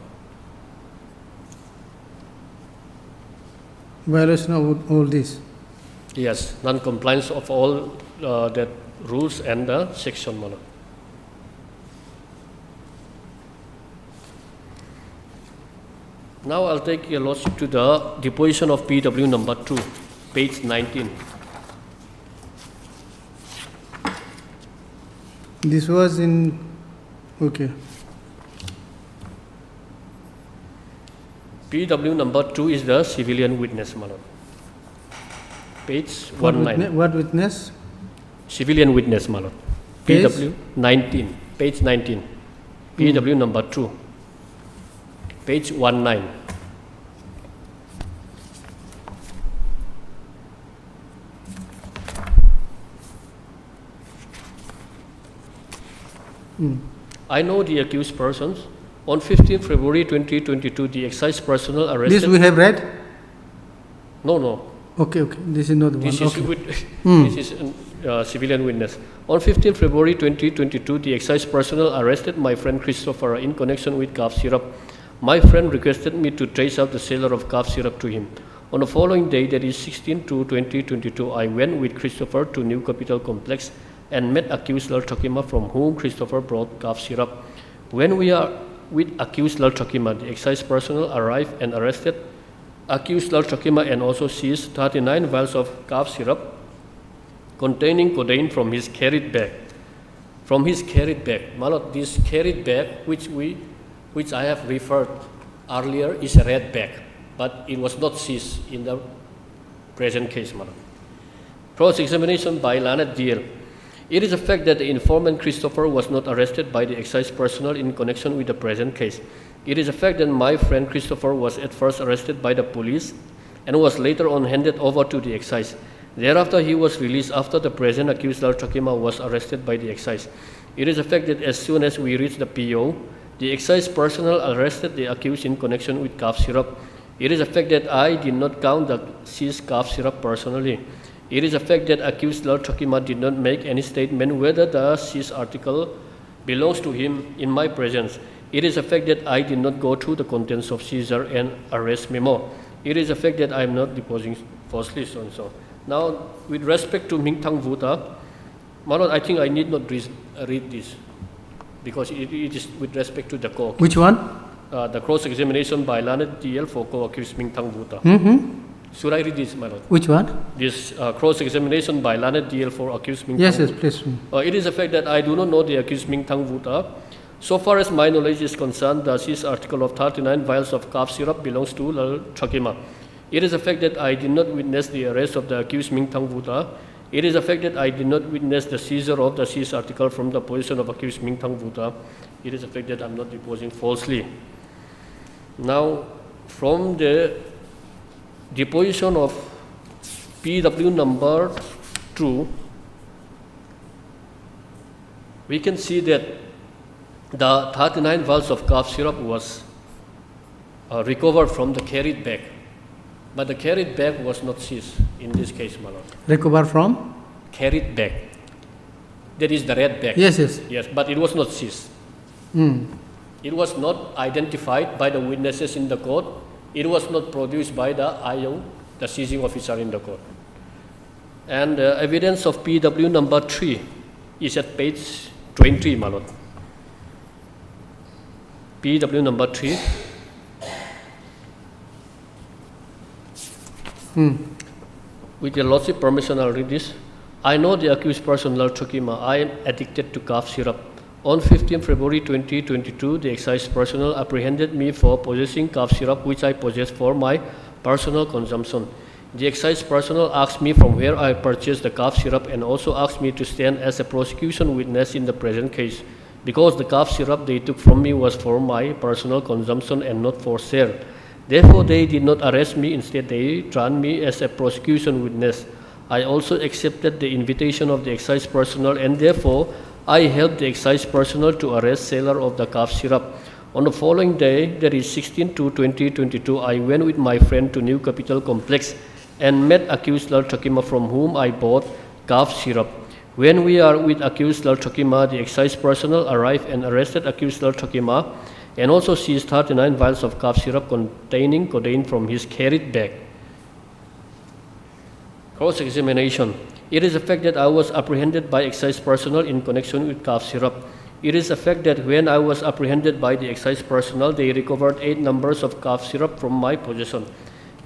Violation of all this.
Yes, non-compliance of all that rules and the section, my lord. Now I'll take your lordship to the deposition of PW number 2, page 19.
This was in, okay.
PW number 2 is the civilian witness, my lord. Page
What
19.
What witness?
Civilian witness, my lord.
Page?
PW 19, page 19. PW number 2, page 19. I know the accused persons. On 15 February 2022, the excise personnel arrested.
This we have read?
No.
Okay, okay. This is not the one.
This is,
Okay.
this is civilian witness. On 15 February 2022, the excise personnel arrested my friend Christopher in connection with cough syrup. My friend requested me to trace out the seller of cough syrup to him. On the following day, that is 16/2/2022, I went with Christopher to New Capital Complex and met accused Lal Chokima, from whom Christopher brought cough syrup. When we are with accused Lal Chokima, the excise personnel arrived and arrested accused Lal Chokima and also seized 39 vials of cough syrup containing codeine from his carried bag. From his carried bag, my lord, this carried bag which I have referred earlier is a red bag, but it was not seized in the present case, my lord. Cross-examination by Lanet DL. It is a fact that the informant Christopher was not arrested by the excise personnel in connection with the present case. It is a fact that my friend Christopher was at first arrested by the police and was later on handed over to the excise. Thereafter, he was released after the present accused Lal Chokima was arrested by the excise. It is a fact that as soon as we reached the PO, the excise personnel arrested the accused in connection with cough syrup. It is a fact that I did not count the seized cough syrup personally. It is a fact that accused Lord Chokima did not make any statement whether the seized article belongs to him in my presence. It is a fact that I did not go through the contents of seizure and arrest memo. It is a fact that I am not deposing falsely, so and so. Now, with respect to Mingtang Vuta, my lord, I think I need not read this because it is with respect to the court.
Which one?
The cross-examination by Lanet DL for co-accused Mingtang Vuta. Should I read this, my lord?
Which one?
This cross-examination by Lanet DL for accused Mingtang
Yes, yes, please.
It is a fact that I do not know the accused Mingtang Vuta. So far as my knowledge is concerned, the seized article of 39 vials of cough syrup belongs to Lord Chokima. It is a fact that I did not witness the arrest of the accused Mingtang Vuta. It is a fact that I did not witness the seizure of the seized article from the possession of accused Mingtang Vuta. It is a fact that I am not deposing falsely. Now, from the deposition of PW number 2, we can see that the 39 vials of cough syrup was recovered from the carried bag. But the carried bag was not seized in this case, my lord.
Recover from?
Carried bag. That is the red bag.
Yes, yes.
Yes, but it was not seized. It was not identified by the witnesses in the court. It was not produced by the IO, the seizing officer in the court. And evidence of PW number 3 is at page 20, my lord. PW number 3. With your lordship permission, I'll read this. I know the accused person, Lord Chokima. I am addicted to cough syrup. On 15 February 2022, the excise personnel apprehended me for possessing cough syrup, which I possess for my personal consumption. The excise personnel asked me from where I purchased the cough syrup and also asked me to stand as a prosecution witness in the present case, because the cough syrup they took from me was for my personal consumption and not for sale. Therefore, they did not arrest me. Instead, they tried me as a prosecution witness. I also accepted the invitation of the excise personnel, and therefore, I helped the excise personnel to arrest seller of the cough syrup. On the following day, that is 16/2/2022, I went with my friend to New Capital Complex and met accused Lord Chokima, from whom I bought cough syrup. When we are with accused Lord Chokima, the excise personnel arrived and arrested accused Lord Chokima and also seized 39 vials of cough syrup containing codeine from his carried bag. Cross-examination. It is a fact that I was apprehended by excise personnel in connection with cough syrup. It is a fact that when I was apprehended by the excise personnel, they recovered 8 numbers of cough syrup from my possession.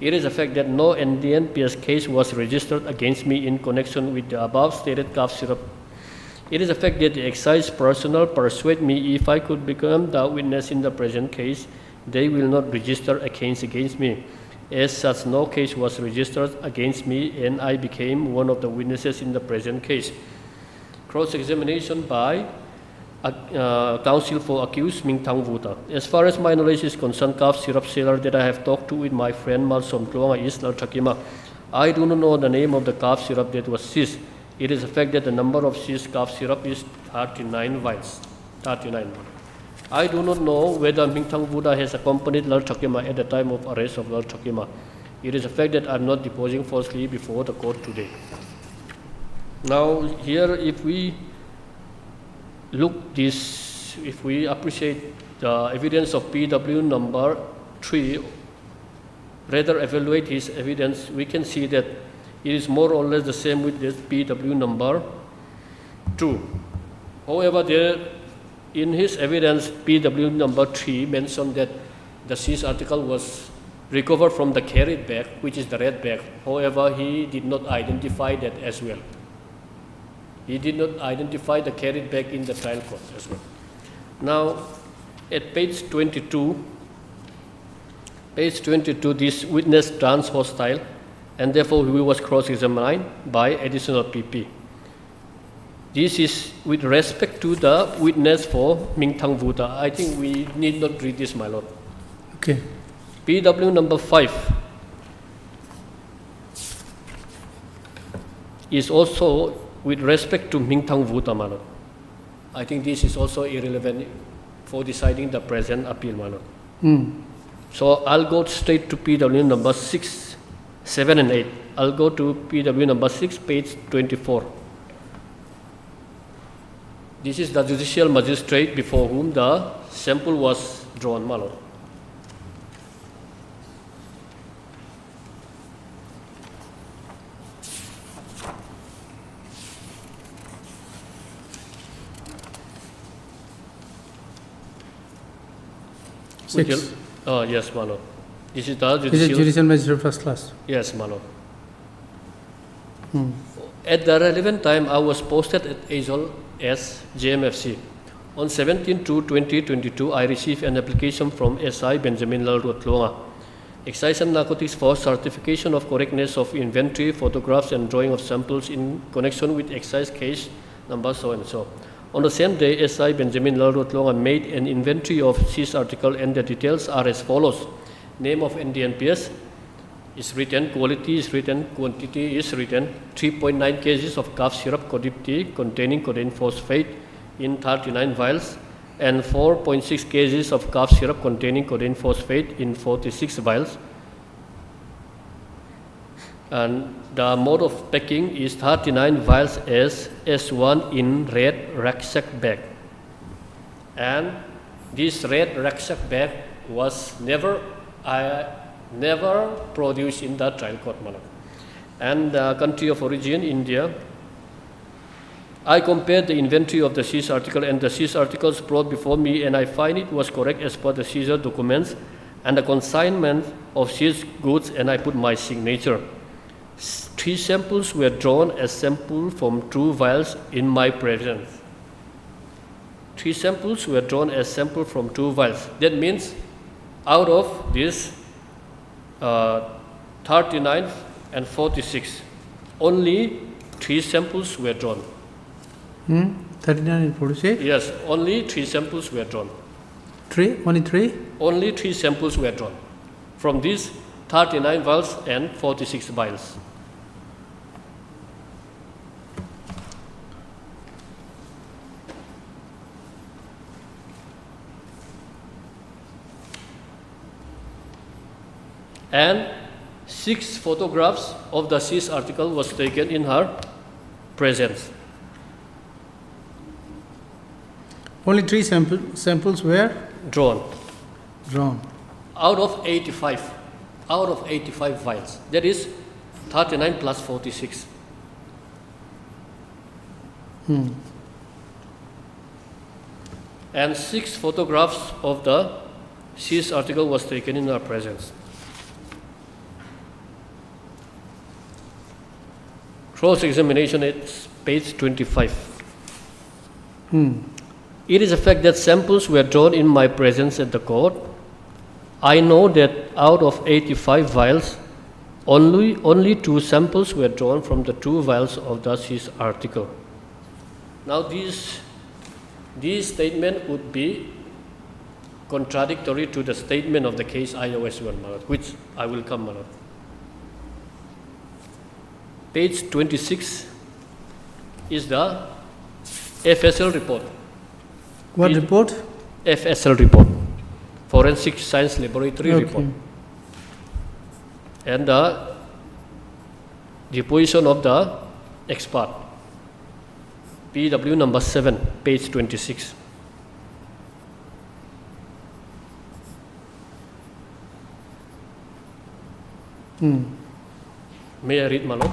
It is a fact that no NDNPS case was registered against me in connection with the above stated cough syrup. It is a fact that the excise personnel persuade me if I could become the witness in the present case, they will not register a case against me. As such, no case was registered against me and I became one of the witnesses in the present case. Cross-examination by counsel for accused Mingtang Vuta. As far as my knowledge is concerned, cough syrup seller that I have talked to with my friend Malsom Kluanga is Lord Chokima. I do not know the name of the cough syrup that was seized. It is a fact that the number of seized cough syrup is 39 vials. 39. I do not know whether Mingtang Vuta has accompanied Lord Chokima at the time of arrest of Lord Chokima. It is a fact that I am not deposing falsely before the court today. Now here, if we look this, if we appreciate the evidence of PW number 3, rather evaluate his evidence, we can see that it is more or less the same with this PW number 2. However, there in his evidence, PW number 3 mentioned that the seized article was recovered from the carried bag, which is the red bag. However, he did not identify that as well. He did not identify the carried bag in the trial court as well. Now, at page 22, this witness turns hostile, and therefore he was cross-examined by additional PP. This is with respect to the witness for Mingtang Vuta. I think we need not read this, my lord.
Okay.
PW number 5 is also with respect to Mingtang Vuta, my lord. I think this is also irrelevant for deciding the present appeal, my lord. So I'll go straight to PW number 6, 7, and 8. I'll go to PW number 6, page 24. This is the judicial magistrate before whom the sample was drawn, my lord.
Six.
Yes, my lord. This is the
Is it
judicial.
judicial magistrate first class?
Yes, my lord. At the relevant time, I was posted at Azol as JMFC. On 17/2/2022, I received an application from SI Benjamin Lalruatlonga, Excise and Narcotics for certification of correctness of inventory, photographs, and drawing of samples in connection with excise case number so and so. On the same day, SI Benjamin Lalruatlonga made an inventory of seized article, and the details are as follows: name of NDNPS is written, quality is written, quantity is written, 3.9 kgs of cough syrup codeine containing codeine phosphate in 39 vials, and 4.6 kgs of cough syrup containing codeine phosphate in 46 vials. And the mode of packing is 39 vials as S1 in red rucksack bag. And this red rucksack bag was never produced in the trial court, my lord. And the country of origin, India. I compared the inventory of the seized article and the seized articles brought before me, and I find it was correct as per the seizure documents and the consignment of seized goods, and I put my signature. 3 samples were drawn as sample from 2 vials in my presence. 3 samples were drawn as sample from 2 vials. That means out of this 39 and 46, only 3 samples were drawn.
39 and 46?
Yes, only 3 samples were drawn.
3? Only 3?
Only 3 samples were drawn from these 39 vials and 46 vials. And 6 photographs of the seized article was taken in her presence.
Only 3 samples were
Drawn
drawn.
out of 85 vials. That is 39 plus 46. And 6 photographs of the seized article was taken in our presence. Cross-examination at page 25. It is a fact that samples were drawn in my presence at the court. I know that out of 85 vials, only 2 samples were drawn from the 2 vials of the seized article. Now this statement would be contradictory to the statement of the case IOS 1, my lord, which I will come, my lord. Page 26 is the FSL report.
What report?
FSL report, Forensic Science Laboratory
Okay.
report. And the position of the expert, PW number 7, page 26. May I read, my lord?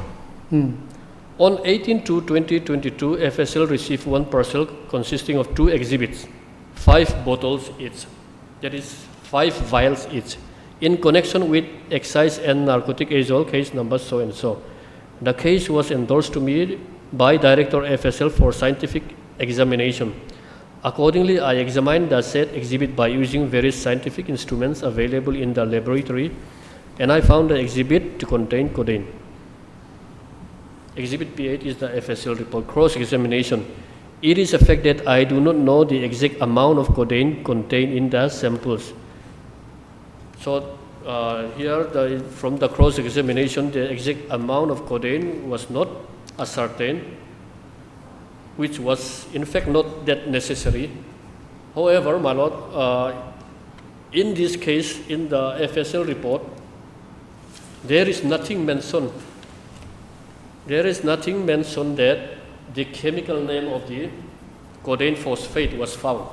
On 18/2/2022, FSL received 1 parcel consisting of 2 exhibits, 5 bottles each, that is 5 vials each, in connection with excise and narcotic azole case number so and so. The case was endorsed to me by Director FSL for scientific examination. Accordingly, I examined the said exhibit by using various scientific instruments available in the laboratory, and I found the exhibit to contain codeine. Exhibit P8 is the FSL report. Cross-examination. It is a fact that I do not know the exact amount of codeine contained in the samples. So here, from the cross-examination, the exact amount of codeine was not ascertained, which was in fact not that necessary. However, my lord, in this case, in the FSL report, there is nothing mentioned There is nothing mentioned that the chemical name of the codeine phosphate was found,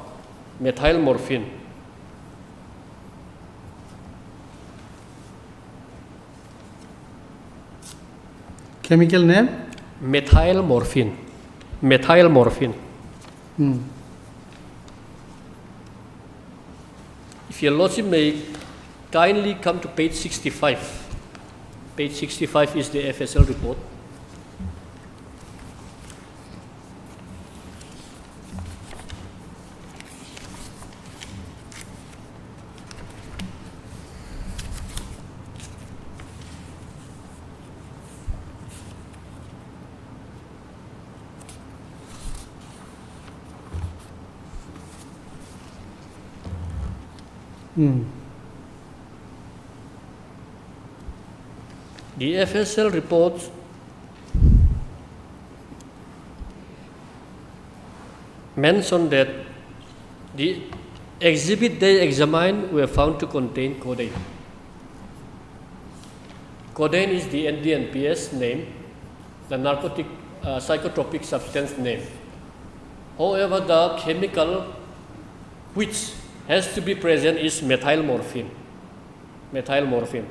methyl morphine.
Chemical name?
Methyl morphine. Methyl morphine. If your lordship may kindly come to page 65. Page 65 is the FSL report. The FSL report mentioned that the exhibit they examined were found to contain codeine. Codeine is the NDNPS name, the narcotic psychotropic substance name. However, the chemical which has to be present is methyl morphine. Methyl morphine.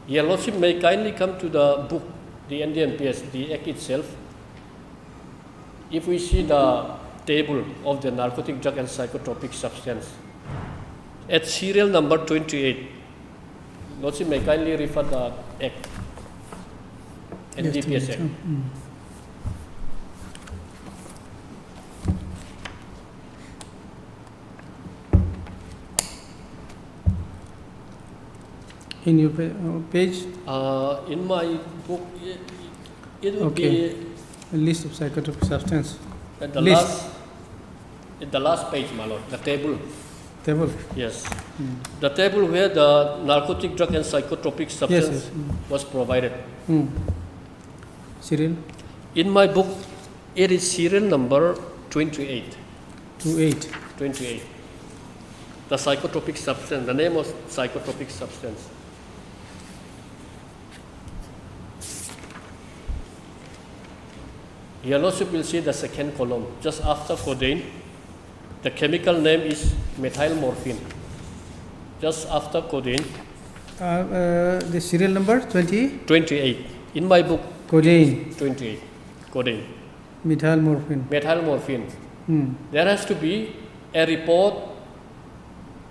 Your lordship may kindly come to the book, the NDNPS, the act itself. If we see the table of the narcotic drug and psychotropic substance, at serial number 28, lordship may kindly refer the act, NDPS act.
In your page?
In my book, it will
Okay.
be
A list of psychotropic substance.
at the
List.
last page, my lord, the table.
Table.
Yes. The table where the narcotic drug and psychotropic substance
yes.
was provided.
Serial?
In my book, it is serial number 28.
28.
28. The psychotropic substance, the name of psychotropic substance. Your lordship will see the second column. Just after codeine, the chemical name is methyl morphine. Just after codeine,
The serial number 20?
28. In my book,
Codeine.
28. Codeine.
Methyl morphine.
Methyl morphine. There has to be a report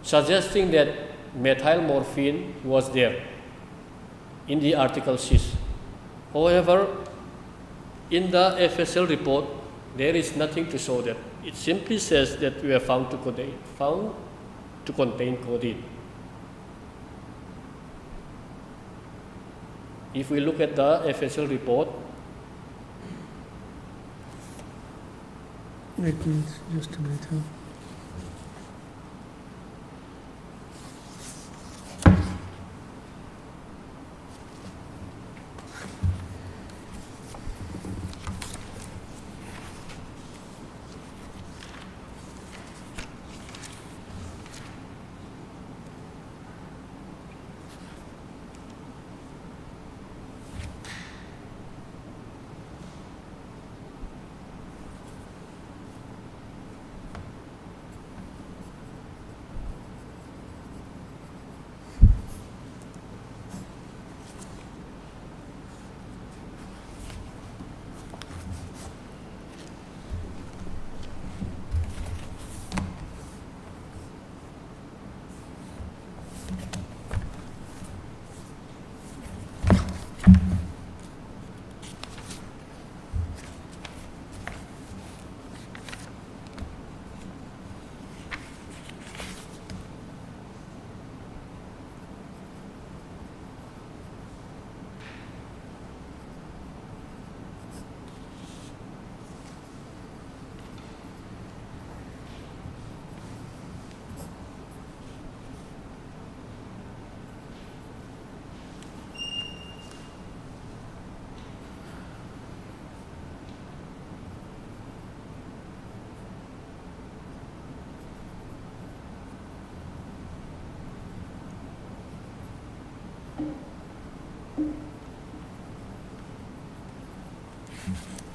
suggesting that methyl morphine was there in the article 6. However, in the FSL report, there is nothing to show that. It simply says that we are found to contain codeine. If we look at the FSL report,
It means just a minute.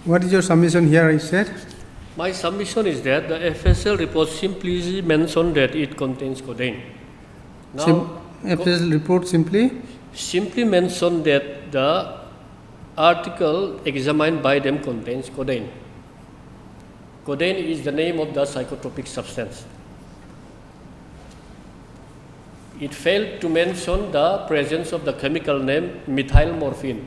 What is your submission here, I said?
My submission is that the FSL report simply mentioned that it contains codeine. Now,
FSL report
simply mentioned that the article examined by them contains codeine. Codeine is the name of the psychotropic substance. It failed to mention the presence of the chemical name methylmorphine.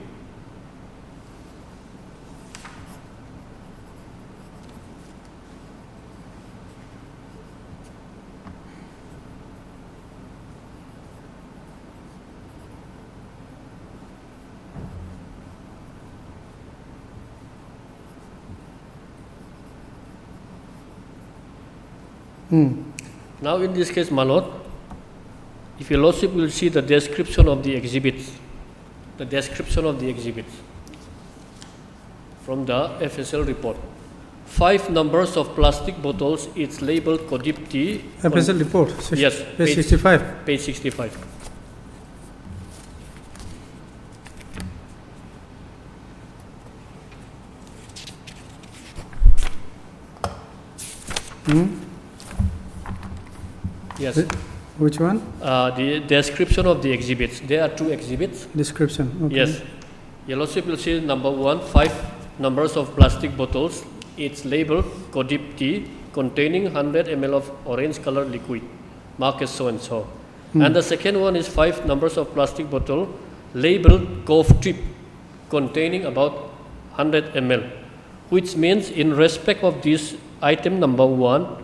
Now in this case, my lord, if your lordship will see the description of the exhibits, from the FSL report. 5 numbers of plastic bottles, it's labeled Codipti.
FSL report?
Yes.
Page 65.
Page 65. Yes.
Which one?
The description of the exhibits. There are 2 exhibits.
Description, okay.
Yes. Your lordship will see number 1, 5 numbers of plastic bottles. It's labeled Codipti, containing 100 ml of orange color liquid, marked as so and so. And the second one is 5 numbers of plastic bottle labeled Cough Trip, containing about 100 ml, which means in respect of this item number 1,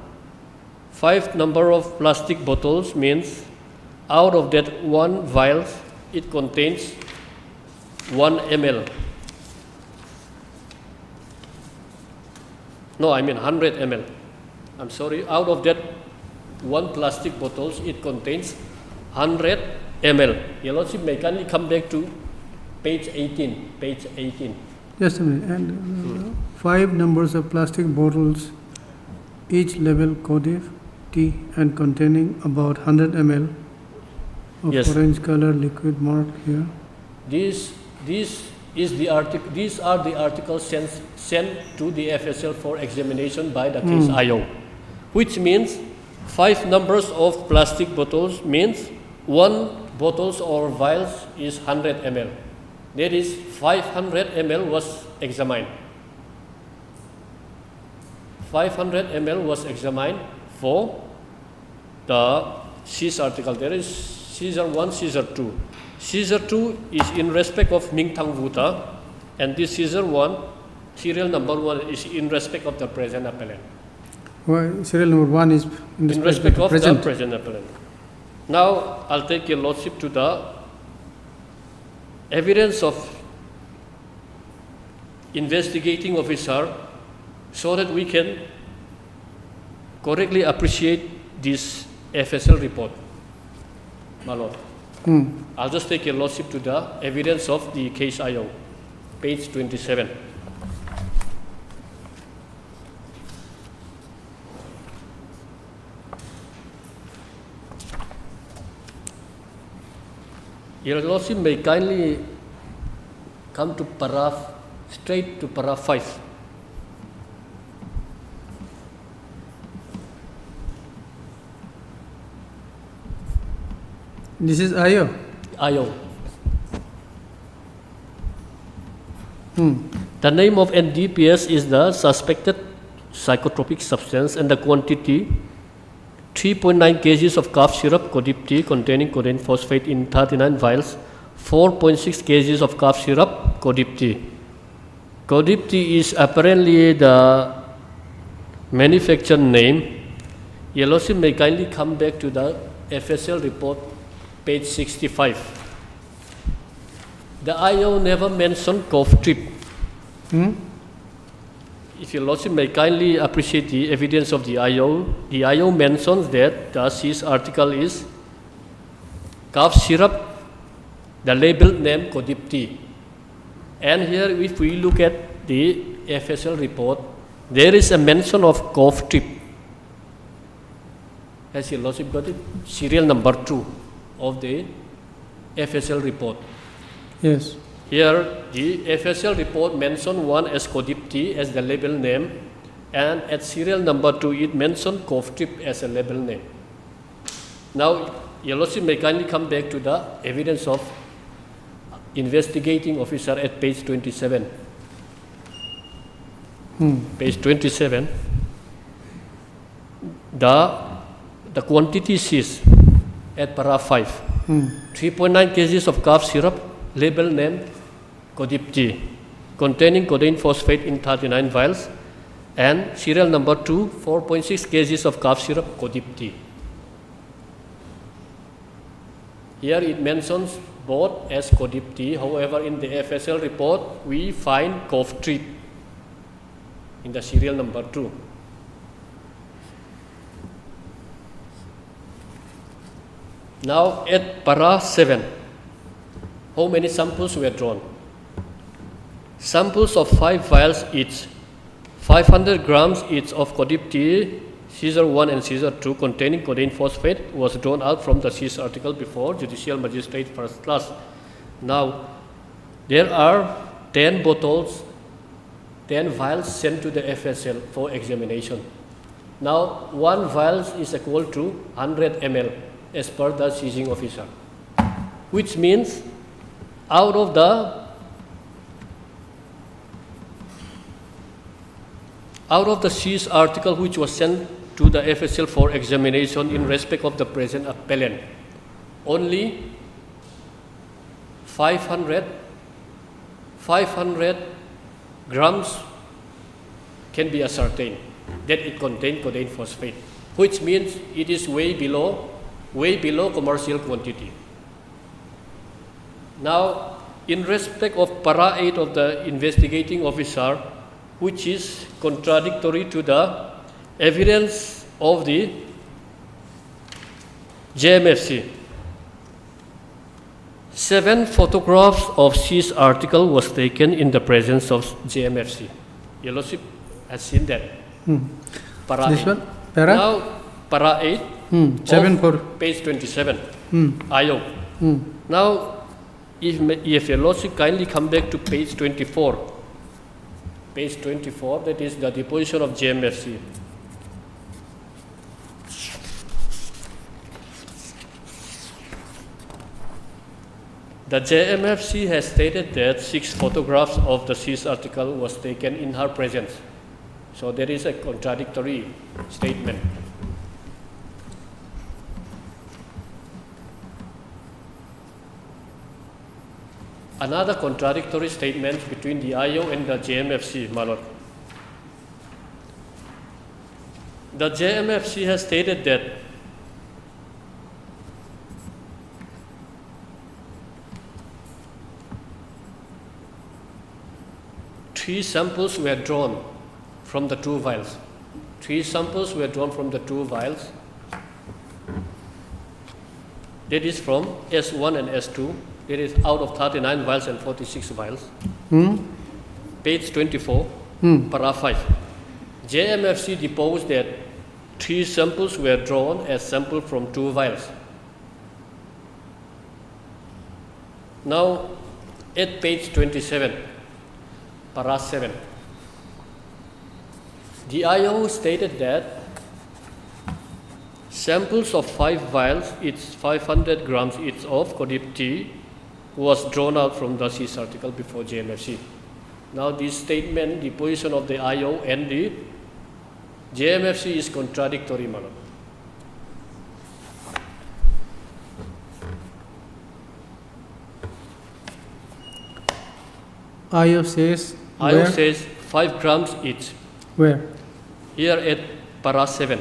5 number of plastic bottles means out of that 1 vial, it contains 1 ml. No, I mean 100 ml. I'm sorry, out of that 1 plastic bottles, it contains 100 ml. Your lordship may kindly come back to page 18.
Just a minute. And 5 numbers of plastic bottles, each label Codif T and containing about 100 ml of
Yes.
orange color liquid marked here.
These are the articles sent to the FSL for examination by the case IO, which means 5 numbers of plastic bottles means 1 bottles or vials is 100 ml. That is 500 ml was examined. 500 ml was examined for the SIS article. There is Caesar 1, Caesar 2. Caesar 2 is in respect of Mingtang Vuta, and this Caesar 1, serial number 1, is in respect of the present appellant.
Well, serial number 1 is
In respect of the present appellant. Now, I'll take your lordship to the evidence of investigating officer so that we can correctly appreciate this FSL report, my lord. I'll just take your lordship to the evidence of the case IO, page 27. Your lordship may kindly come to straight to paragraph 5.
This is IO.
IO. The name of NDPS is the suspected psychotropic substance, and the quantity 3.9 kgs of cough syrup Codipti containing codeine phosphate in 39 vials, 4.6 kgs of cough syrup Codipti. Codipti is apparently the manufacturer name. Your lordship may kindly come back to the FSL report, page 65. The IO never mentioned cough trip. If your lordship may kindly appreciate the evidence of the IO mentions that the SIS article is cough syrup, the label name Codipti. And here, if we look at the FSL report, there is a mention of cough trip. Has your lordship got it? Serial number 2 of the FSL report.
Yes.
Here, the FSL report mentioned one as Codipti as the label name, and at serial number 2, it mentioned Coftrip as a label name. Now, Your Lordship may kindly come back to the evidence of investigating officer at page 27. Page 27. The quantity seized at para 5. 3.9 kgs of cough syrup, label name Codipti, containing codeine phosphate in 39 vials, and serial number 2, 4.6 kgs of cough syrup, Codipti. Here it mentions both as Codipti, however, in the FSL report, we find Coftrip in the serial number 2. Now at para 7, how many samples were drawn? Samples of 5 vials each, 500 grams each of Codipti, Caesar 1 and Caesar 2 containing codeine phosphate was drawn out from the seized article before Judicial Magistrate First Class. Now, there are 10 bottles, 10 vials sent to the FSL for examination. Now, 1 vial is equal to 100 ml as per the seizing officer, which means out of the seized article which was sent to the FSL for examination in respect of the present appellant, only 500 grams can be ascertained that it contained codeine phosphate, which means it is way below commercial quantity. Now, in respect of para 8 of the investigating officer, which is contradictory to the evidence of the JMFC. 7 photographs of seized article was taken in the presence of JMFC. Your Lordship has seen that. Para
This
8.
one? Para?
Now, para 8,
7
of
for...
page 27, IO. Now, if Your Lordship kindly come back to page 24, page 24, that is the deposition of JMFC. The JMFC has stated that 6 photographs of the seized article was taken in her presence. So there is a contradictory statement. Another contradictory statement between the IO and the JMFC, my lord. The JMFC has stated that three samples were drawn from the 2 vials. 3 samples were drawn from the 2 vials. That is from S1 and S2. It is out of 39 vials and 46 vials. Page 24, para 5. JMFC deposed that 3 samples were drawn as sample from 2 vials. Now, at page 27, para 7, the IO stated that samples of 5 vials, each 500 grams each of Codipti, was drawn out from the seized article before JMFC. Now this statement, the position of the IO and the JMFC is contradictory, madam.
IO says...
IO
where?
says 5 grams each.
Where?
Here at para 7,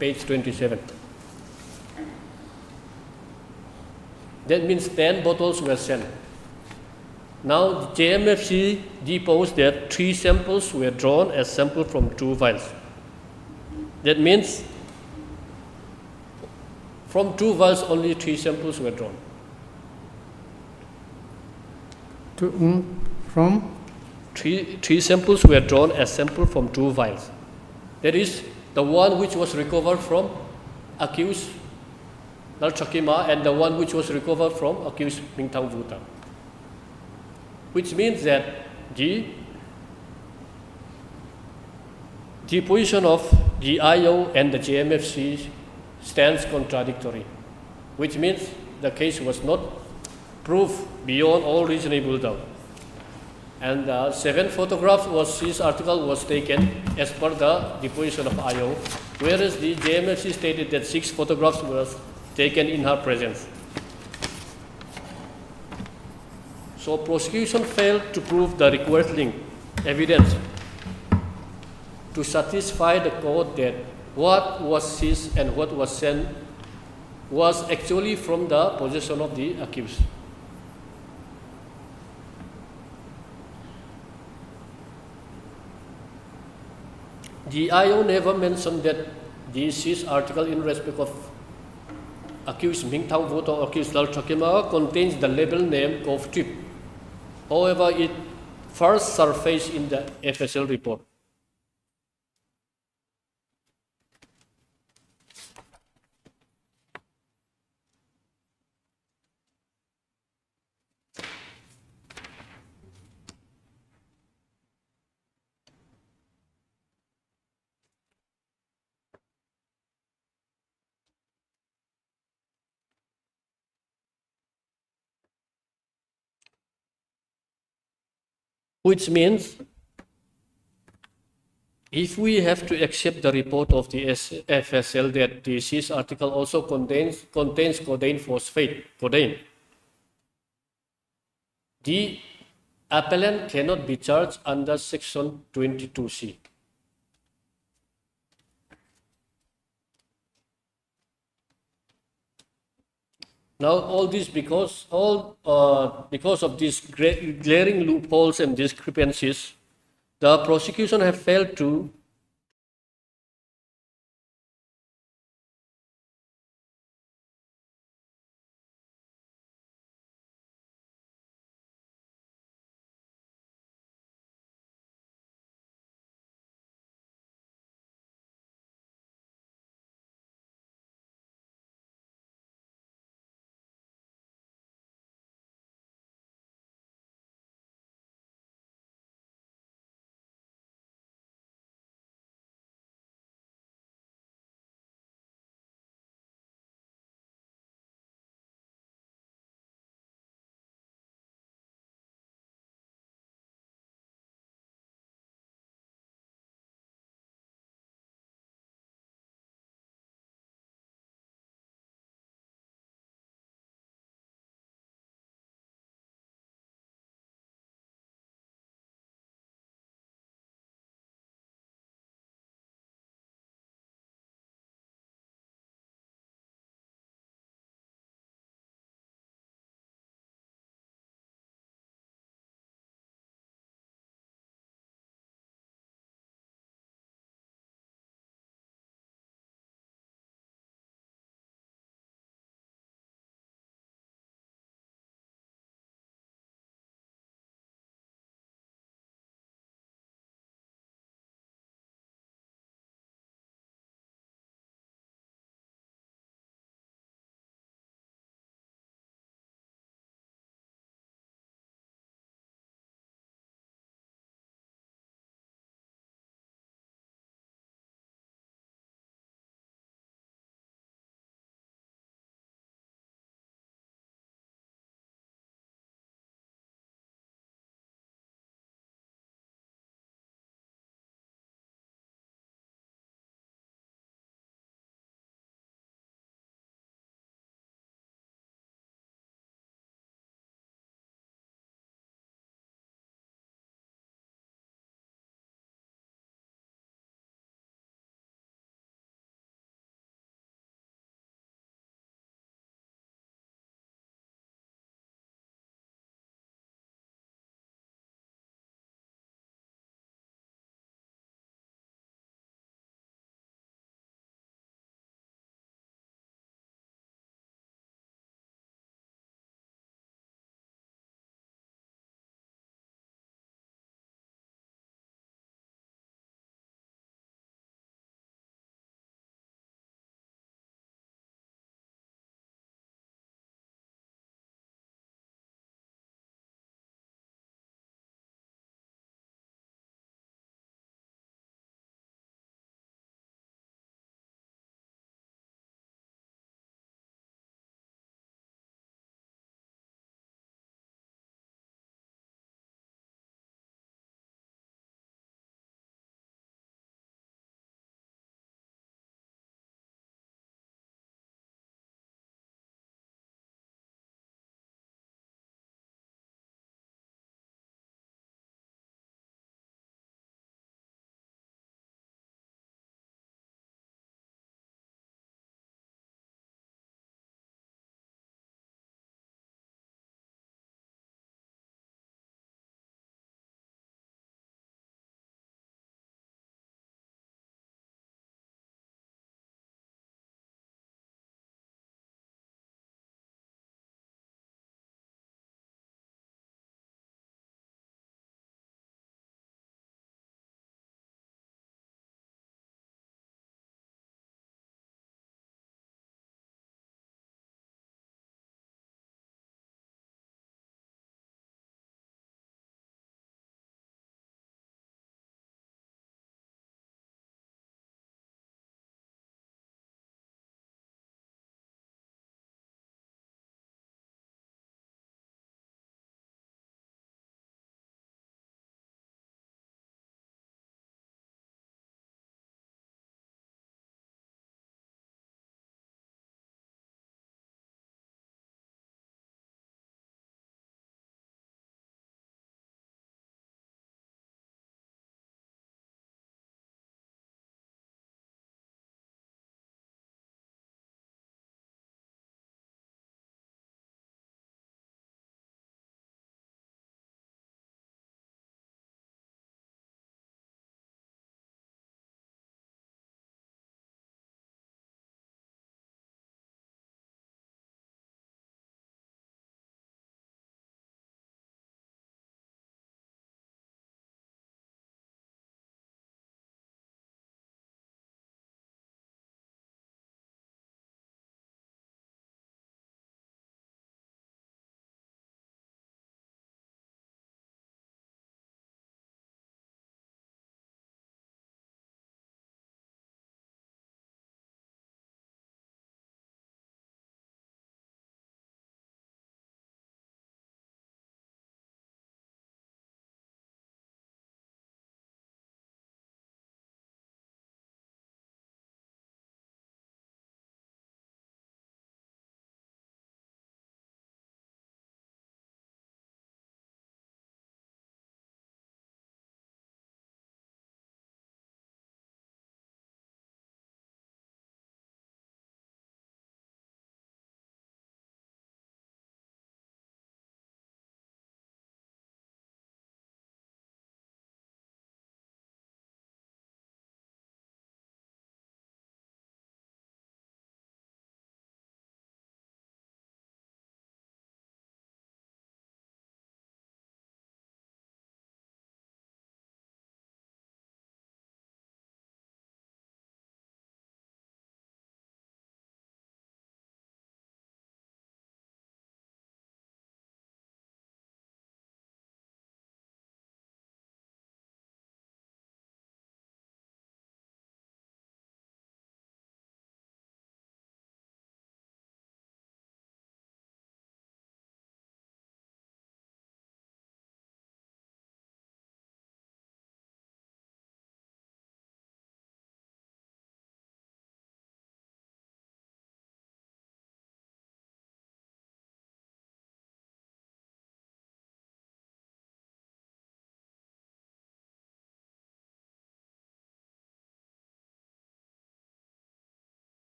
page 27. That means 10 bottles were sent. Now, JMFC deposed that 3 samples were drawn as sample from 2 vials. That means from 2 vials only 3 samples were drawn.
From?
3 samples were drawn as sample from 2 vials. That is the one which was recovered from accused Nal Chakima and the one which was recovered from accused Mingtang Vuta. which means that the position of the IO and the JMFC stands contradictory, which means the case was not proved beyond all reasonable doubt. And 7 photographs this article was taken as per the deposition of IO, whereas the JMFC stated that 6 photographs were taken in her presence. So prosecution failed to prove the required link evidence to satisfy the court that what was seized and what was sent was actually from the possession of the accused. The IO never mentioned that the seized article in respect of accused Ming Tang Voto or accused Lal Chakima contains the label name of trip. However, it first surfaced in the FSL report. Which means if we have to accept the report of the FSL that the seized article also contains codeine phosphate, codeine, the appellant cannot be charged under section 22C. Now all this because of these glaring loopholes and discrepancies, the prosecution have failed to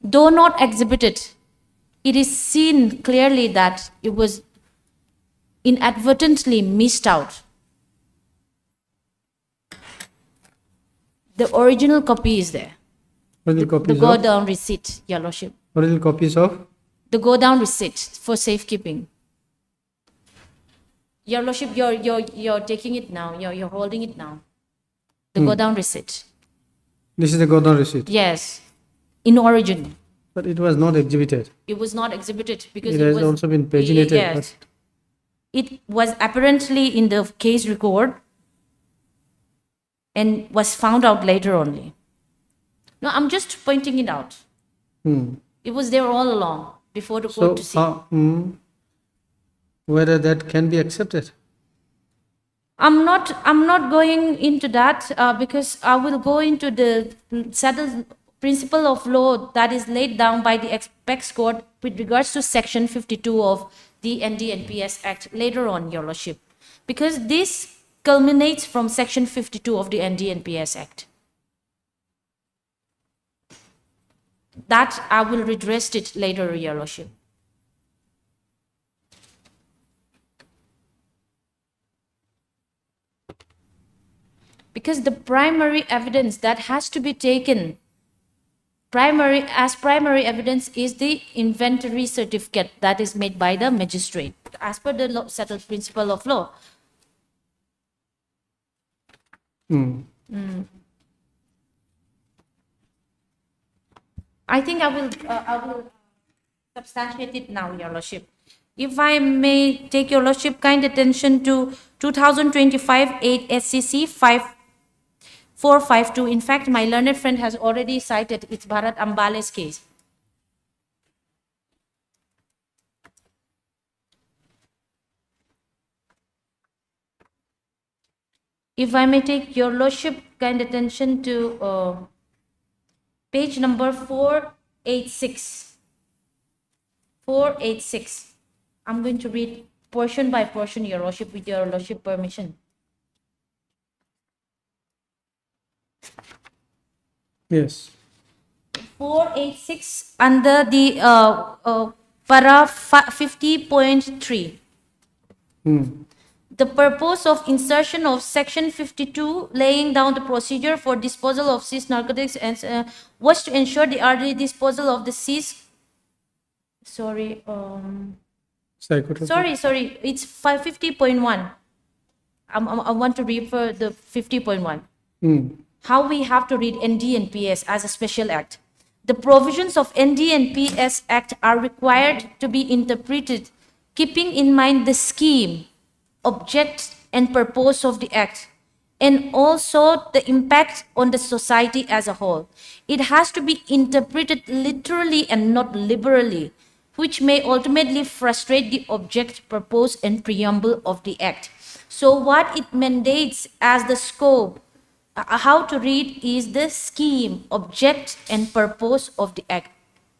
though not exhibited, it is seen clearly that it was inadvertently missed out. The original copy is there.
Original
The
copies
go
of,
down receipt, Your Lordship.
original copies of,
The go down receipt for safekeeping. Your Lordship, you're taking it now. You're holding it now. The go down receipt.
this is the go down receipt,
Yes, in origin.
but it was not exhibited.
It was not exhibited because
It
it
has
was
also been paginated,
Yes. It was apparently in the case record and was found out later only. No, I'm just pointing it out. It was there all along before the court
So,
to see.
whether that can be accepted?
I'm not going into that because I will go into the settled principle of law that is laid down by the Apex Court with regards to Section 52 of the ND&PS Act later on, Your Lordship, because this culminates from Section 52 of the ND&PS Act. That I will redress it later, Your Lordship. Because the primary evidence that has to be taken primary evidence is the inventory certificate that is made by the magistrate as per the settled principle of law. I think I will substantiate it now, Your Lordship. If I may take Your Lordship kind attention to 2025 8 SCC 5452. In fact, my learned friend has already cited it's Bharat Ambale's case. If I may take Your Lordship kind attention to page number 486. 486. I'm going to read portion by portion, Your Lordship, with Your Lordship permission.
Yes.
486 under the para 50.3. The purpose of insertion of section 52 laying down the procedure for disposal of seized narcotics and was to ensure the orderly disposal of the seized
Psychotropic.
sorry, it's 550.1. I want to refer the 50.1. How we have to read ND and PS as a special act. The provisions of ND and PS Act are required to be interpreted keeping in mind the scheme, object and purpose of the act, and also the impact on the society as a whole. It has to be interpreted literally and not liberally, which may ultimately frustrate the object, purpose, and preamble of the act. So what it mandates as the scope, how to read is the scheme, object, and purpose of the act.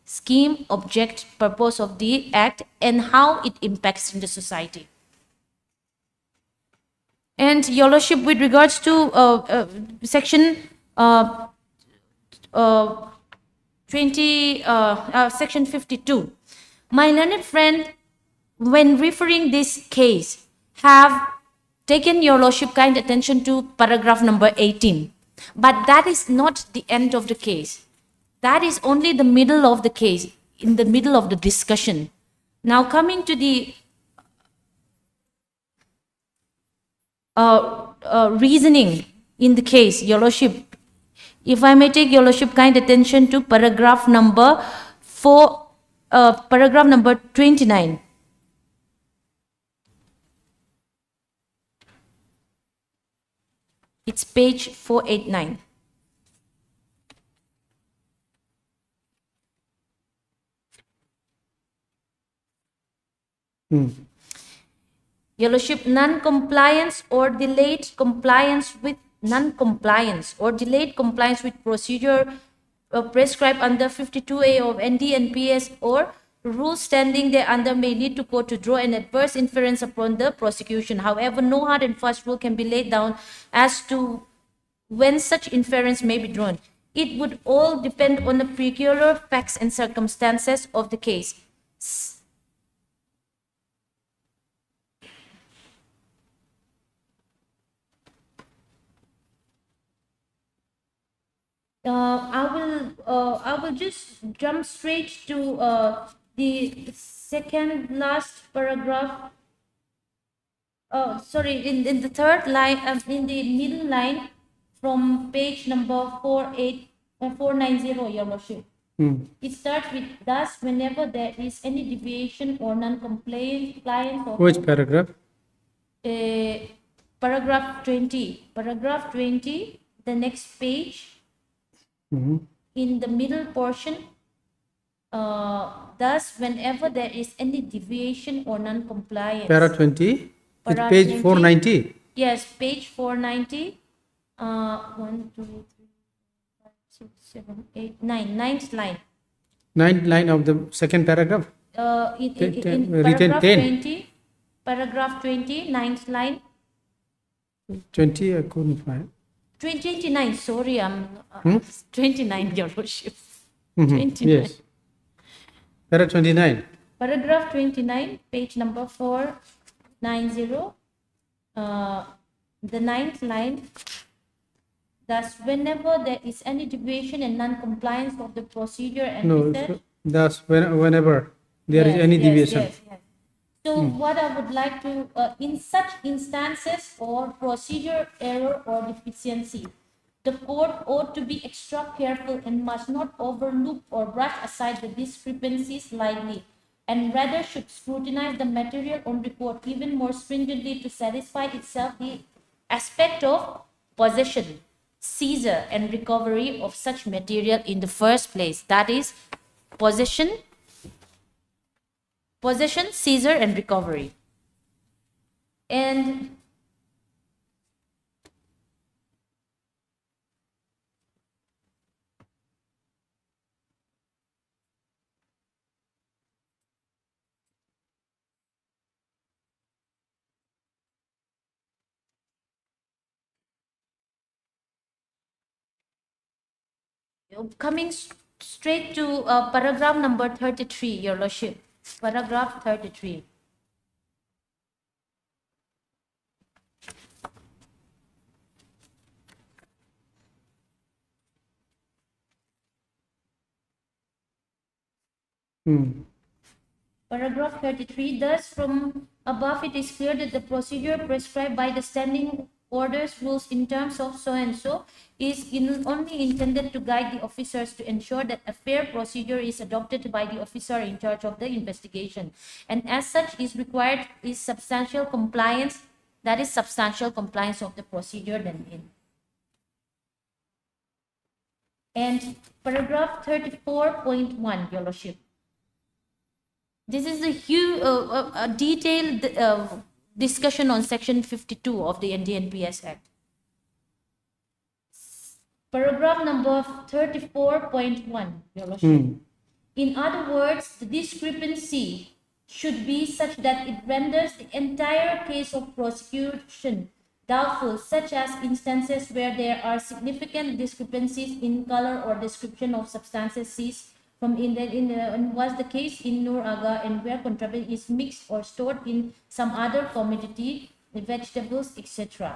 Scheme, object, purpose of the act, and how it impacts in the society. And Your Lordship, with regards to section 52, my learned friend, when referring this case, have taken Your Lordship kind attention to paragraph number 18. But that is not the end of the case. That is only the middle of the case, in the middle of the discussion. Now coming to the reasoning in the case, Your Lordship, if I may take Your Lordship kind attention to paragraph number 29. It's page 489. Your Lordship, non-compliance or delayed compliance with procedure prescribed under 52A of ND and PS or rules standing thereunder may lead to court to draw an adverse inference upon the prosecution. However, no hard and fast rule can be laid down as to when such inference may be drawn. it would all depend on the peculiar facts and circumstances of the case. I will just jump straight to the second last paragraph. Sorry, in the third line, in the middle line from page number 490, Your Worship. It starts with, thus, whenever there is any deviation or non-compliance of
Which paragraph?
Paragraph 20. Paragraph 20, the next page, in the middle portion, thus, whenever there is any deviation or non-compliance.
Para 20? It's
Para
page
20.
490.
Yes, page 490. 1, 2, 3, 4, 5, 6, 7, 8, 9. Ninth line.
Ninth line of the second paragraph.
In
Written
paragraph
10.
20, paragraph 20, ninth line.
20, I couldn't find.
29, sorry, I'm 29, Your Worship.
Mhm,
29.
Yes. Para 29.
Paragraph 29, page number 490, the ninth line. Thus, whenever there is any deviation and non-compliance of the procedure and
No,
research.
so that's whenever there is
Yes,
any
yes,
deviation.
yes, yes. So what I would like to, in such instances or procedure error or deficiency, the court ought to be extra careful and must not overlook or brush aside the discrepancies lightly, and rather should scrutinize the material on report even more stringently to satisfy itself the aspect of possession, seizure, and recovery of such material in the first place. That is, possession, seizure, and recovery. And coming straight to paragraph number 33, Your Lordship. Paragraph 33. Paragraph 33, thus from above it is clear that the procedure prescribed by the standing orders rules in terms of so and so is only intended to guide the officers to ensure that a fair procedure is adopted by the officer in charge of the investigation, and as such is required is substantial compliance, that is substantial compliance of the procedure then in. And paragraph 34.1, Your Lordship. This is a huge, detailed discussion on Section 52 of the NDNPS Act. Paragraph number 34.1, Your Lordship. In other words, the discrepancy should be such that it renders the entire case of prosecution doubtful, such as instances where there are significant discrepancies in color or description of substances seized from was the case in Nur Aga, and where contraband is mixed or stored in some other commodity, vegetables, etc.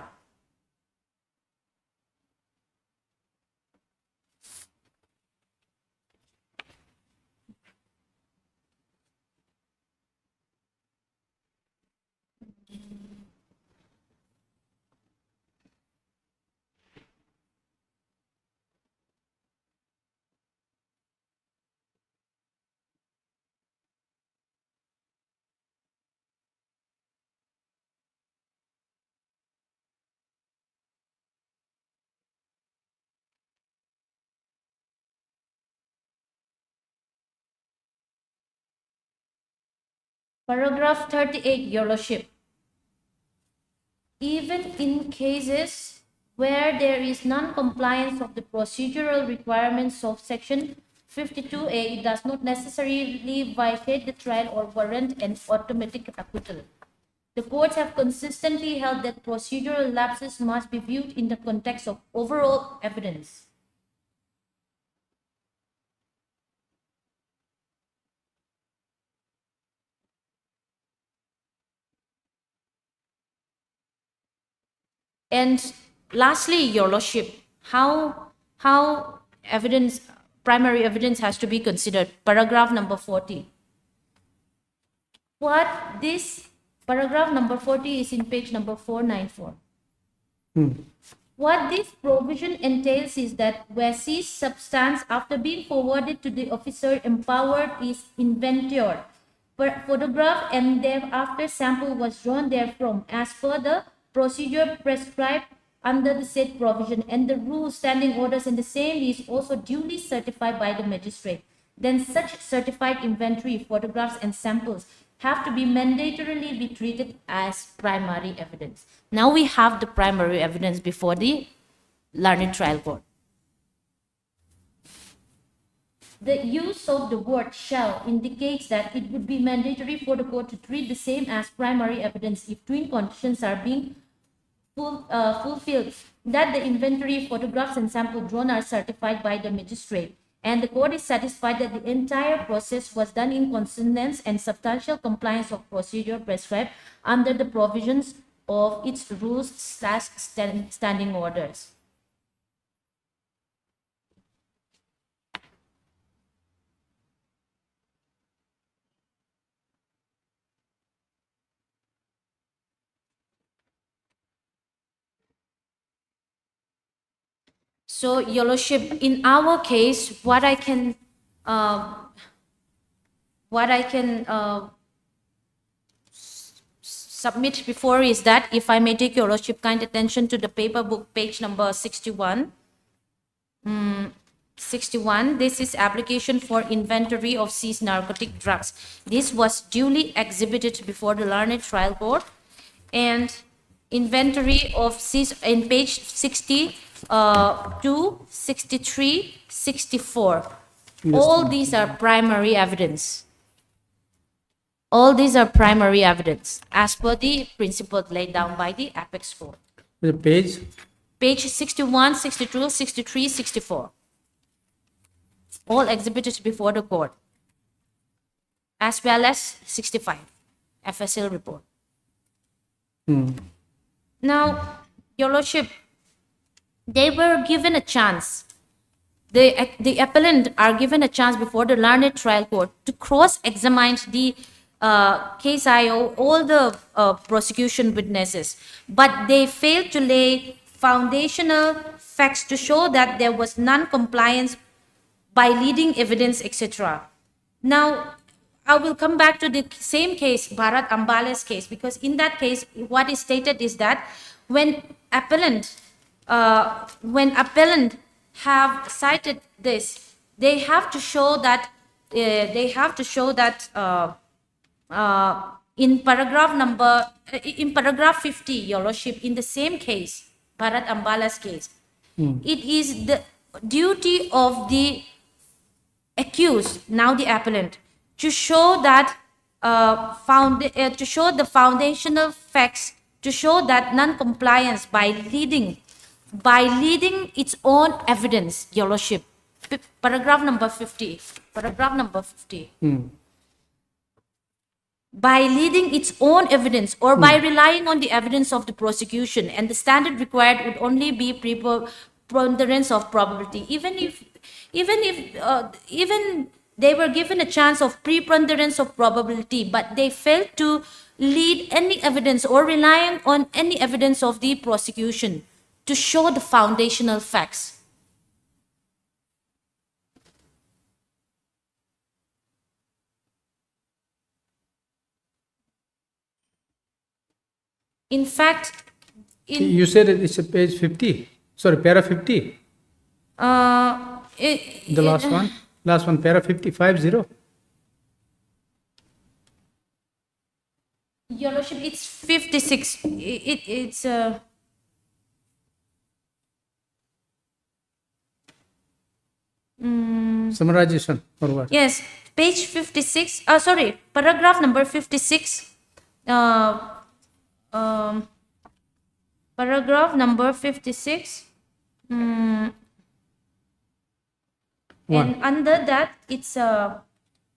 Paragraph 38, Your Lordship. Even in cases where there is non-compliance of the procedural requirements of Section 52A, it does not necessarily vitiate the trial or warrant an automatic acquittal. The courts have consistently held that procedural lapses must be viewed in the context of overall evidence. And lastly, Your Lordship, how evidence, primary evidence has to be considered. Paragraph number 40. What this paragraph number 40 is in page number 494. What this provision entails is that where seized substance after being forwarded to the officer empowered is inventored, photograph and thereafter sample was drawn therefrom as per the procedure prescribed under the said provision, and the rules, standing orders, and the same is also duly certified by the magistrate, then such certified inventory, photographs, and samples have to be mandatorily be treated as primary evidence. Now we have the primary evidence before the learned trial court. The use of the word shall indicates that it would be mandatory for the court to treat the same as primary evidence if twin conditions are being fulfilled, that the inventory, photographs, and sample drawn are certified by the magistrate, and the court is satisfied that the entire process was done in consonance and substantial compliance of procedure prescribed under the provisions of its rules / standing orders. So, Your Lordship, in our case, what I can submit before is that, if I may take Your Lordship kind attention to the paper book, page number 61. 61, this is application for inventory of seized narcotic drugs. This was duly exhibited before the learned trial court, and inventory of seized in page 60 to 63, 64. All these are primary evidence. All these are primary evidence as per the principle laid down by the Apex Court.
The page?
Page 61, 62, 63, 64. All exhibited before the court, as well as 65, FSL report. Now, Your Lordship, they were given a chance. The appellant are given a chance before the learned trial court to cross-examine the case IO, all the prosecution witnesses, but they failed to lay foundational facts to show that there was non-compliance by leading evidence, etc. Now, I will come back to the same case, Bharat Ambala's case, because in that case, what is stated is that when appellant have cited this, they have to show that in paragraph 50, Your Lordship, in the same case, Bharat Ambala's case, it is the duty of the accused, now the appellant, to show that to show the foundational facts, to show that non-compliance by leading its own evidence, Your Lordship. Paragraph number 50. By leading its own evidence or by relying on the evidence of the prosecution, and the standard required would only be preponderance of probability. Even they were given a chance of preponderance of probability, but they failed to lead any evidence or relying on any evidence of the prosecution to show the foundational facts. In fact,
You said it's a page 50. Sorry, para 50. The last one, para 50, 50.
Your Lordship, it's 56. It's
Summarization or what?
yes, page 56. Sorry, paragraph number 56. Paragraph number 56. And under that, it's a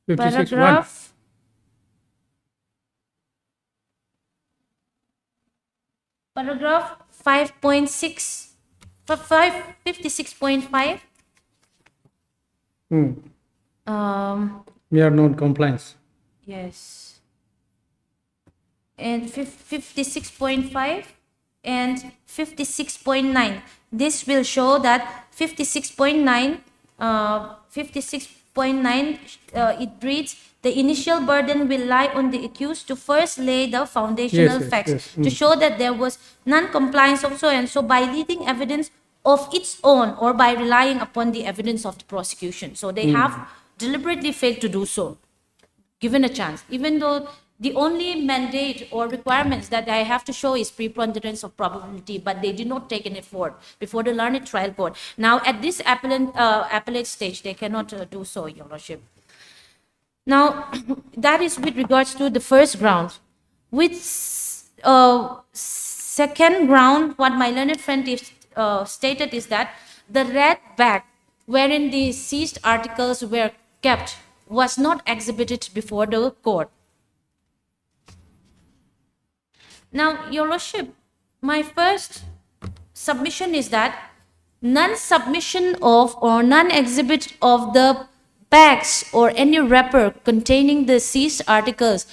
56,
paragraph. Paragraph 5.6, 56.5.
We are non-compliance.
Yes. And 56.5 and 56.9. This will show that 56.9, 56.9, it reads, the initial burden will lie on the accused to first lay the foundational
Yes,
facts
yes.
to show that there was non-compliance of so and so by leading evidence of its own or by relying upon the evidence of the prosecution. So they have deliberately failed to do so, given a chance, even though the only mandate or requirements that I have to show is preponderance of probability, but they did not take any forward before the learned trial court. Now, at this appellate stage, they cannot do so, Your Lordship. Now, that is with regards to the first ground. With second ground, what my learned friend is, stated is that the red bag wherein the seized articles were kept was not exhibited before the court. Now, Your Lordship, my first submission is that non-submission of or non-exhibit of the bags or any wrapper containing the seized articles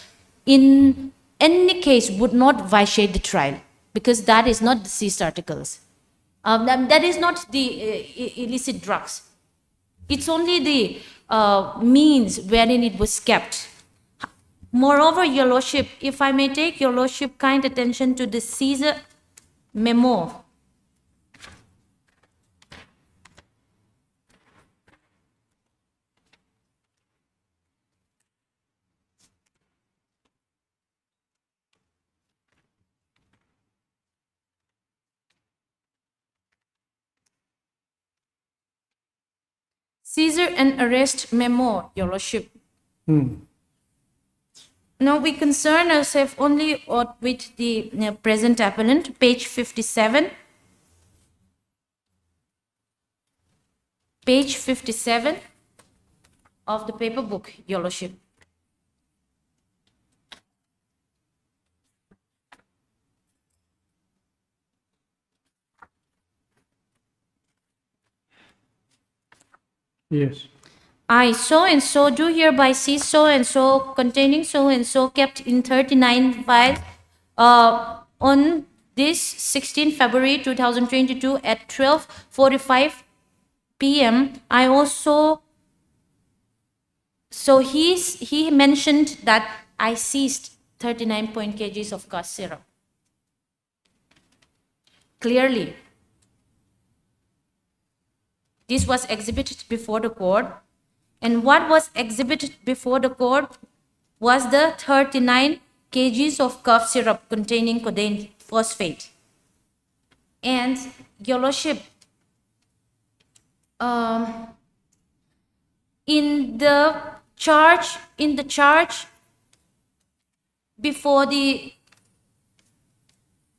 in any case would not vitiate the trial, because that is not the seized articles. That is not the illicit drugs. It's only the means wherein it was kept. Moreover, Your Lordship, if I may take Your Lordship kind attention to the Caesar memo. Caesar and arrest memo, Your Lordship. Now we concern ourselves only with the present appellant, page 57. Page 57 of the paper book, Your Lordship.
Yes.
I so and so do hereby seize so and so containing so and so kept in 39 files on this 16 February 2022 at 12:45 p.m. I also, so he mentioned that I seized 39 kgs of cough syrup. Clearly, this was exhibited before the court. And what was exhibited before the court was the 39 kgs of cough syrup containing codeine phosphate. And Your Lordship, in the charge before the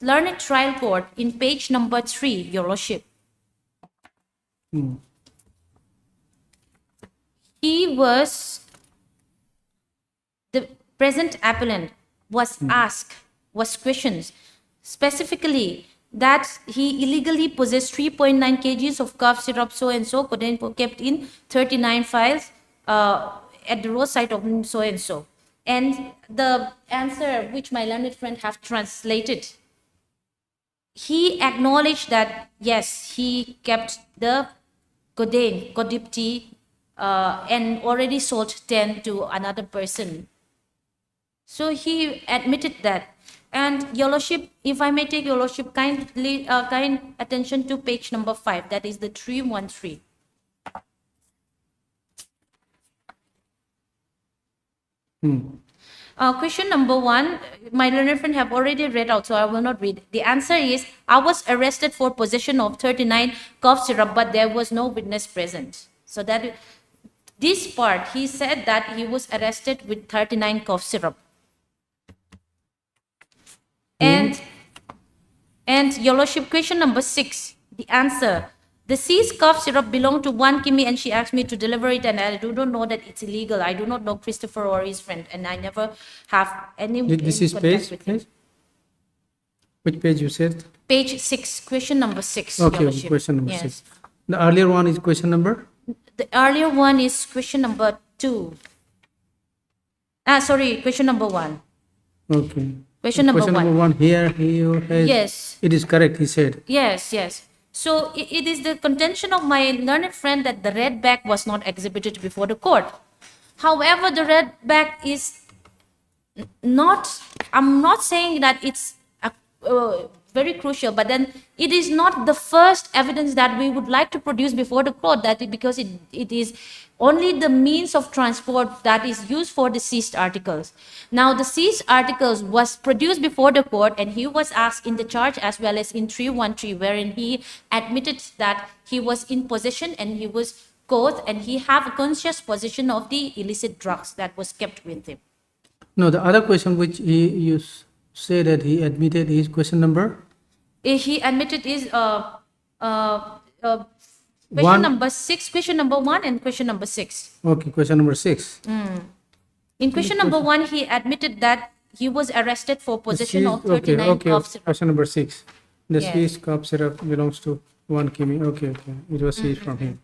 learned trial court in page number 3, Your Lordship, the present appellant was asked, was questioned specifically that he illegally possessed 3.9 kgs of cough syrup so and so codeine kept in 39 files at the roadside of so and so. And the answer which my learned friend have translated, he acknowledged that yes, he kept the codeine, codipty, and already sold 10 to another person. So he admitted that. And Your Lordship, if I may take Your Lordship kind attention to page number 5, that is the 313. Question number 1, my learned friend have already read out, so I will not read. The answer is, I was arrested for possession of 39 cough syrup, but there was no witness present. So that this part, he said that he was arrested with 39 cough syrup. And Your Lordship, question number 6, the answer. The seized cough syrup belonged to one Kimi and she asked me to deliver it, and I do not know that it's illegal. I do not know Christopher or his friend, and I never have any
This is
contact
page,
with him.
please. Which page you said?
Page 6, question number 6, Your
Okay,
Lordship.
question number
Yes.
6. The earlier one is question number?
The earlier one is question number 2. Sorry, question number 1.
Okay.
Question number
Question
1.
number 1 here, he has.
Yes.
It is correct, he said.
Yes, yes. So it is the contention of my learned friend that the red bag was not exhibited before the court. However, the red bag is not, I'm not saying that it's very crucial, but then it is not the first evidence that we would like to produce before the court, because it is only the means of transport that is used for the seized articles. Now, the seized articles was produced before the court, and he was asked in the charge as well as in 313, wherein he admitted that he was in possession and he was caught and he have a conscious possession of the illicit drugs that was kept with him.
No, the other question which you say that he admitted is question number?
He admitted is question
One.
number 6, question number 1 and question number 6.
Okay, question number 6.
In question number 1, he admitted that he was arrested for possession of 39
okay,
cough syrup.
question number 6. The
Yes.
seized cough syrup belongs to 1 Kimi. Okay, it was seized from him.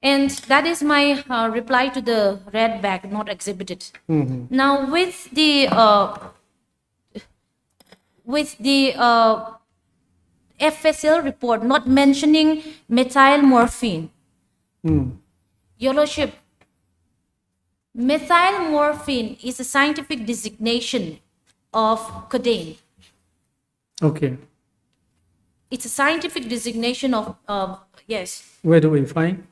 And that is my reply to the red bag not exhibited. Now, with the FSL report not mentioning methyl morphine, Your Lordship, methyl morphine is a scientific designation of codeine.
Okay,
It's a scientific designation of, yes.
where do we find?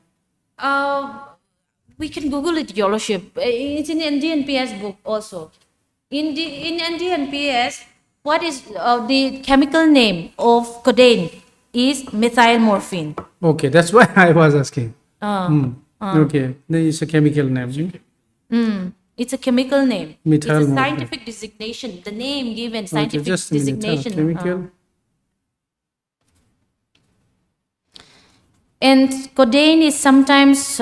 We can Google it, Your Lordship. It's in NDNPS book also. In NDNPS, what is the chemical name of codeine is methyl morphine.
Okay, that's why I was asking. Okay, then it's a chemical name.
It's a chemical name.
Methyl
it's a
morphine.
scientific designation. The name given,
Okay,
scientific
just a minute.
designation.
Chemical.
And codeine is sometimes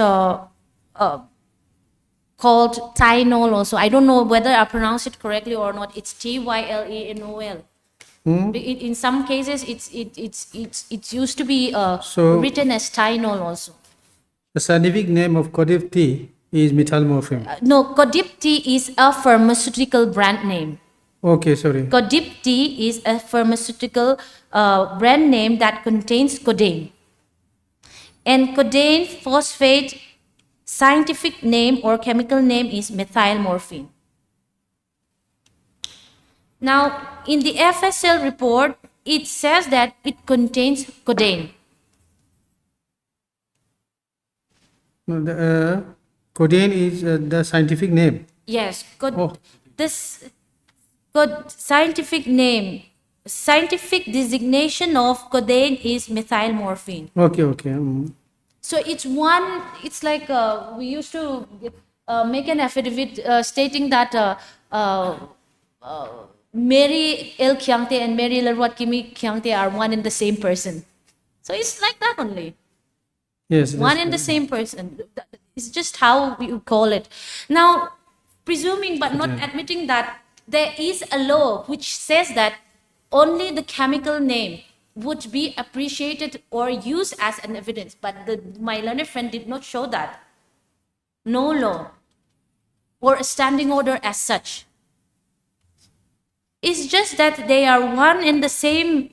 called Tylenol also. I don't know whether I pronounce it correctly or not. It's Tylenol. In some cases, it's used to be
So-
written as Tylenol also.
The scientific name of Codif tea is methyl-morphine.
No, Codipti is a pharmaceutical brand name.
Okay, sorry.
Codipti is a pharmaceutical brand name that contains codeine. And codeine phosphate scientific name or chemical name is methyl morphine. Now, in the FSL report, it says that it contains codeine.
No, the codeine is the scientific name.
Yes,
Oh.
this scientific name, scientific designation of codeine is methyl morphine.
Okay.
So it's like we used to make an affidavit stating that Mary El Kyangte and Mary Lerwat Kimi Kyangte are one and the same person. So it's like that only.
Yes.
One and the same person. It's just how we call it. Now, presuming but not admitting that there is a law which says that only the chemical name would be appreciated or used as an evidence, but my learned friend did not show that. No law or a standing order as such. It's just that they are one and the same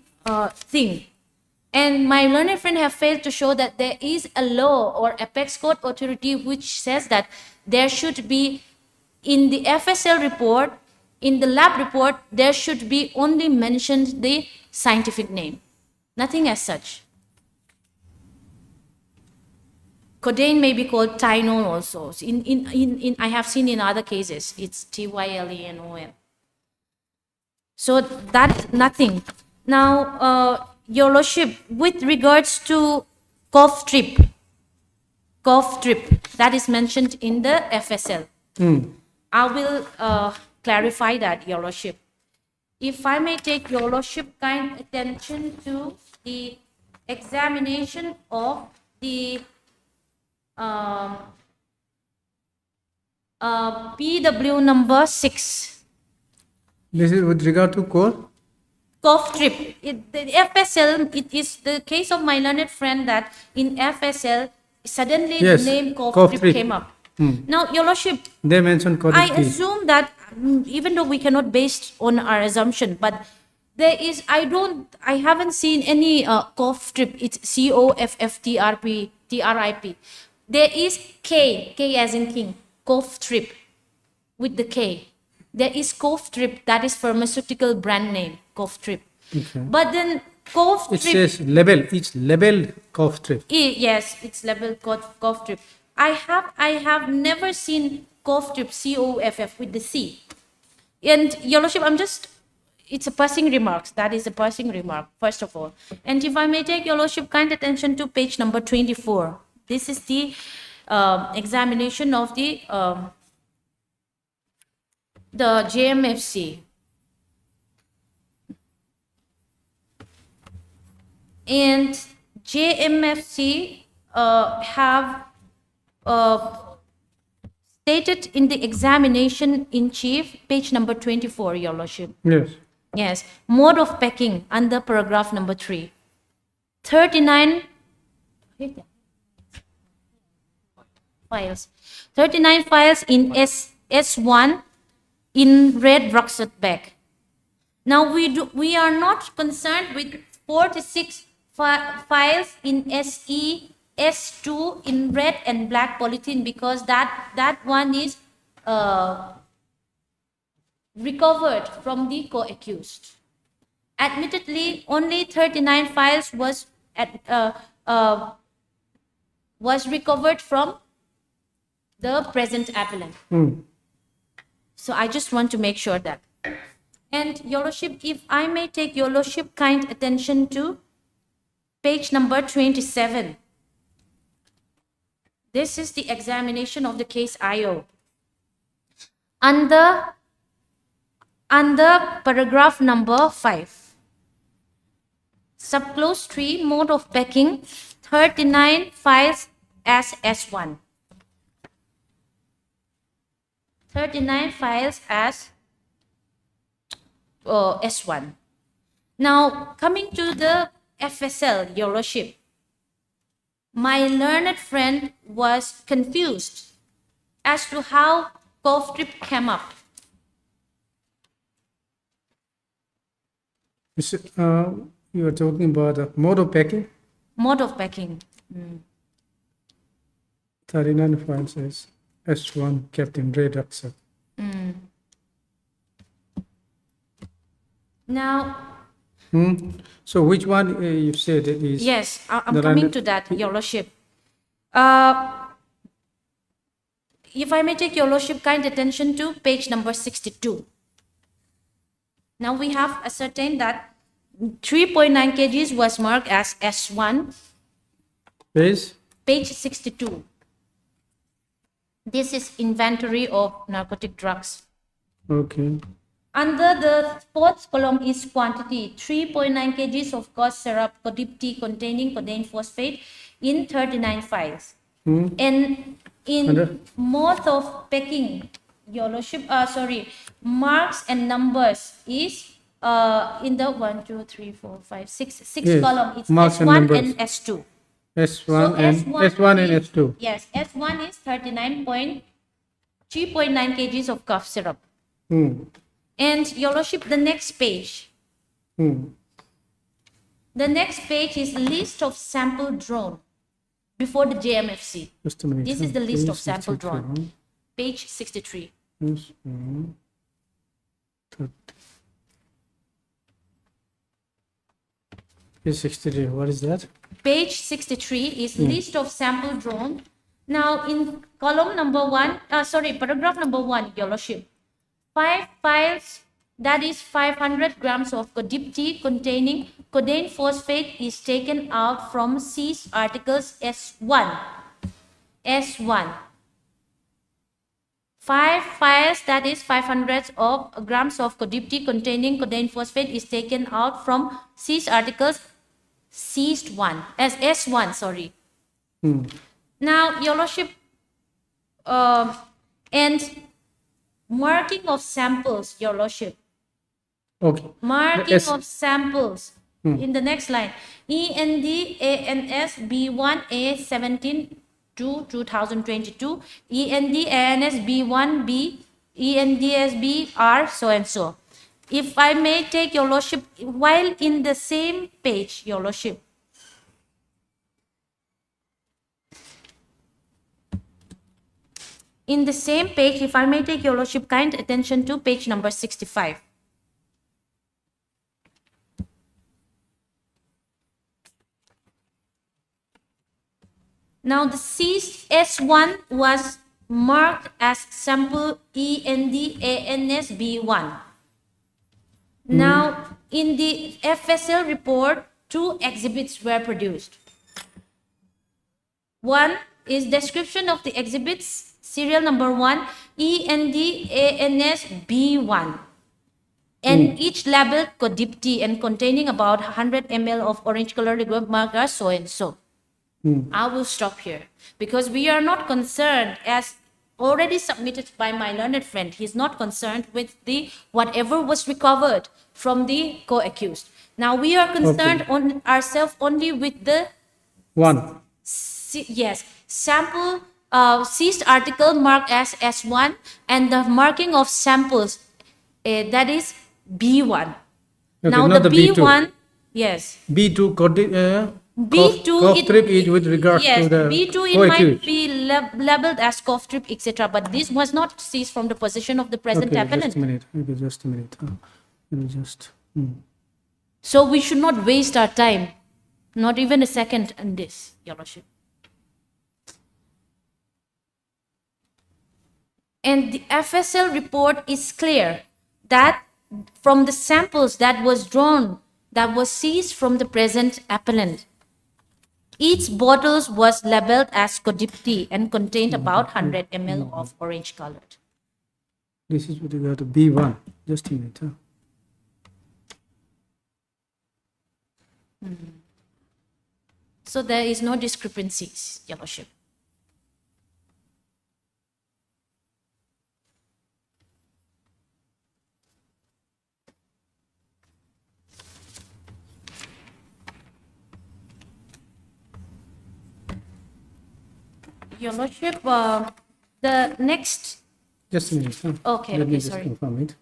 thing. And my learned friend have failed to show that there is a law or apex court authority which says that there should be, in the FSL report, in the lab report, there should be only mentioned the scientific name. Nothing as such. Codeine may be called Tylenol also. In I have seen in other cases, it's Tylenol. So that's nothing. Now, Your Lordship, with regards to cough drip, that is mentioned in the FSL. I will clarify that, Your Lordship. If I may take Your Lordship kind attention to the examination of the PW number 6.
This is with regard to core?
Cough drip. The FSL, it is the case of my learned friend that in FSL, suddenly
Yes,
the name cough
cough
drip
drip.
came up. Now, Your Lordship,
They mentioned
I
quantity.
assume that even though we cannot base on our assumption, but there is, I haven't seen any cough drip. It's COFFTRP. There is K as in king, cough drip with the K. There is cough drip, that is pharmaceutical brand name, cough drip.
Okay.
But then cough
It
drip,
says label, it's labeled cough drip.
yes, it's labeled cough drip. I have never seen cough drip, COFF with the C. And Your Lordship, it's a passing remark. That is a passing remark, first of all. And if I may take Your Lordship kind attention to page number 24. This is the examination of the JMFC. And JMFC have stated in the examination in chief, page number 24, Your Lordship.
Yes.
Yes, mode of packing under paragraph number 3. 39 files. 39 files in S1 in red rucksack bag. Now we are not concerned with 46 files in SE, S2 in red and black polythene, because that one is recovered from the co-accused. Admittedly, only 39 files was recovered from the present appellant. So I just want to make sure that. And Your Lordship, if I may take Your Lordship kind attention to page number 27. This is the examination of the case IO. Under paragraph number 5, subclause 3, mode of packing, 39 files as S1. 39 files as S1. Now, coming to the FSL, Your Lordship, my learned friend was confused as to how cough drip came up.
You are talking about mode of packing?
Mode of packing.
39 files is S1 kept in red rucksack.
Now,
So which one you said it is?
yes, I'm
the
coming
landed-
to that, Your Lordship. If I may take Your Lordship kind attention to page number 62. Now we have ascertained that 3.9 kgs was marked as S1,
Page?
page 62. This is inventory of narcotic drugs.
Okay.
Under the fourth column is quantity, 3.9 kgs of cough syrup, Codip-T containing codeine phosphate in 39 files. And in
Under?
mode of packing, Your Lordship, marks and numbers is in the 1, 2, 3, 4, 5, 6
Yes,
column. It's
marks and
S1
numbers.
and S2.
S1 and S1 and
is-
S2.
Yes, S1 is 3.9 kgs of cough syrup. And Your Lordship, the next page. The next page is list of sample drawn before the JMFC.
Just a minute.
This is the list of
Page
sample
63,
drawn. Page 63.
S1, 30. Page 63, what is that?
Page 63 is list of sample drawn. Now in column number 1, paragraph number 1, Your Lordship, 5 files, that is 500 grams of Codip-T containing codeine phosphate is taken out from seized articles S1. S1. 5 files, that is 500 grams of Codip-T containing codeine phosphate is taken out from seized articles seized one as S1, sorry. Now, Your Lordship, and marking of samples, Your Lordship,
Okay.
Marking
Yes.
of samples. In the next line, END-ANS B1A 17/2/2022, END-ANS B1B, ENDS-B R so and so. If I may take your lordship, while in the same page, your lordship, in the same page, if I may take your lordship kind attention to page number 65. Now the seized S1 was marked as sample END-ANS-B1. Now in the FSL report, 2 exhibits were produced. One is description of the exhibits, serial number 1, END-ANS-B1. And each labeled codipty and containing about 100 ml of orange color liquid marker so and so. I will stop here because we are not concerned, as already submitted by my learned friend. He's not concerned with the whatever was recovered from the co-accused. Now we are concerned on ourselves only with the
One.
sample seized article marked as S1 and the marking of samples that is B1.
Okay,
Now
not
the
the B2.
B1, yes.
B2
B2
cough trip is with regards
yes,
to the
B2 it
co-accused.
might be labeled as cough trip, etc. But this was not seized from the possession of the present
Okay,
appellant.
just a minute. Okay, just a minute. Let me just.
So we should not waste our time, not even a second on this, Your Lordship. And the FSL report is clear that from the samples that was drawn, that was seized from the present appellant, each bottle was labeled as codipty and contained about 100 ml of orange colored.
This is with regard to B1. Just a minute.
So there is no discrepancies, Your Lordship. Your Lordship, the next.
Just a minute.
Okay,
Let me
okay,
just
sorry.
confirm it.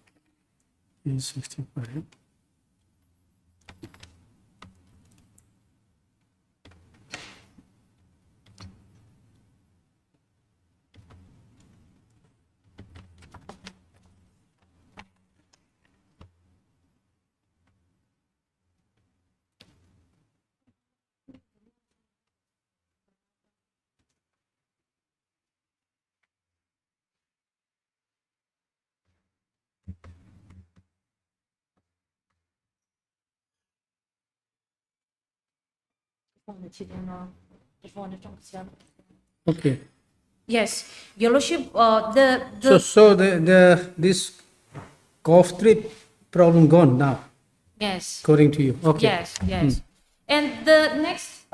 Is 65. Okay.
Yes, Your Lordship, the
So this cough trip problem gone now,
yes.
according to you. Okay.
Yes, yes. And the next,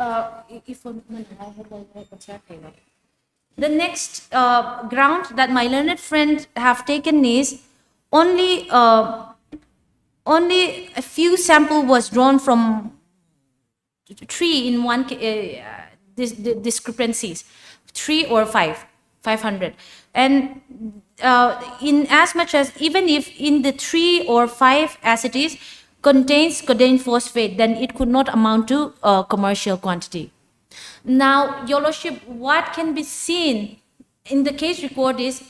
the next ground that my learned friend have taken is only only a few sample was drawn from 3 in one discrepancies, 3 or 500, and in as much as even if in the 3 or 5 as it is contains codeine phosphate, then it could not amount to a commercial quantity. Now, Your Lordship, what can be seen in the case record is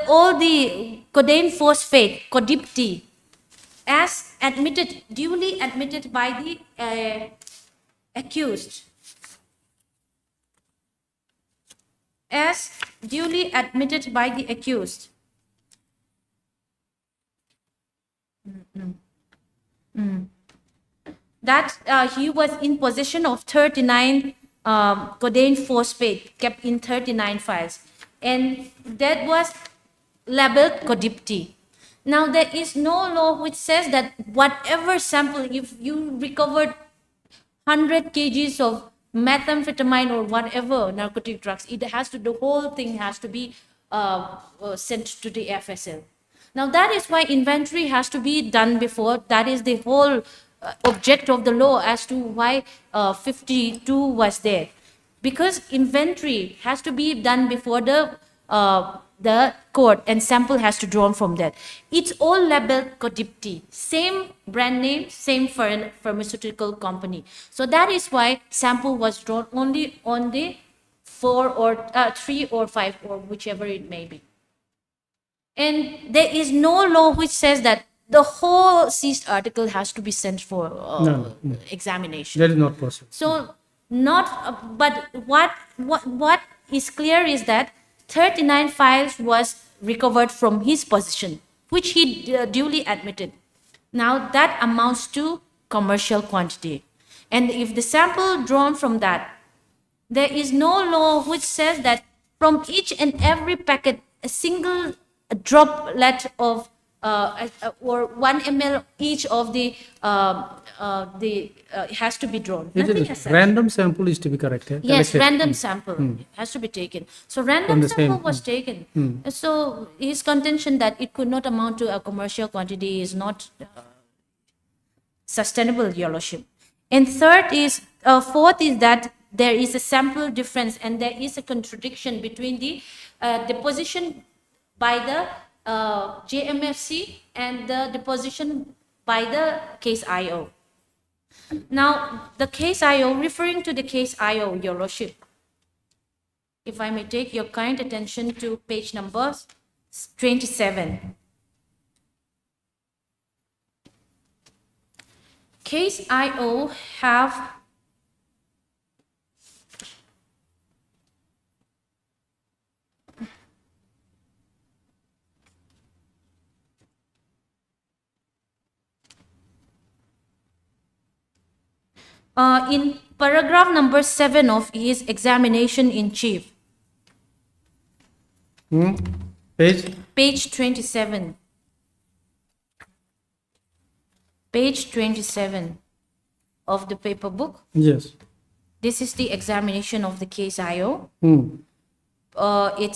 all the codeine phosphate, codipty, as admitted, duly admitted by the accused. As duly admitted by the accused. That he was in possession of 39 codeine phosphate kept in 39 files, and that was labeled codipty. Now there is no law which says that whatever sample, if you recovered 100 kgs of methamphetamine or whatever narcotic drugs, it has to, the whole thing has to be sent to the FSL. Now that is why inventory has to be done before. That is the whole object of the law as to why 52 was there. Because inventory has to be done before the court and sample has to drawn from that. It's all labeled Codipti, same brand name, same pharmaceutical company. So that is why sample was drawn only on the 4 or 3 or 5 or whichever it may be. And there is no law which says that the whole seized article has to be sent for
No.
examination.
That is not possible.
So not, but what is clear is that 39 files was recovered from his possession, which he duly admitted. Now that amounts to commercial quantity. And if the sample drawn from that, there is no law which says that from each and every packet, a single droplet of or 1 ml each of the has to be drawn. Nothing as such.
Random sample is to be corrected.
Yes,
collected.
random sample has to be taken. So random
From the
sample
same-
was taken. So his contention that it could not amount to a commercial quantity is not sustainable, Your Lordship. And fourth is that there is a sample difference and there is a contradiction between the deposition by the JMFC and the deposition by the case IO. Now, the case IO, referring to the case IO, Your Lordship, if I may take your kind attention to page number 27. Case IO have in paragraph number 7 of his examination in chief, page 27. Page 27 of the paper book.
Yes.
This is the examination of the case IO.
Hmm.
It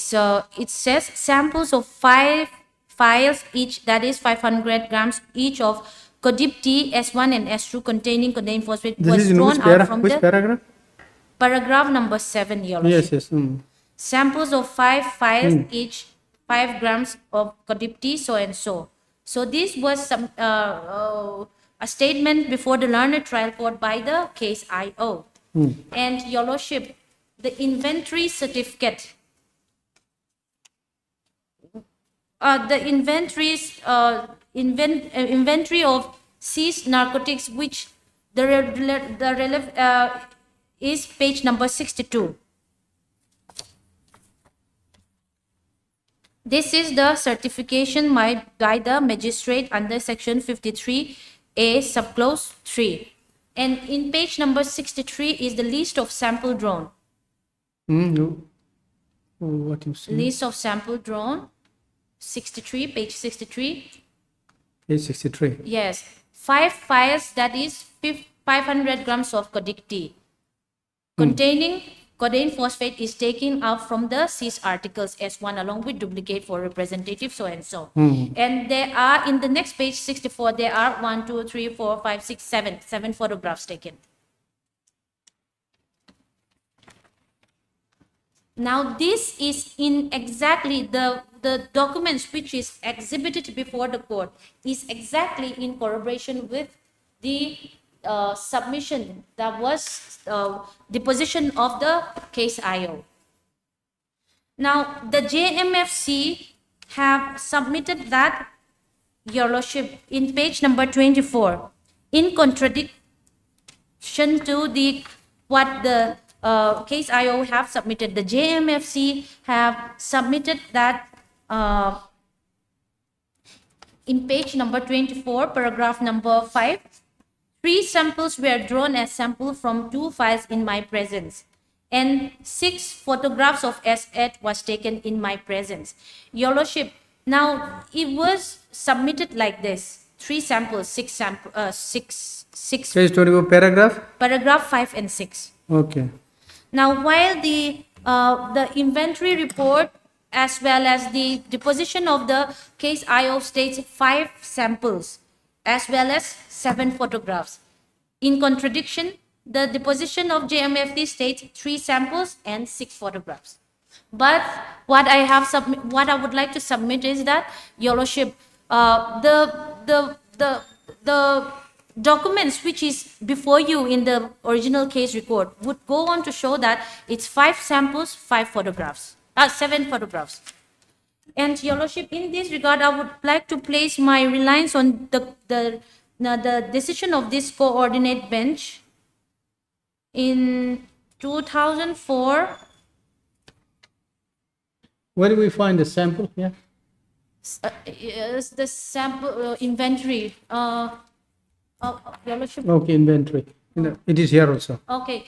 says samples of 5 files each, that is 500 grams each of Codipti S1 and S2 containing codeine phosphate
This
was
is in
drawn out from
which
the
paragraph?
paragraph number 7, Your
Yes,
Lordship.
yes.
Samples of 5 files each, 5 grams of Codipti, so and so. So this was a statement before the learned trial court by the case IO. And Your Lordship, the inventory certificate, the inventory of seized narcotics, which is page number 62. This is the certification made by the magistrate under section 53A subclause 3. And in page number 63 is the list of sample drawn.
No. Oh, what you say?
List of sample drawn, 63, page 63.
Page 63.
Yes, 5 files, that is 500 grams of Codipti containing codeine phosphate is taken out from the seized articles S1 along with duplicate for representative, so and so. And there are, in the next page 64, there are 1, 2, 3, 4, 5, 6, 7 photographs taken. Now this is in exactly the documents which is exhibited before the court is exactly in corroboration with the submission that was deposition of the case IO. Now the JMFC have submitted that, Your Lordship, in page number 24, in contradiction to the what the case IO have submitted. The JMFC have submitted that in page number 24, paragraph number 5, 3 samples were drawn as sample from 2 files in my presence, and 6 photographs of S8 was taken in my presence. Your Lordship, now it was submitted like this: 3 samples, 6
Page 24, paragraph?
paragraph 5 and 6.
Okay.
Now, while the inventory report as well as the deposition of the case IO states 5 samples as well as 7 photographs. In contradiction, the deposition of JMFD states 3 samples and 6 photographs. But what I would like to submit is that, Your Lordship, the documents which is before you in the original case record would go on to show that it's 5 samples, 5 photographs, 7 photographs. And Your Lordship, in this regard, I would like to place my reliance on the decision of this coordinate bench in 2004.
Where do we find the sample here?
Yes, the sample inventory. Your Lordship.
Okay, inventory. It is here also.
Okay,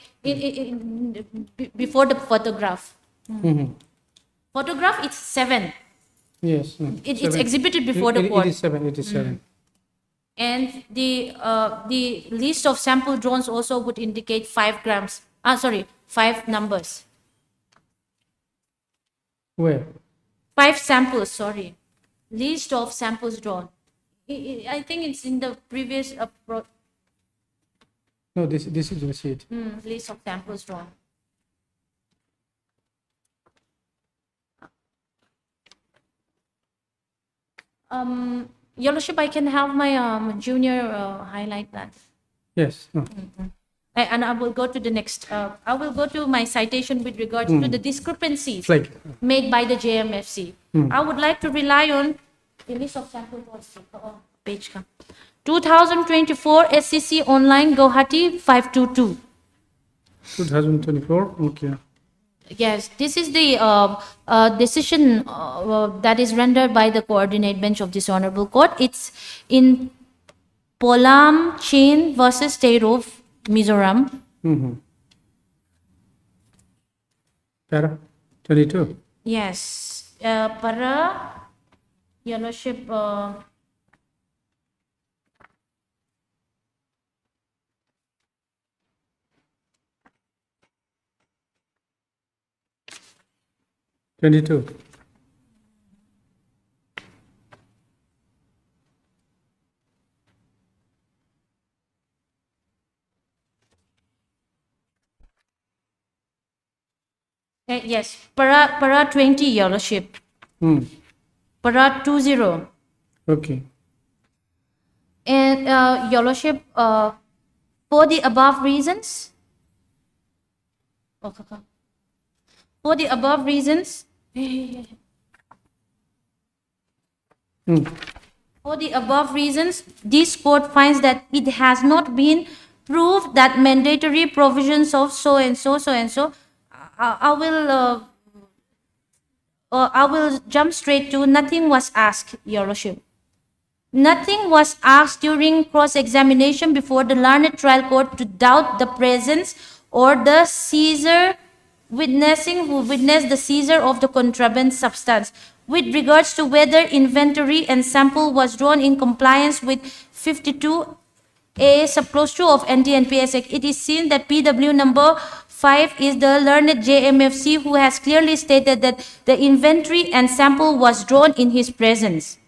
before the photograph. Photograph, it's 7.
Yes.
It's
7.
exhibited before the court.
It is 7. It is 7.
And the list of sample drones also would indicate 5 grams. 5 numbers.
Where?
5 samples. Sorry, list of samples drawn. I think it's in the previous
No, this is the receipt.
list of samples drawn. Your Lordship, I can have my junior highlight that.
Yes. No.
And I will go to the next. I will go to my citation with regards to the discrepancies
Like,
made by the JMFC. I would like to rely on the list of sample page. 2024 SCC online Gauhati 522.
2024. Okay.
Yes, this is the decision that is rendered by the coordinate bench of this honorable court. It's in Polam Chain versus State of Mizoram.
Para 22.
Yes, para Your Lordship.
Twenty-two.
Yes, para 20, Your Lordship. Para 20.
Okay.
And Your Lordship, for the above reasons, for the above reasons, this court finds that it has not been proved that mandatory provisions of so and so. I will jump straight to nothing was asked, Your Lordship. Nothing was asked during cross-examination before the learned trial court to doubt the presence or the seizure who witnessed the seizure of the contraband substance. With regards to whether inventory and sample was drawn in compliance with 52A subclause 2 of Anti-NPS Act, it is seen that PW number 5 is the learned JMFC who has clearly stated that the inventory and sample was drawn in his presence.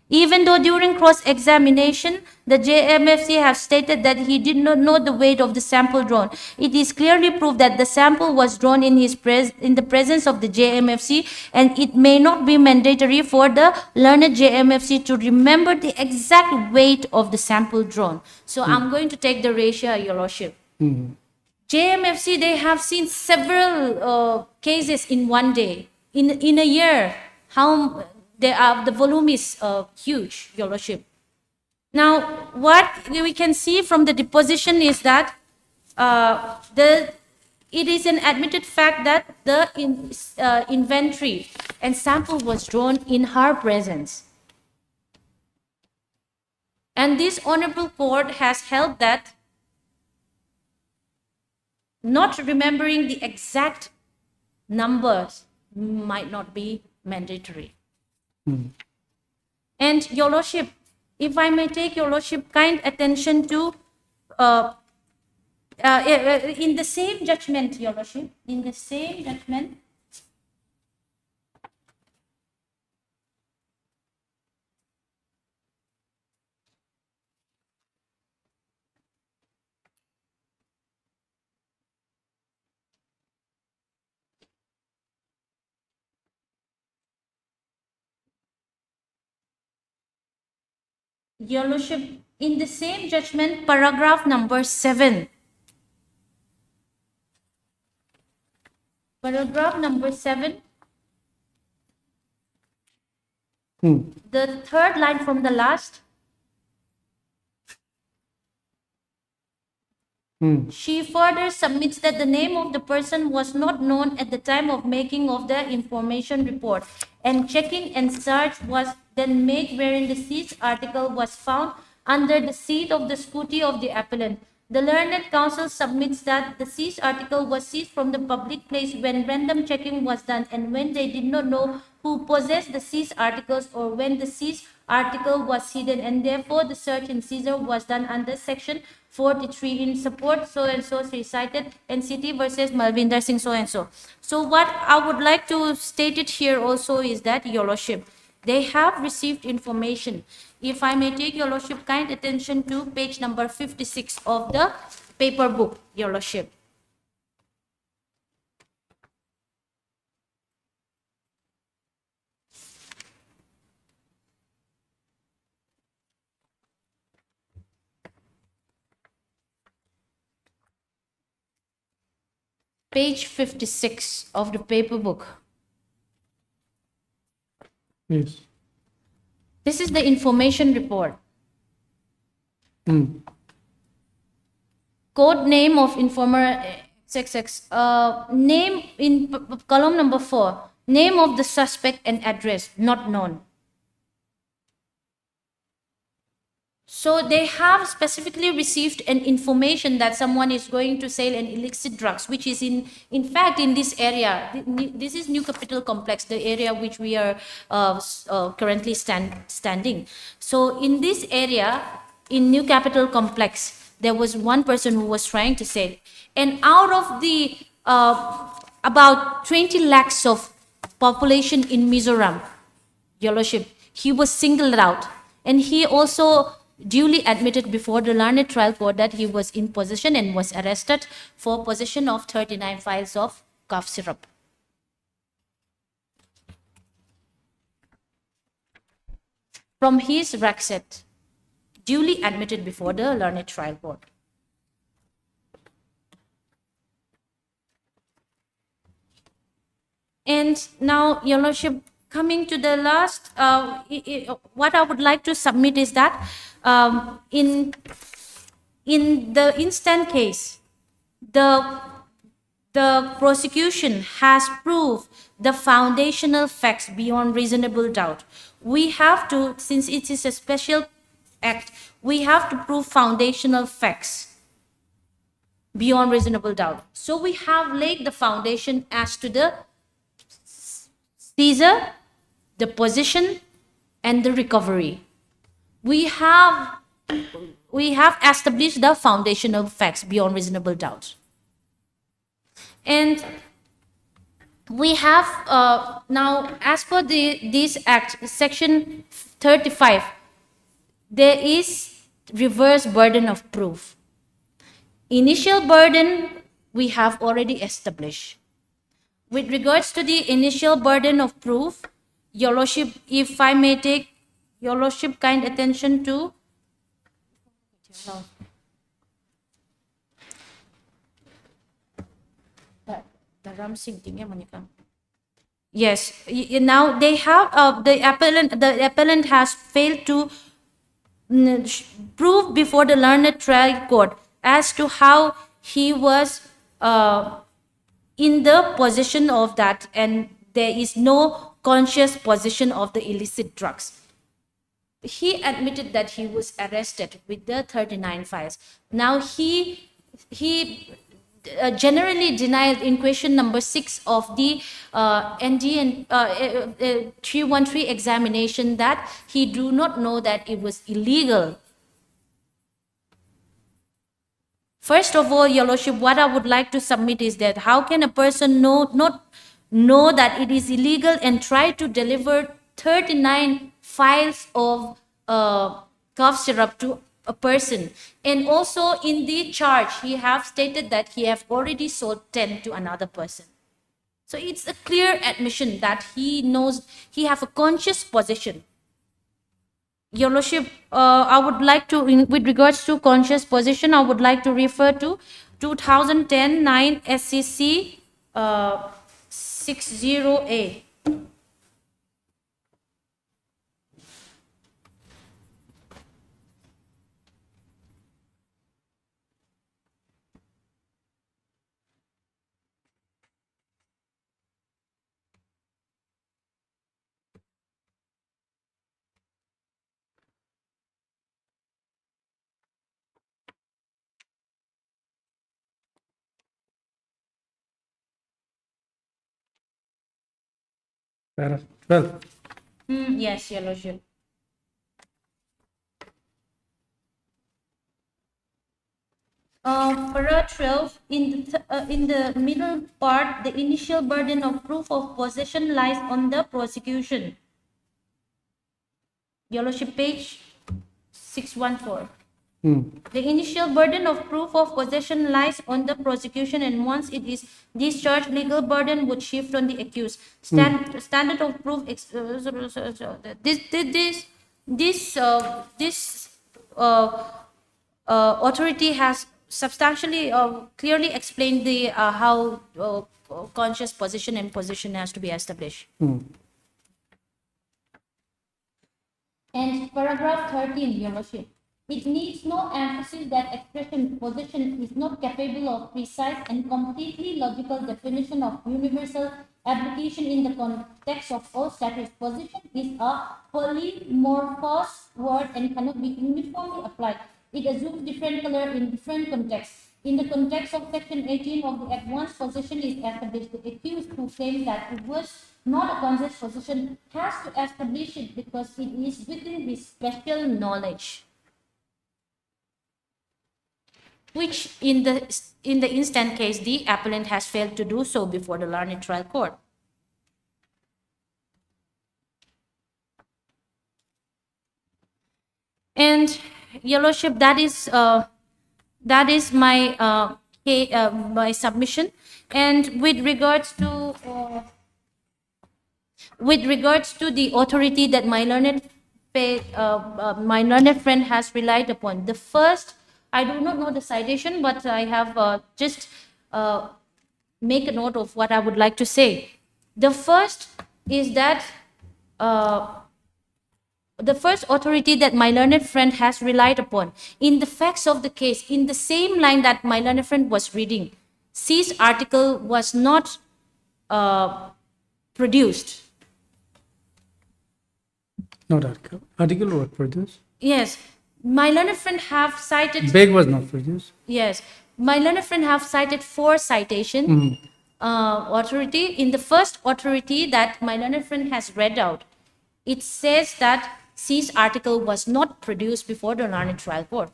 Even though during cross-examination, the JMFC have stated that he did not know the weight of the sample drawn, it is clearly proved that the sample was drawn in the presence of the JMFC, and it may not be mandatory for the learned JMFC to remember the exact weight of the sample drawn. So I'm going to take the ratio, Your Lordship. JMFC, they have seen several cases in one day. In a year, how the volume is huge, Your Lordship. Now, what we can see from the deposition is that it is an admitted fact that the inventory and sample was drawn in her presence. And this honorable court has held that not remembering the exact numbers might not be mandatory. And Your Lordship, if I may take Your Lordship kind attention to in the same judgment, Your Lordship, in the same judgment, Your Lordship, in the same judgment, paragraph number 7. Paragraph number 7. The third line from the last. She further submits that the name of the person was not known at the time of making of the information report, and checking and search was then made wherein the seized article was found under the seat of the scrutiny of the appellant. The learned counsel submits that the seized article was seized from the public place when random checking was done, and when they did not know who possessed the seized articles or when the seized article was hidden, and therefore the search and seizure was done under section 43 in support so and so recited NCT versus Malvinder Singh so and so. So what I would like to state it here also is that, Your Lordship, they have received information. If I may take Your Lordship kind attention to page number 56 of the paper book, Your Lordship. Page 56 of the paper book.
Yes.
This is the information report. Code name of informer XXX. Name in column number 4. Name of the suspect and address not known. So they have specifically received an information that someone is going to sell an illicit drugs, which is in fact in this area. This is New Capital Complex, the area which we are currently standing. So in this area, in New Capital Complex, there was one person who was trying to sell, and out of the about 20 lakhs of population in Mizoram, Your Lordship, he was singled out, and he also duly admitted before the learned trial court that he was in possession and was arrested for possession of 39 vials of cough syrup. From his rack set, duly admitted before the learned trial court. And now, Your Lordship, coming to the last, what I would like to submit is that in the instant case, the prosecution has proved the foundational facts beyond reasonable doubt. We have to, since it is a special act, we have to prove foundational facts beyond reasonable doubt. So we have laid the foundation as to the seizure, the possession, and the recovery. We have established the foundational facts beyond reasonable doubt. And we have now, as per this act, section 35, there is reverse burden of proof. Initial burden we have already established. With regards to the initial burden of proof, Your Lordship, if I may take Your Lordship kind attention to yes, now they have the appellant has failed to prove before the learned trial court as to how he was in the possession of that, and there is no conscious possession of the illicit drugs. He admitted that he was arrested with the 39 files. Now he generally denied in question number 6 of the ND and 313 examination that he do not know that it was illegal. First of all, Your Lordship, what I would like to submit is that how can a person not know that it is illegal and try to deliver 39 files of cough syrup to a person? And also in the charge, he have stated that he have already sold 10 to another person. So it's a clear admission that he knows he have a conscious possession. Your Lordship, I would like to, with regards to conscious possession, I would like to refer to 2010-9 SCC 60A.
Para 12.
Yes, Your Lordship. Para 12, in the middle part, the initial burden of proof of possession lies on the prosecution. Your Lordship, page 614. The initial burden of proof of possession lies on the prosecution, and once it is discharged, legal burden would shift on the accused. Standard of proof. This authority has substantially, clearly explained the how conscious possession and possession has to be established. And paragraph 13, Your Worship. It needs no emphasis that expression possession is not capable of precise and completely logical definition of universal application in the context of all statutes. Possession is a polymorphous word and cannot be uniformly applied. It assumes different color in different contexts. In the context of Section 18 of the Act, once possession is established, the accused who claims that it was not a conscious possession has to establish it because it is within his special knowledge, which in the instant case, the appellant has failed to do so before the learned trial court. And Your Lordship, that is my my submission. And with regards to the authority that my learned friend has relied upon, the first, I do not know the citation, but I have just make a note of what I would like to say. The first is that the first authority that my learned friend has relied upon in the facts of the case, in the same line that my learned friend was reading, C's article was not produced.
Not article. Article was produced.
Yes, my learned friend have cited.
Beg was not produced.
Yes, my learned friend have cited 4 citation authority. In the first authority that my learned friend has read out, it says that C's article was not produced before the learned trial court.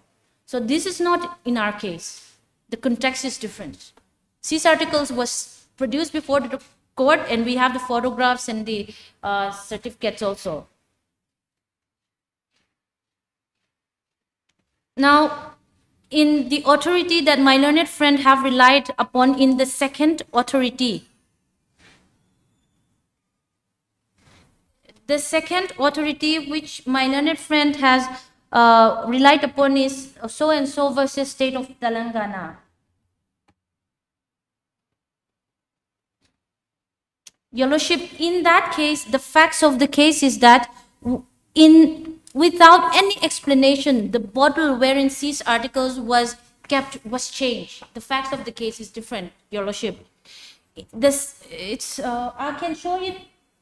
So this is not in our case. The context is different. C's articles was produced before the court, and we have the photographs and the certificates also. Now, in the authority that my learned friend have relied upon, in the second authority, the second authority which my learned friend has relied upon is so and so versus State of Telangana. Your Lordship, in that case, the facts of the case is that without any explanation, the bottle wherein C's articles was kept was changed. The facts of the case is different, Your Lordship. I can show it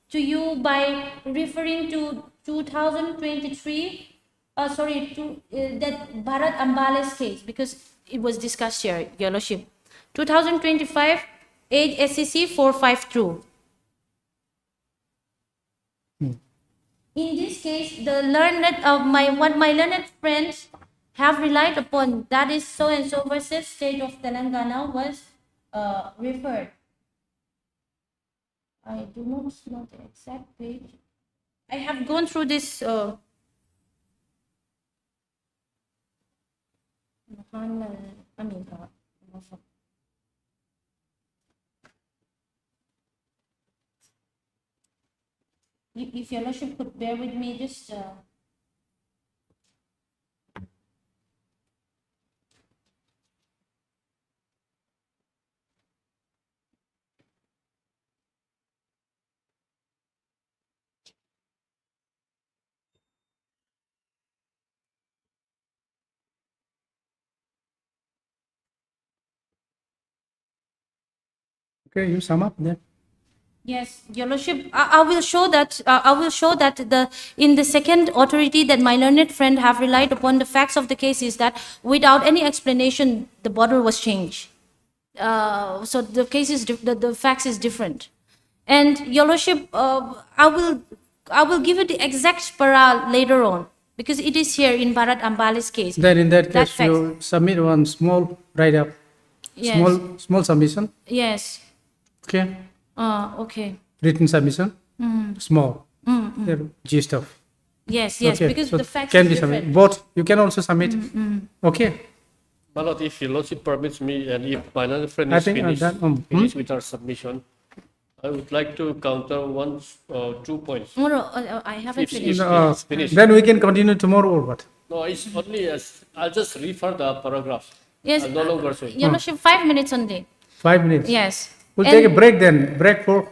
to you by referring to 2023. That Bharat Ambale's case, because it was discussed here, Your Lordship. 2025, 8 SEC 452. In this case, the what my learned friends have relied upon, that is so and so versus State of Telangana, was referred. I do not know the exact page. I have gone through this. If Your Lordship could bear with me, just
Okay, you sum up then.
Yes, Your Lordship, I will show that, in the second authority that my learned friend have relied upon the facts of the case is that without any explanation, the border was changed. So the case is, the facts is different. And Your Lordship, I will give you the exact para later on, because it is here in Bharat Ambale's case.
Then in that case,
fact-
you submit one small write-up,
Yes.
small submission,
Yes,
okay?
okay.
Written submission, small, yeah, gist of.
Yes, yes,
Okay,
because
so
the facts
can
is
be
different.
submitted. Both, you can also submit, okay?
My lord, if your lordship permits me and if my learned friend
I
is
think,
finished, finished with our submission, I would like to counter one, 2 points.
No, I haven't
If-
finished.
if- finished.
Then we can continue tomorrow or what?
No, it's only as, I'll just refer the paragraphs.
Yes,
I'll no longer say.
Your Lordship, 5 minutes only.
5 minutes?
Yes.
We'll
And-
take a break then, break for,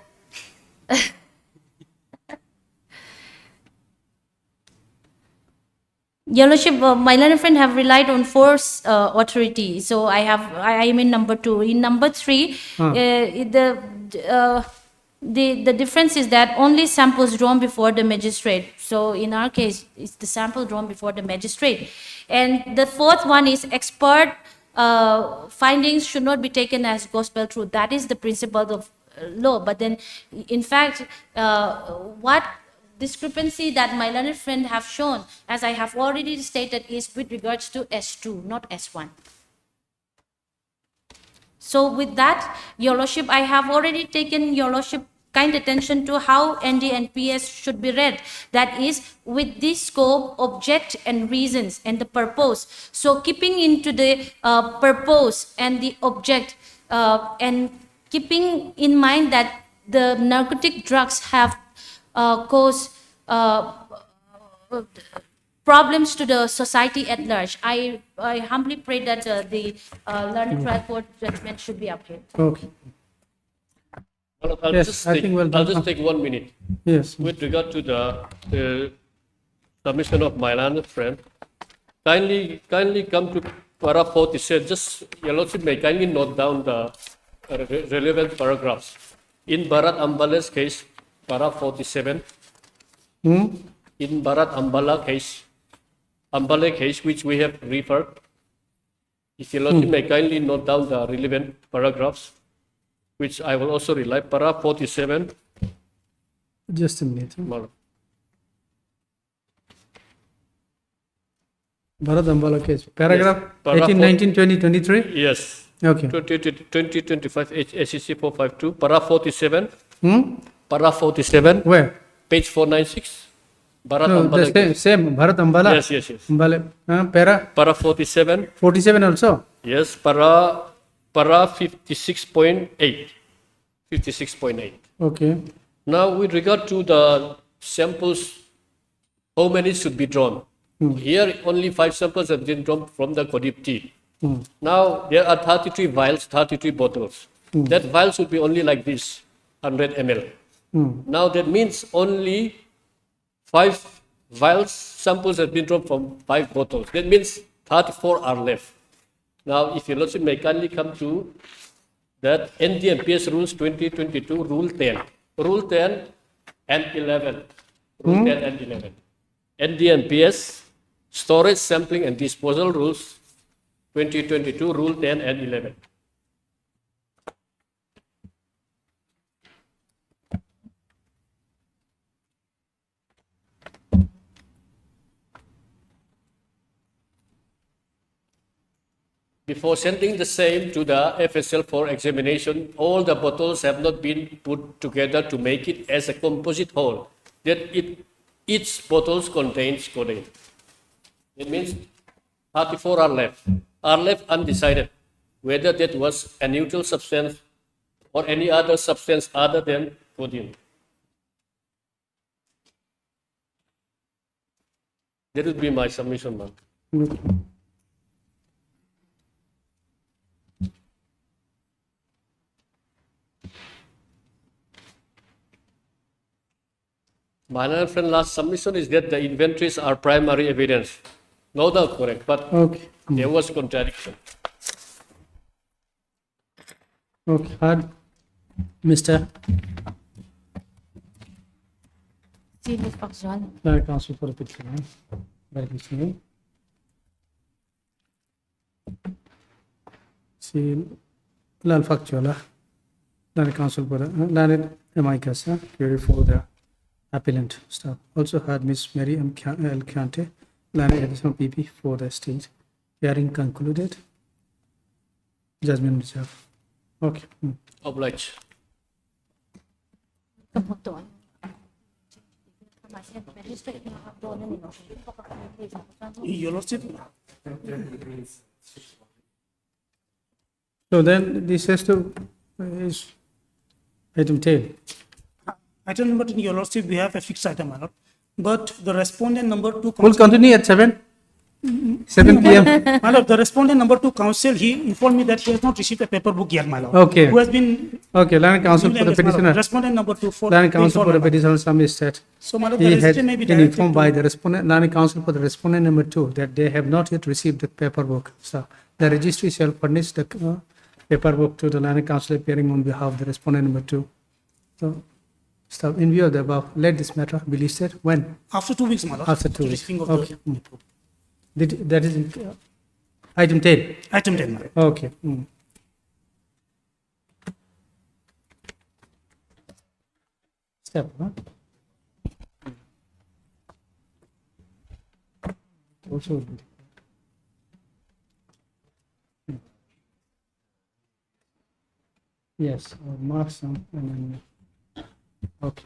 Your Lordship, my learned friend have relied on force authority. So I am in number 2. In number 3, the difference is that only samples drawn before the magistrate. So in our case, it's the sample drawn before the magistrate. And the fourth one is expert findings should not be taken as gospel truth. That is the principle of law. But then, in fact, what discrepancy that my learned friend have shown, as I have already stated, is with regards to S2, not S1. So with that, Your Lordship, I have already taken Your Lordship kind attention to how ND and PS should be read. That is, with the scope, object, and reasons, and the purpose. So keeping into the purpose and the object, and keeping in mind that the narcotic drugs have caused problems to the society at large. I humbly pray that the learned trial court judgment should be upheld.
okay,
I'll
Yes,
just
I
take,
think we'll
I'll
done.
just take 1 minute.
yes.
With regard to the submission of my learned friend, kindly come to para 47. Just, Your Lordship may kindly note down the relevant paragraphs. In Bharat Ambala's case, para 47. In Bharat Ambala case, which we have referred, if Your Lordship may kindly note down the relevant paragraphs, which I will also rely, para 47.
Just a minute.
Mal-
Bharat Ambala case, paragraph
Para
18, 19, 20, 23?
Yes.
Okay.
2025 SEC 452, para 47,
Hmm?
para 47,
Where?
page 496, Bharat
No,
Ambala.
the same, Bharat Ambala?
Yes, yes, yes.
Ambala, para
Para 47,
47 also?
yes, para 56.8. 56.8.
Okay,
Now, with regard to the samples, how many should be drawn? Here, only 5 samples have been drawn from the Kodipti. Now, there are 33 vials, 33 bottles. That vial should be only like this, 100 ml. Now, that means only 5 vials samples have been drawn from 5 bottles. That means 34 are left. Now, if Your Lordship may kindly come to that NDMPS Rules 2022, Rule 10. Rule 10 and 11. Rule 10 and 11. NDMPS Storage, Sampling and Disposal Rules 2022, Rule 10 and 11. Before sending the same to the FSL for examination, all the bottles have not been put together to make it as a composite whole. That each bottle contains codeine. It means 34 are left undecided whether that was a neutral substance or any other substance other than codeine. That would be my submission, ma'am.
okay.
My another friend last submission is that the inventories are primary evidence. No doubt correct, but
Okay,
there was contradiction.
okay, hard. Mr.
Seal is factual.
Learned counsel for the petitioner. Right, his name. Seal. Learned factual. Learned counsel for the learned amicus. Query for the appellant. Staff. Also had Miss Mary M. Cante, learned additional PP for the state. Hearing concluded. Judgment reserved. Okay.
Obliged.
Your Lordship,
So then this has to is item 10.
item number 10, Your Lordship, we have a fixed item, my lord. But the respondent number 2
We'll
counsel,
continue at 7. 7 p.m.
my lord, the respondent number 2 counsel, he informed me that he has not received a paper book yet, my lord.
Okay.
Who has been.
Okay, learned counsel for the
Yes, my lord.
petitioner.
Respondent number 2 for.
Learned counsel for the
informed, my lord.
petitioner submits that
So, my lord, the
he had
registration may be
been
directed
informed
to.
by the respondent, learned counsel for the respondent number 2 that they have not yet received the paperwork. So the registry shall furnish the paperwork to the learned counsel appearing on behalf of the respondent number 2. So in view of the above, let this matter be listed when?
After 2 weeks, my lord.
After 2 weeks.
Receiving of
Okay.
the
That is in, item 10.
item 10, my lord.
Okay. Step, huh? Also. Yes, mark some and then, okay.